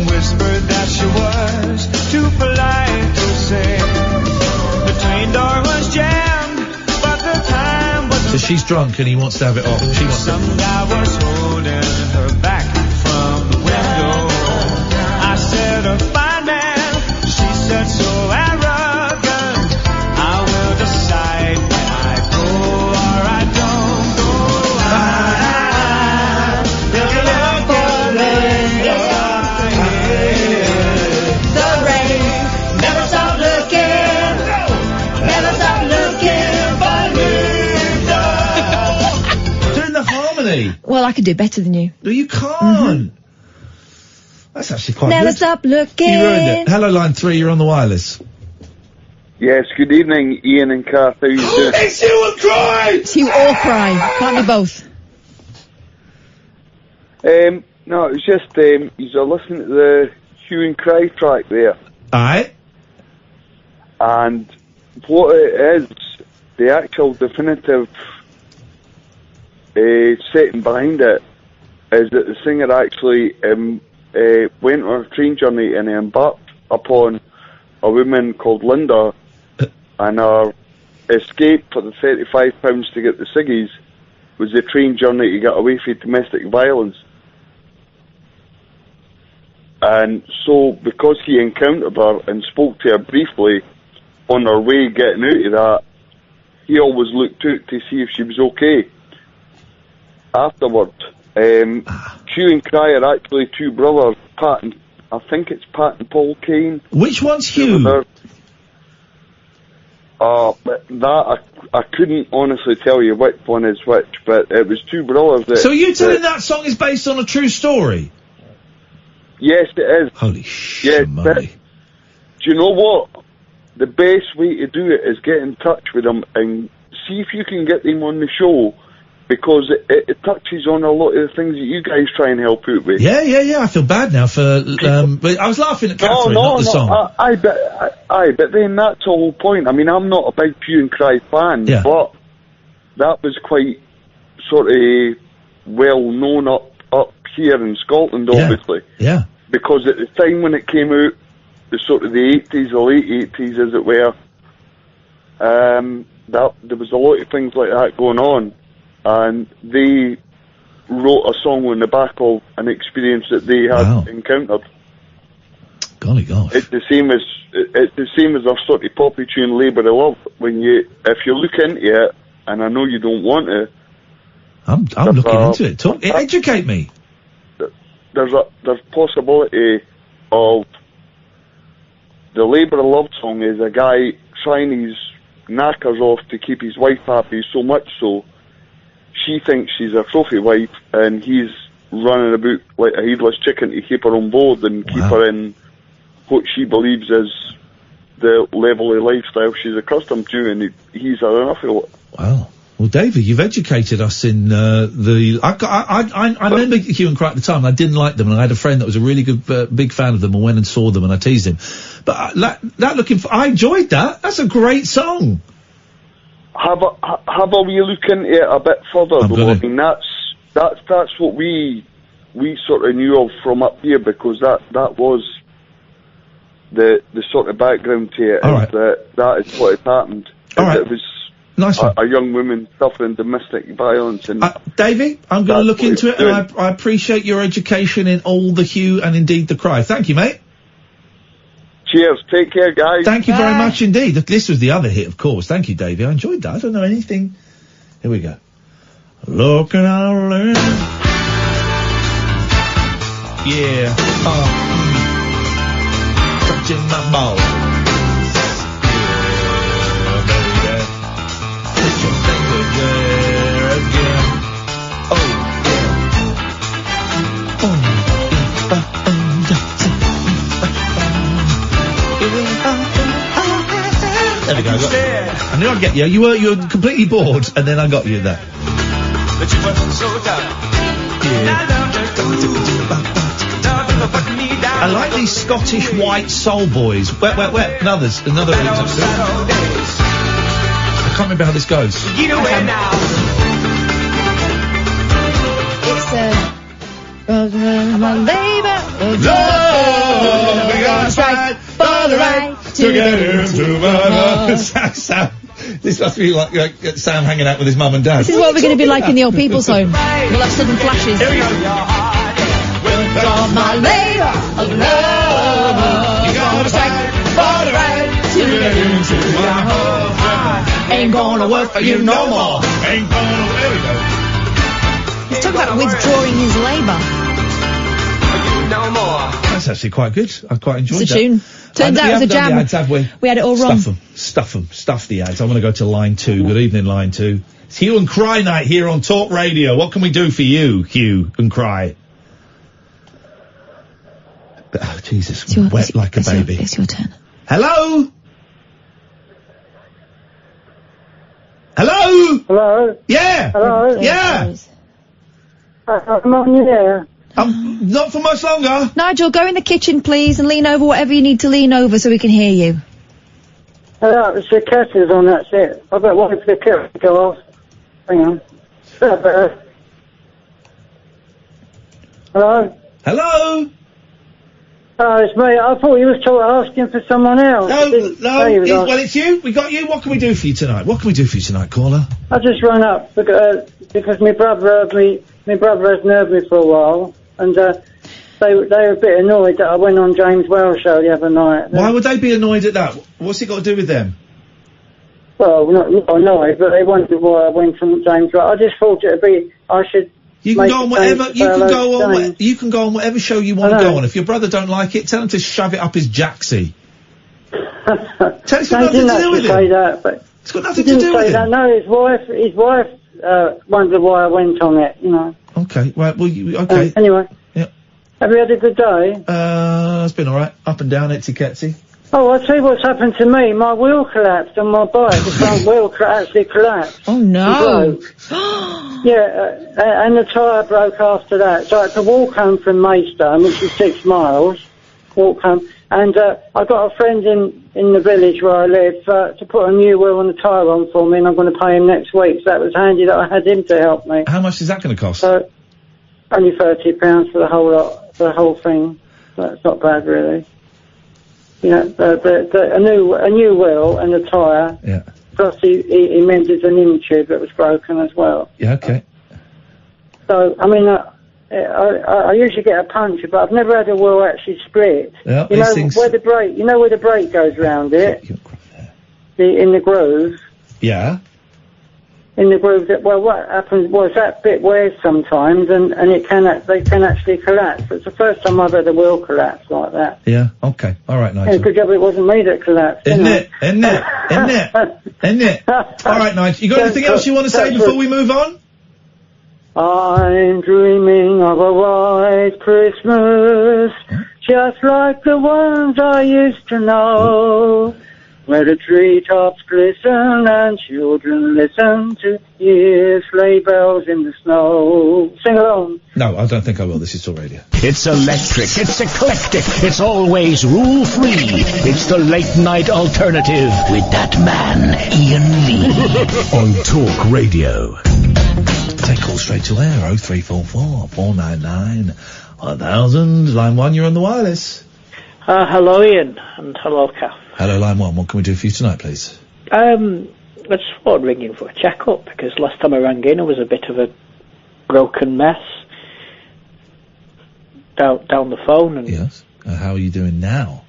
Whispered that she was too polite to say. The train door was jammed, but the time was. So she's drunk and he wants to have it off. She wants Some guy was holding her back from the window. I said, a fine man. She said, so arrogant. I will decide when I go or I don't go. Looking out for Linda. The rain never stop looking. Never stop looking for Linda. doing the harmony. Well, I could do better than you. No, you can't. That's actually quite Never good. stop looking. You ruined it. Hello, line 3. You're on the wireless. Yes, good evening, Ian and Kath. How you doing? It's you and Cry! It's you or Cry. Can't be both. No, it was just, you're listening to the Hue and Cry track there. Aye. And what it is, the actual definitive setting behind it, is that the singer actually went on a train journey and embarked upon a woman called Linda, and her escape for the £35 to get the ciggies was the train journey to get away from domestic violence. And so, because he encountered her and spoke to her briefly on her way getting out of that, he always looked out to see if she was okay. Afterward, Hugh and Cry are actually two brothers, Pat and, I think it's Pat and Paul Kane. Which one's Hugh? But that, I couldn't honestly tell you which one is which, but it was two brothers that... So you telling that song is based on a true story? Yes, it is. Holy shit, yes, do you know what? The best way to do it is get in touch with them and see if you can get them on the show, because it touches on a lot of the things that you guys try and help out with. Yeah, I feel bad now for, but I was laughing at Catherine, not the song. But then that's the whole point. I mean, I'm not a big Hue and Cry fan, but that was quite sort of well known up here in Scotland, obviously. Yeah. Because at the time when it came out, the sort of the 80s, the late 80s as it were, there was a lot of things like that going on, and they wrote a song on the back of an experience that they had encountered. Golly gosh. It's the same as our sort of poppy tune Labour of Love. If you look into it, and I know you don't want to, I'm looking into it. Educate me. There's possibility of the Labour of Love song is a guy trying his knackers off to keep his wife happy, so much so she thinks she's a trophy wife, and he's running about like a headless chicken to keep her on board and keep her in what she believes is the level of lifestyle she's accustomed to, and he's had enough of it. Wow. Well, David, you've educated us in I remember Hue and Cry at the time. I didn't like them, and I had a friend that was a really good, big fan of them, and went and saw them, and I teased him. But I enjoyed that. That's a great song. Have a wee look into it a bit further, though. I mean, that's what we sort of knew of from up here, because that was the sort of background to it. Right. That is what had happened. It was. Nice one. A young woman suffering domestic violence. And Davey, I'm going to look into it, and I appreciate your education in all the Hue and indeed the Cry. Thank you, mate. Cheers. Take care, guys. Thank you very much indeed. This was the other hit, of course. Thank you, Davey. I enjoyed that. I don't know anything. Here we go. Looking out there. Yeah. Touching my balls. There we go. I knew I'd get you. You were completely bored, and then I got you there. But you wasn't so I like these Scottish white soul boys. Wet, wet, wet. Another remix. I can't remember how this goes. Get away now. It's my labor. We're gonna fight for the right to get into my heart. This must be like Sam hanging out with his mum and dad. This is what we're going to be like in the old people's home. We'll have sudden flashes. Here we go. From my labor of love, you're gonna fight for the right to get into my heart. Ain't gonna work for you no more. Ain't gonna. There we go. He's talking about withdrawing his labour. No more. That's actually quite good. I quite enjoyed It's a that. tune. Turns out it was a jam. The ads, have we? We had it all wrong. Stuff the ads. I want to go to line 2. Good evening, line 2. It's Hue and Cry night here on Talk Radio. What can we do for you, Hue and Cry? Oh, Jesus, wet like a baby. It's your turn. Hello? Hello? Hello? Yeah. Hello? Yeah. I'm on you there. Not for much longer. Nigel, go in the kitchen, please, and lean over whatever you need to lean over so we can hear you. Hello, it's the kettle's on, that's it. I bet wait for the kettle to go off. Hang on. Hello? Hello? Oh, it's me. I thought you was asking for someone else. Well, it's you. We got you. What can we do for you tonight? Caller? I just rang up because my brother has nerved me for a while, and they were a bit annoyed that I went on James Wells' show the other night. Why would they be annoyed at that? What's it got to do with them? Well, not annoyed, but they wondered why I went on James Wells. I just thought I should. You can go on whatever. You can go on whatever show you want to go on. If your brother don't like it, tell him to shove it up his jacksie. It's got nothing to do with it. It's got nothing to do with it. No, his wife wondered why I went on it. You know. Okay. Right. Well. Okay. Anyway. Yeah. Have you had a good day? It's been all right. Up and down, etsy-ketsy. Oh, I'll tell you what's happened to me. My wheel collapsed on my bike. The front wheel actually collapsed. Oh, no. And the tyre broke after that. So I had to walk home from Maidstone, which is 6 miles. Walk home. And I got a friend in the village where I live to put a new wheel on the tyre on for me, and I'm going to pay him next week. So that was handy that I had him to help me. How much is that going to cost? So, only £30 for the whole lot, for the whole thing. That's not bad, really. You know, a new wheel and a tyre. Yeah. Plus he mended an in tube that was broken as well. Yeah, okay. So, I mean, I usually get a puncture, but I've never had a wheel actually split. Yeah, you know where the brake goes round it? In the groove. Yeah. In the groove, what happens was that bit wears sometimes, and they can actually collapse. It's the first time I've had a wheel collapse like that. Yeah. Okay. All right, Nigel. Yeah, good job it wasn't me that collapsed. Isn't it? All right, Nigel. You got anything else you want to say before we move on? I'm dreaming of a white Christmas, just like the ones I used to know. Where the treetops glisten and children listen to hear sleigh bells in the snow. Sing along. No, I don't think I will. This is Talk Radio. It's electric, it's eclectic, it's always rule-free. It's the late-night alternative with that man, Iain Lee. On Talk Radio. Take calls straight to air, 0344 499 1000. Line 1, you're on the wireless. Hello, Ian, and hello, Kath. Hello, Line 1. What can we do for you tonight, please? I just thought I'd ring in for a check-up, because last time I rang in, it was a bit of a broken mess down the phone. And yes. How are you doing now?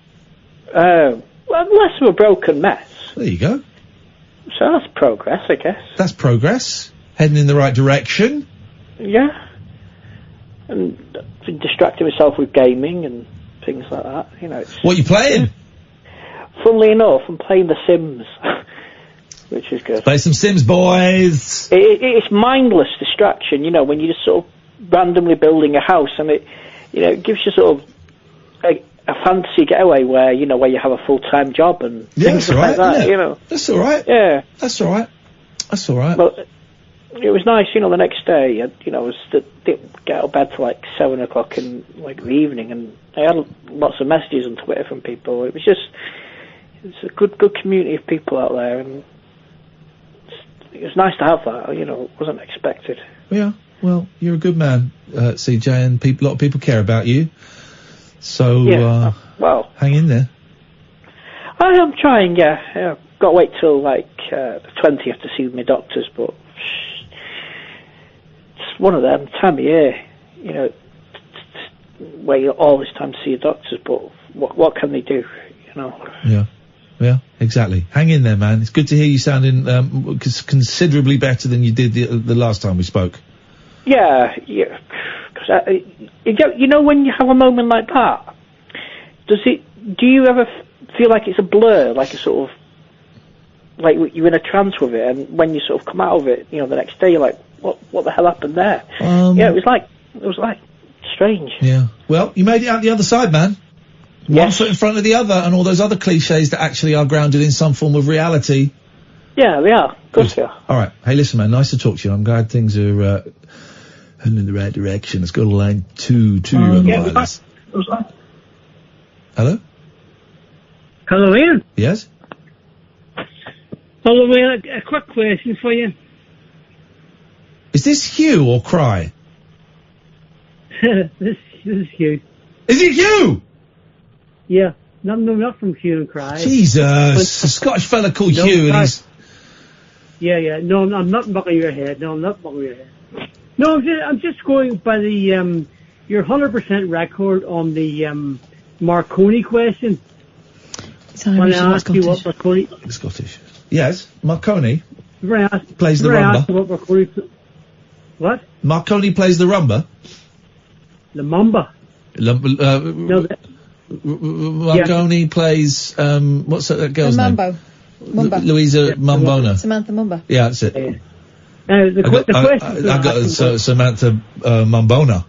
Well, less of a broken mess. There you go. So that's progress, I guess. That's progress. Heading in the right direction. Yeah. And distracting myself with gaming and things like that. You know. What are you playing? Funnily enough, I'm playing The Sims, which is good. Play some Sims, boys. It's mindless distraction, you know, when you're just sort of randomly building a house, and it gives you sort of a fantasy getaway where you have a full-time job and things like that, you know. That's all right. Yeah. That's all right. That's all right. Well, it was nice, the next day, I didn't get out of bed till like 7 o'clock in the evening, and I had lots of messages on Twitter from people. It's a good community of people out there, and it was nice to have that. It wasn't expected. Yeah, well, you're a good man, CJ, and a lot of people care about you. So, well, hang in there. I am trying. Yeah, got to wait till the 20th to see my doctors, but it's one of them time of year, where you're always time to see your doctors. But what can they do? Yeah, exactly. Hang in there, man. It's good to hear you sounding considerably better than you did the last time we spoke. Yeah. Because when you have a moment like that, do you ever feel like it's a blur, like a sort of, like you're in a trance with it, and when you sort of come out of it, the next day you're like, what the hell happened there? Yeah, it was like strange. Yeah. Well, you made it out the other side, man. One foot in front of the other, and all those other cliches that actually are grounded in some form of reality. Yeah, they are. Of course they are. All right. Hey, listen, man. Nice to talk to you. I'm glad things are heading in the right direction. Let's go to line 2. You're on the wireless. Hello? Hello, Ian. Yes? Hello, Ian. A quick question for you. Is this Hugh or Cry? This is Hugh. Is it Hugh? Yeah. No, not from Hue and Cry. Jesus, a Scottish fella called No, Hugh, and he's... Yeah. No, I'm not bucking your head. No, I'm not bucking your head. No, I'm just going by the, your 100% record on the, Marconi question. When I asked you what Marconi... Scottish. Yes, Marconi Plays plays the rumba. What? Marconi plays the rumba? The mamba. Marconi plays, what's that girl's name? Mumbo. Louisa Mambona. Samantha Mumba. Yeah, that's it. The question... I got Samantha Mambona.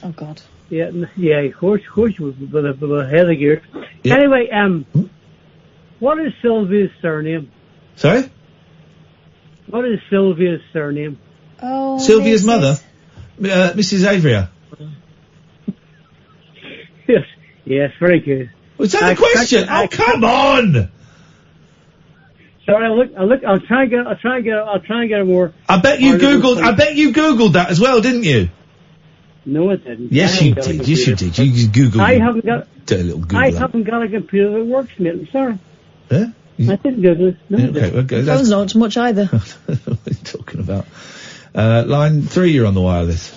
Oh, God. Yeah, of course, with a head of gear. Yeah. Anyway, what is Sylvia's surname? Sorry? What is Sylvia's surname? Oh, Sylvia's mother? Mrs. Avery. Yes, very good. Was that a question? Come on! Sorry, I'll try and get a more... I bet you Googled that as well, didn't you? No, I didn't. Yes, you did. You Googled. I haven't got a little Google. I haven't got a computer that works, mate. I'm sorry. Yeah? I didn't Google it. No, Okay. Phone's not much either. What are you talking about? Line 3, you're on the wireless.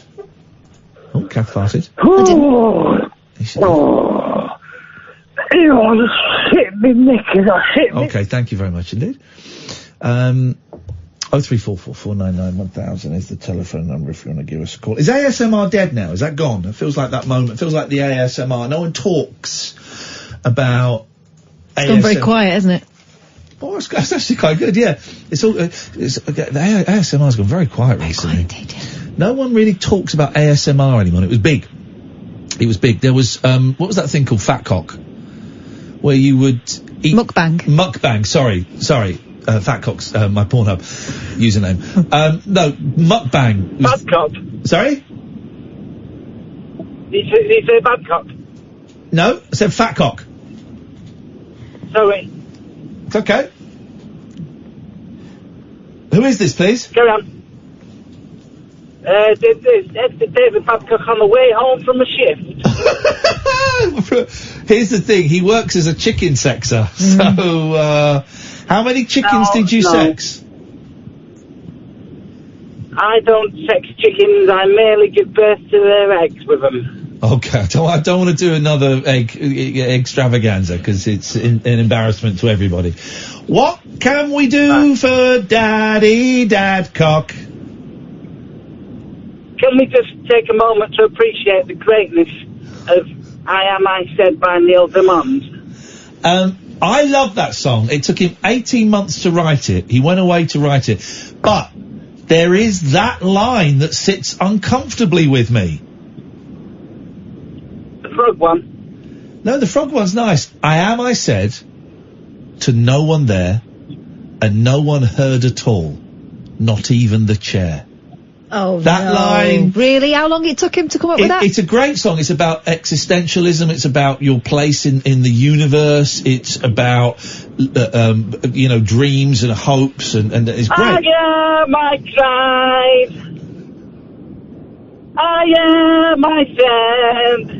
Oh, Kath farted. You hit me, Nicky. Hit me. Okay, thank you very much indeed. 03444991000 is the telephone number if you want to give us a call. Is ASMR dead now? Is that gone? It feels like that moment. It feels like the ASMR. No one talks about ASMR. It's gone very quiet, hasn't it? Oh, that's actually quite good, yeah. The ASMR's gone very quiet recently. No one really talks about ASMR anymore. It was big. There was, what was that thing called? Fat Cock? Where you would eat... Mukbang, sorry. Fat Cock's, my Pornhub username. No, Mukbang. Bad Cock. Sorry? Did you say Bad Cock? No, I said Fat Cock. Sorry. It's okay. Who is this, please? Carry on. David Babcock on the way home from a shift. Here's the thing, he works as a chicken sexer. So, how many chickens did you sex? I don't sex chickens, I merely give birth to their eggs with them. Okay, I don't want to do another egg extravaganza, because it's an embarrassment to everybody. What can we do for Dad Cock? Can we just take a moment to appreciate the greatness of I Am I Said by Neil Diamond? I love that song. It took him 18 months to write it. He went away to write it. But there is that line that sits uncomfortably with me. The frog one? No, the frog one's nice. I said, to no one there, and no one heard at all, not even the chair. Oh, that line. Really? How long it took him to come up with that? It's a great song. It's about existentialism. It's about your place in the universe. It's about, dreams and hopes, and it's great. I am my tribe. I am my friend.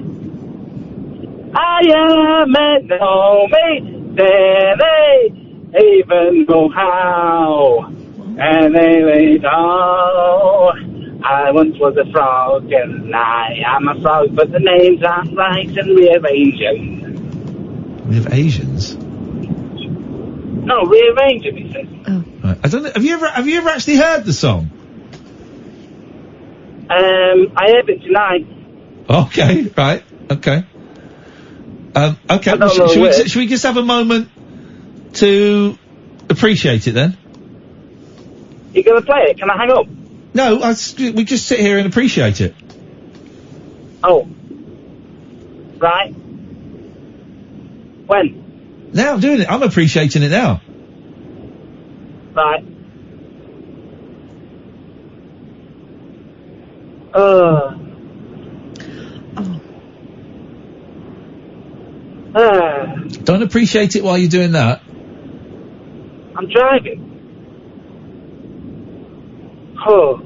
I am and know me. They even know how. And they know I once was a frog and I am a frog, but the names aren't right and we have Asians. We have Asians? No, rearrange them, he says. Oh. Right. I don't know. Have you ever actually heard the song? I heard it tonight. Okay, right, okay. Okay, should we just have a moment to appreciate it then? You gonna play it? Can I hang up? No, we just sit here and appreciate it. Oh. Right. When? Now I'm doing it. I'm appreciating it now. Right. Don't appreciate it while you're doing that. I'm driving. Oh.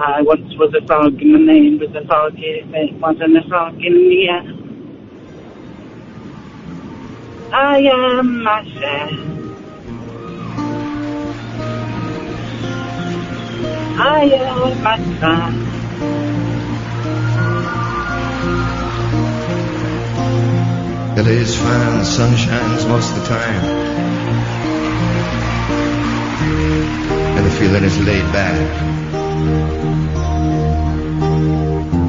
I once was a frog, and my name was a frog. It wasn't a frog in the air. I am myself. I am myself. LA's fine, the sun shines most of the time, and the feeling is laid back.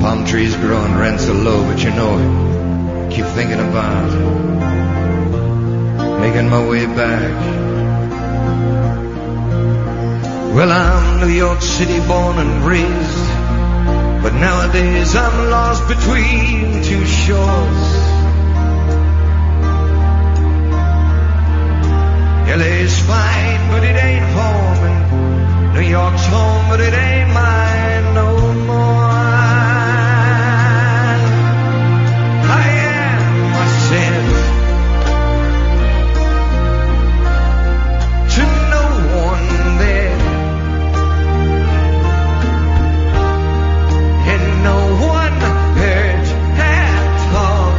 Palm trees grow and rents are low, but you know it. Keep thinking about making my way back. Well, I'm New York City born and raised, but nowadays I'm lost between two shores. LA's fine, but it ain't home, and New York's home, but it ain't mine no more. I am myself to no one there, and no one hurt at all,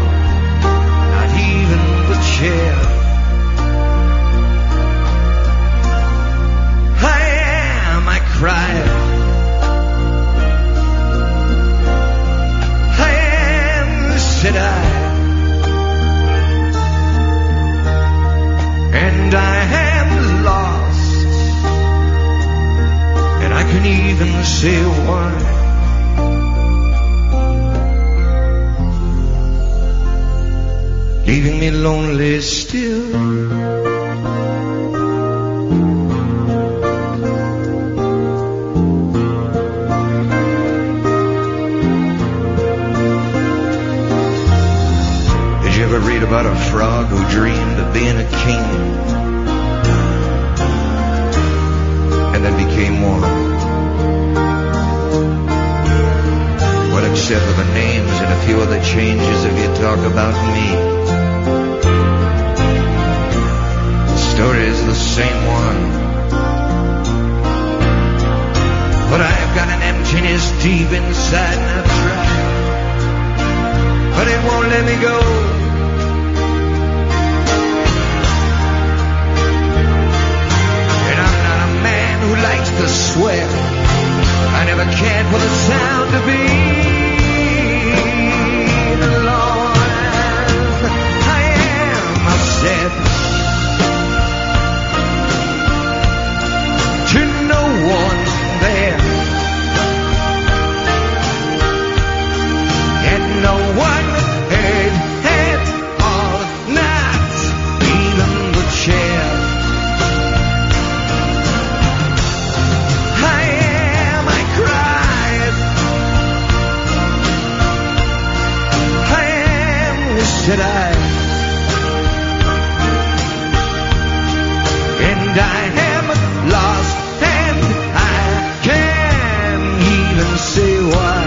not even the chair. Cry. I am, said I, and I am lost, and I can even say why. Leaving me lonely still. Read about a frog who dreamed of being a king and then became one. Well, except for the names and a few other changes, if you talk about me, the story is the same one. But I've got an emptiness deep inside, and I've tried, but it won't let me go. Who likes to swear? I never cared for the sound of being alone. I am upset to no one there, and no one heard at all, not even the chair. Said I, and I am lost, and I can't even say why.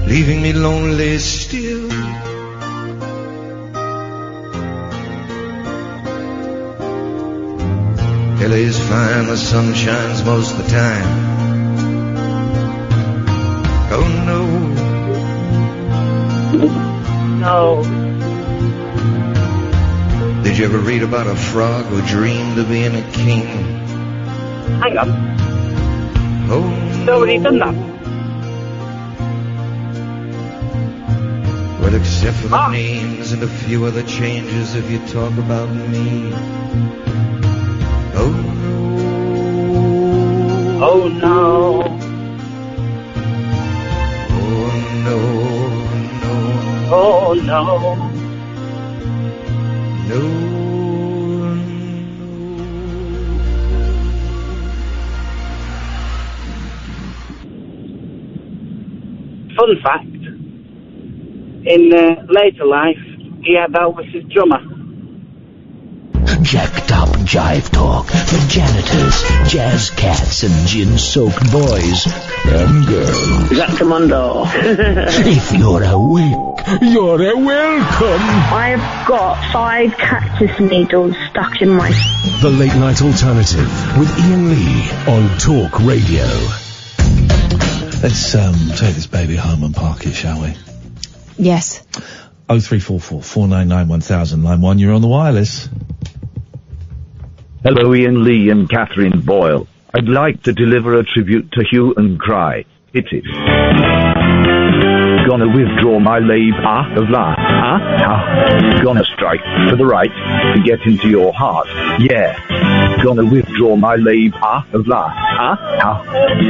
Leaving me lonely still. LA's fine, the sun shines most of the time. Oh no. No. Did you ever read about a frog who dreamed of being a king? Hang on. Oh. Nobody done that. Well, except for the names and a few other changes, if you talk about me. Oh no. Oh no. No, no. Oh no. No. Fun fact, in later life, he had Elvis's drummer. Jacked up jive talk for janitors, jazz cats, and gin-soaked boys and girls. Is that Commando? If you're awake, You're welcome. I've got 5 cactus needles stuck in my... The Late Night Alternative with Iain Lee on Talk Radio. Let's take this baby home and park it, shall we? Yes. 0344 499 1000 line 1. You're on the wireless. Hello, Iain Lee and Catherine Boyle. I'd like to deliver a tribute to Hue and Cry. Hit it. Gonna withdraw my labor of la. Gonna strike to the right to get into your heart. Yeah. Gonna withdraw my labor of la.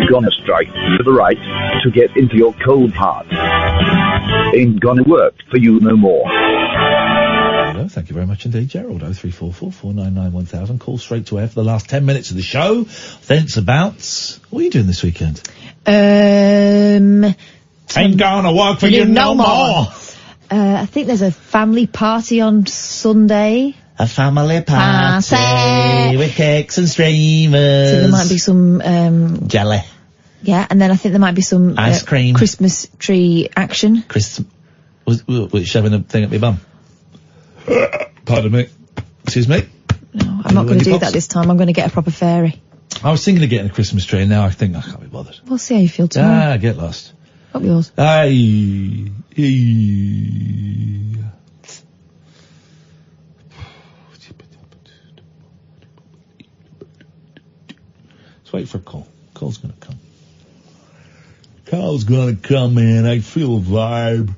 Gonna strike to the right to get into your cold heart. Ain't gonna work for you no more. Hello, thank you very much indeed, Gerald. 0344 499 1000. Call straight to air for the last 10 minutes of the show. Thence abouts. What are you doing this weekend? Ain't gonna work for you no more. I think there's a family party on Sunday. A family party with cakes and streamers. So there might be some jelly. Yeah, and then I think there might be some ice cream, Christmas tree action. Was shoving a thing at my bum? Pardon me. Excuse me. No, I'm not going to do that this time. I'm going to get a proper fairy. I was thinking of getting a Christmas tree, and now I think I can't be bothered. We'll see how you feel tomorrow. Get lost. Up yours. Aye. Let's wait for a call. Call's gonna come. Call's gonna come, man. I feel a vibe.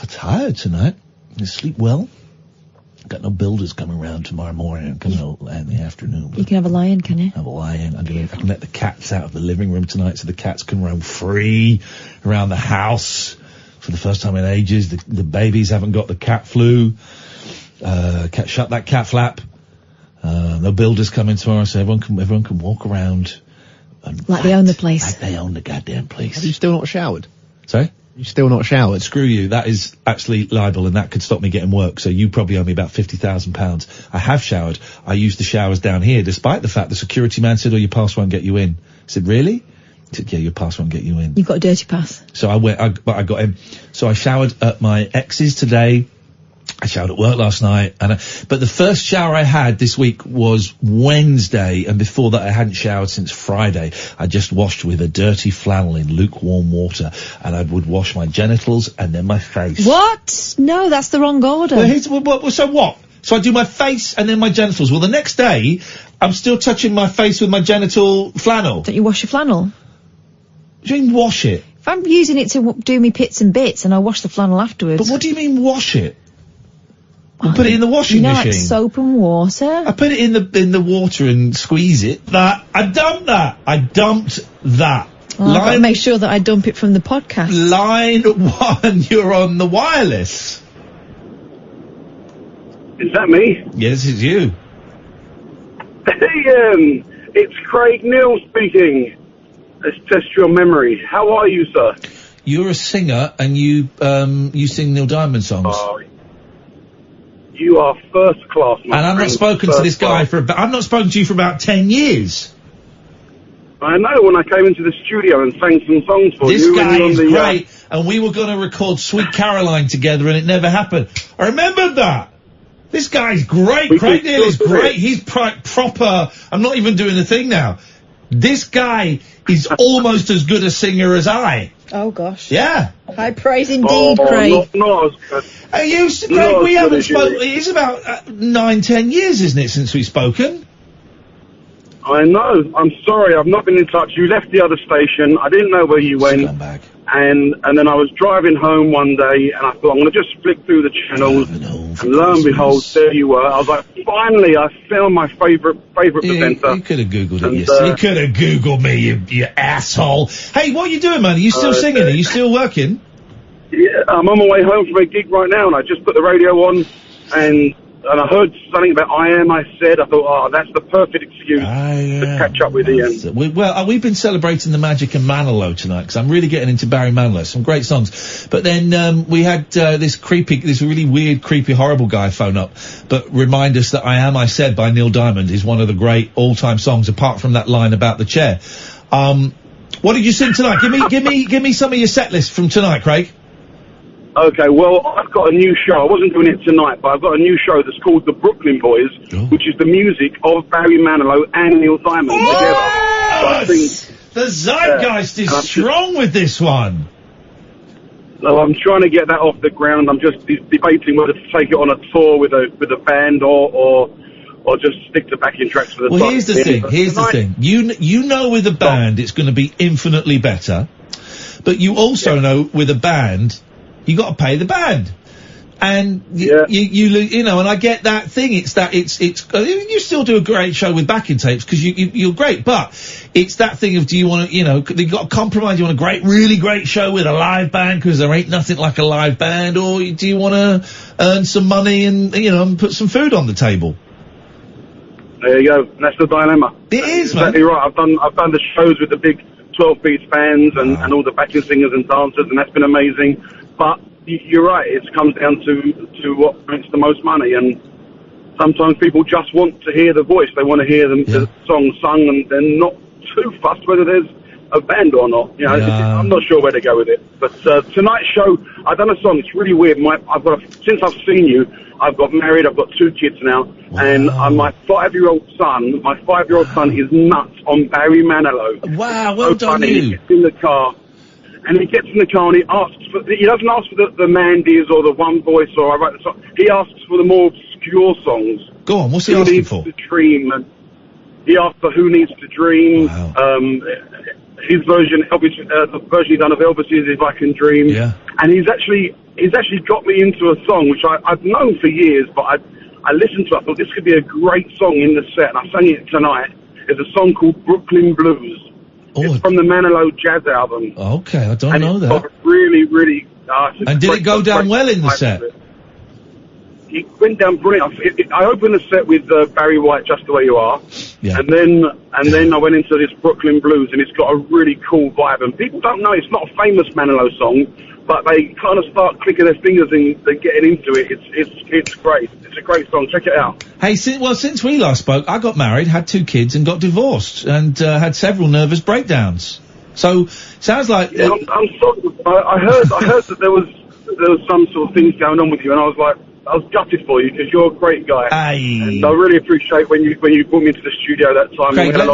Tired tonight. I sleep well. Got no builders coming around tomorrow morning. Coming in the afternoon. You can have a lie-in, can you? Have a lie-in. I can let the cats out of the living room tonight, so the cats can roam free around the house for the first time in ages. The babies haven't got the cat flu. Shut that cat flap. No builders coming tomorrow, so everyone can walk around. Like they own the place. Like they own the goddamn place. Have you still not showered? Sorry? You still not showered? Screw you. That is actually libel, and that could stop me getting work. So you probably owe me about £50,000. I have showered. I used the showers down here, despite the fact the security man said, "Oh, your pass won't get you in." I said, "Really?" He said, "Yeah, your pass won't get you in." You've got a dirty pass. So I got him. So I showered at my ex's today. I showered at work last night, but the first shower I had this week was Wednesday, and before that I hadn't showered since Friday. I just washed with a dirty flannel in lukewarm water, and I would wash my genitals and then my face. What? No, that's the wrong order. So what? So I do my face and then my genitals. Well, the next day, I'm still touching my face with my genital flannel. Don't you wash your flannel? What do you mean wash it? If I'm using it to do me pits and bits, and I wash the flannel afterwards. But what do you mean wash it? You put it in the washing machine. Like soap and water. I put it in the water and squeeze it. I dumped that. Well, I've got to make sure that I dump it from the podcast. Line 1, you're on the wireless. Is that me? Yes, it's you. Hey, it's Craig Neal speaking. Let's test your memory. How are you, sir? You're a singer, and you sing Neil Diamond songs. You are first class, my and I've not spoken to this guy I've not spoken to you for about 10 years. I know, when I came into the studio and sang some songs for this you. This guy is great, and we were going to record Sweet Caroline together, and it never happened. I remember that. This guy's great. Craig Neal is great. He's proper. I'm not even doing the thing now. This guy is almost as good a singer as I. Oh, gosh. Yeah. High praise indeed, Craig. Not as good. Craig, we haven't spoken. It's about 9-10 years, isn't it, since we've spoken? I know. I'm sorry. I've not been in touch. You left the other station. I didn't know where you went. Scumbag. And then I was driving home one day, and I thought, I'm going to just flick through the channels, and lo and behold, there you were. I was like, finally, I found my favourite presenter. You could have Googled it, you could have Googled me, you asshole. Hey, what are you doing, man? Are you still singing? Are you still working? Yeah, I'm on my way home from a gig right now, and I just put the radio on, and I heard something about I said, I thought, that's the perfect excuse to catch up with Iain. We've been celebrating the magic of Manilow tonight, because I'm really getting into Barry Manilow. Some great songs. But then we had this really weird, creepy, horrible guy phone up, but remind us that I Said by Neil Diamond is one of the great all-time songs, apart from that line about the chair. What did you sing tonight? Give me some of your set list from tonight, Craig. Okay, well, I've got a new show. I wasn't doing it tonight, but I've got a new show that's called The Brooklyn Boys, which is the music of Barry Manilow and Neil Diamond together. So I think, the zeitgeist is strong with this one. So I'm trying to get that off the ground. I'm just debating whether to take it on a tour with a band or just stick to backing tracks for the Well, here's the thing. You know with a band it's going to be infinitely better, but you also know with a band you got to pay the band. And you know, and I get that thing. It's you still do a great show with backing tapes because you're great, but it's that thing of do you want to, you know, you got to compromise. You want a really great show with a live band because there ain't nothing like a live band, or do you want to earn some money and and put some food on the table? There you go. That's the dilemma. It is, man. Exactly right. I've done the shows with the big 12 Beats bands and all the backing singers and dancers, and that's been amazing. But you're right, it comes down to what makes the most money, and sometimes people just want to hear the voice. They want to hear the song sung, and they're not too fussed whether there's a band or not. You know, I'm not sure where to go with it. But tonight's show, I've done a song. It's really weird. Since I've seen you, I've got married. I've got 2 kids now, and my 5-year-old son is nuts on Barry Manilow. Wow, well done, you. He gets in the car. And he gets in the car and he doesn't ask for the Mandy's or the One Voice or I write the song. He asks for the more obscure songs. Go on, what's he asking for? Who Needs to Dream. And he asks for Who Needs to Dream. Wow. His version, the version he's done of Elvis is If I Can Dream. Yeah. And he's actually got me into a song which I've known for years, but I listened to it. I thought this could be a great song in the set, and I sang it tonight. It's a song called Brooklyn Blues. It's from the Manilow Jazz album. Okay, I don't know that. It's really, really... and did it go down well in the set? It went down brilliant. I opened the set with Barry White, Just the Way You Are, and then I went into this Brooklyn Blues, and it's got a really cool vibe. And people don't know it's not a famous Manilow song, but they kind of start clicking their fingers and they're getting into it. It's great. It's a great song. Check it out. Hey, since we last spoke, I got married, had 2 kids, and got divorced, and had several nervous breakdowns. So sounds like I'm sorry. I heard that there was some sort of things going on with you, and I was gutted for you because you're a great guy. And I really appreciate when you brought me into the studio that time. Craig, let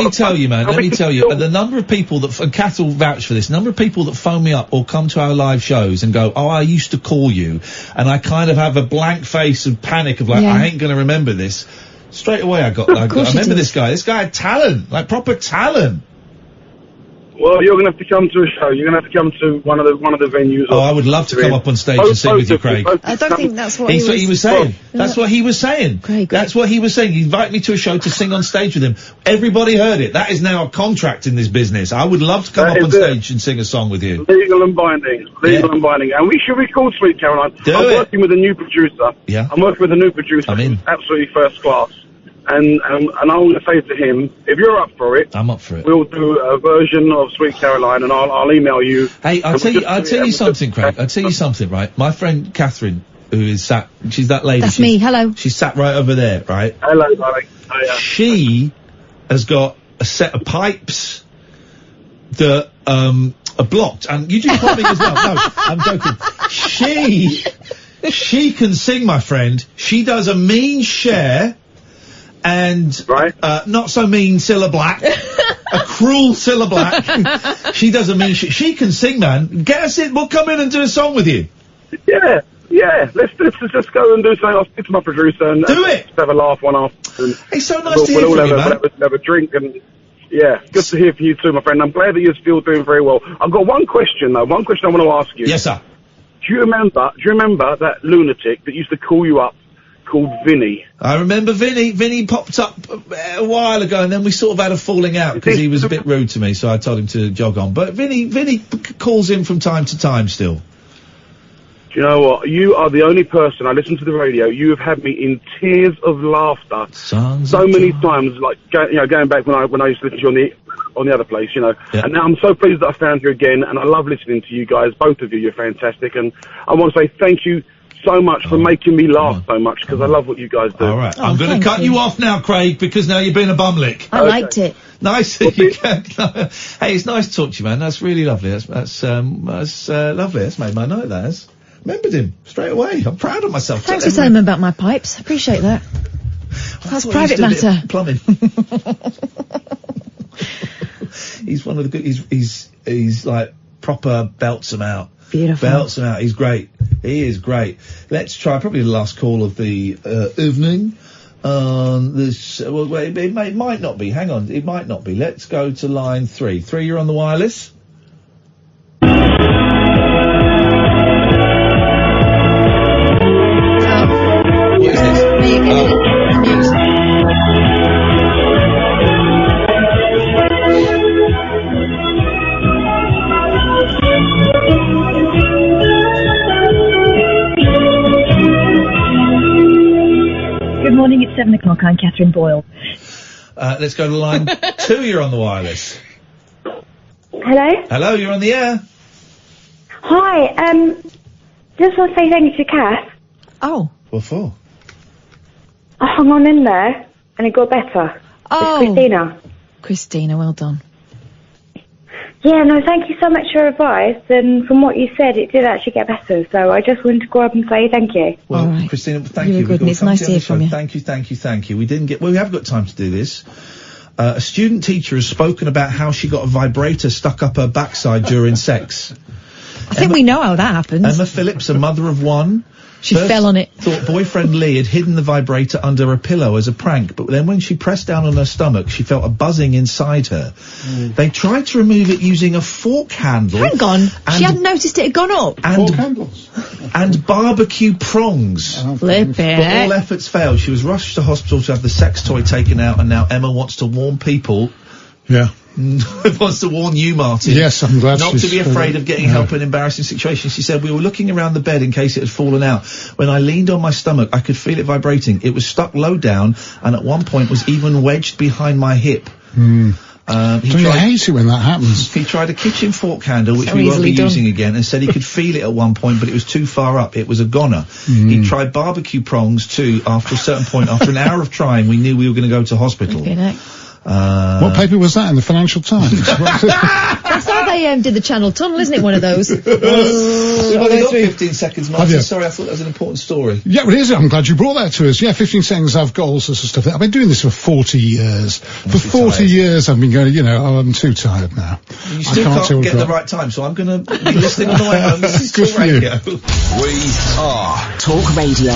me tell you, the number of people and Kath will vouch for this, number of people that phone me up or come to our live shows and go, oh, I used to call you, and I kind of have a blank face of panic of I ain't going to remember this. Straight away I remember this guy. This guy had talent, like proper talent. Well, you're going to have to come to a show. You're going to have to come to one of the venues. Oh, I would love to come up on stage and sing with you, Craig. I don't think that's what he was saying. That's what he was saying. Craig. That's what he was saying. He invited me to a show to sing on stage with him. Everybody heard it. That is now a contract in this business. I would love to come up on stage and sing a song with you. Legal and binding. And we should record Sweet Caroline. I'm working with a new producer. Yeah. I'm working with a new producer. Who's absolutely first class. And I'm going to say to him, if you're up for it, I'm up for it. We'll do a version of Sweet Caroline, and I'll email you. Hey, I'll tell you something, Craig. I'll tell you something, right? My friend Catherine, who is she's that lady. That's me. Hello. She's sat right over there, right? Hello, darling. She has got a set of pipes that are blocked, and you do plumbing as well. No, I'm joking. She can sing, my friend. She does a mean Cher. And not so mean Cilla Black, a cruel Cilla Black. She doesn't mean she can sing, man. Get us in. We'll come in and do a song with you. Yeah. Let's just go and do something. I'll speak to my producer and do it. Just have a laugh one after. It's so nice to hear from you, man. Have a drink and good to hear from you too, my friend. I'm glad that you're still doing very well. I've got one question though. One question I want to ask you. Yes, sir. Do you remember that lunatic that used to call you up? Called Vinny. I remember Vinny. Vinny popped up a while ago, and then we sort of had a falling out because he was a bit rude to me, so I told him to jog on. But Vinny calls in from time to time still. Do you know what? You are the only person I listen to the radio. You have had me in tears of laughter so many times. Like going back when I used to listen to you on the other place, And now I'm so pleased that I found you again, and I love listening to you guys. Both of you, you're fantastic, and I want to say thank you so much for making me laugh so much, because I love what you guys do. All right, I'm going to cut you off now, Craig, because now you've been a bumlick. I liked it. Nice. You can. Hey, it's nice to talk to you, man. That's really lovely. That's lovely. That's made my night. That has. Remembered him straight away. I'm proud of myself. Thanks for telling me about my pipes. Appreciate that. That's private matter. Plumbing. He's one of the good. He's like proper belts them out. Beautiful. Belts them out. He's great. He is great. Let's try probably the last call of the evening. This well, it might not be. Hang on, it might not be. Let's go to line 3. 3, you're on the wireless. What is this? Good morning, it's 7 o'clock. I'm Catherine Boyle. Let's go to line 2, you're on the wireless. Hello? Hello, you're on the air. Hi, just want to say thank you to Kath. Oh. What for? I hung on in there, and it got better. Oh. It's Christina. Christina, well done. Yeah, no, thank you so much for your advice, and from what you said, it did actually get better, so I just wanted to go up and say thank you. Well, Christina, thank you. Good, and it's nice to hear from you. Thank you. We have got time to do this. A student teacher has spoken about how she got a vibrator stuck up her backside during sex. I think we know how that happens. Emma Phillips, a mother of one. She fell on it. Thought boyfriend Lee had hidden the vibrator under a pillow as a prank, but then when she pressed down on her stomach, she felt a buzzing inside her. They tried to remove it using a fork handle. Hang on, she hadn't noticed it had gone up. Fork handles. And barbecue prongs. Flip But all it. efforts failed. She was rushed to hospital to have the sex toy taken out, and now Emma wants to warn people. Yeah. Wants to warn you, Martin. Yes, I'm glad not she's to be afraid of getting help in embarrassing situations. She said, we were looking around the bed in case it had fallen out. When I leaned on my stomach, I could feel it vibrating. It was stuck low down, and at one point was even wedged behind my hip. Don't you hate it when that happens? He tried a kitchen fork handle, which So we won't be easily done. using again, and said he could feel it at one point, but it was too far up. It was a goner. He tried barbecue prongs too. After a certain point, after an hour of trying, we knew we were going to go to hospital. What paper was that in the Financial Times? That's how they did the Channel Tunnel, isn't it? One of those. We've only got 15 seconds, Have Martin. you? Sorry, I thought that was an important story. Yeah, well, it is. I'm glad you brought that to us. Yeah, 15 seconds, I've got all sorts of stuff. I've been doing this for 40 years. For 40 years, I've been going, I'm too tired now. You still can't get the right time, so I'm going to be listening on the way home. This is Good Talk for you. Radio. We are Talk Radio.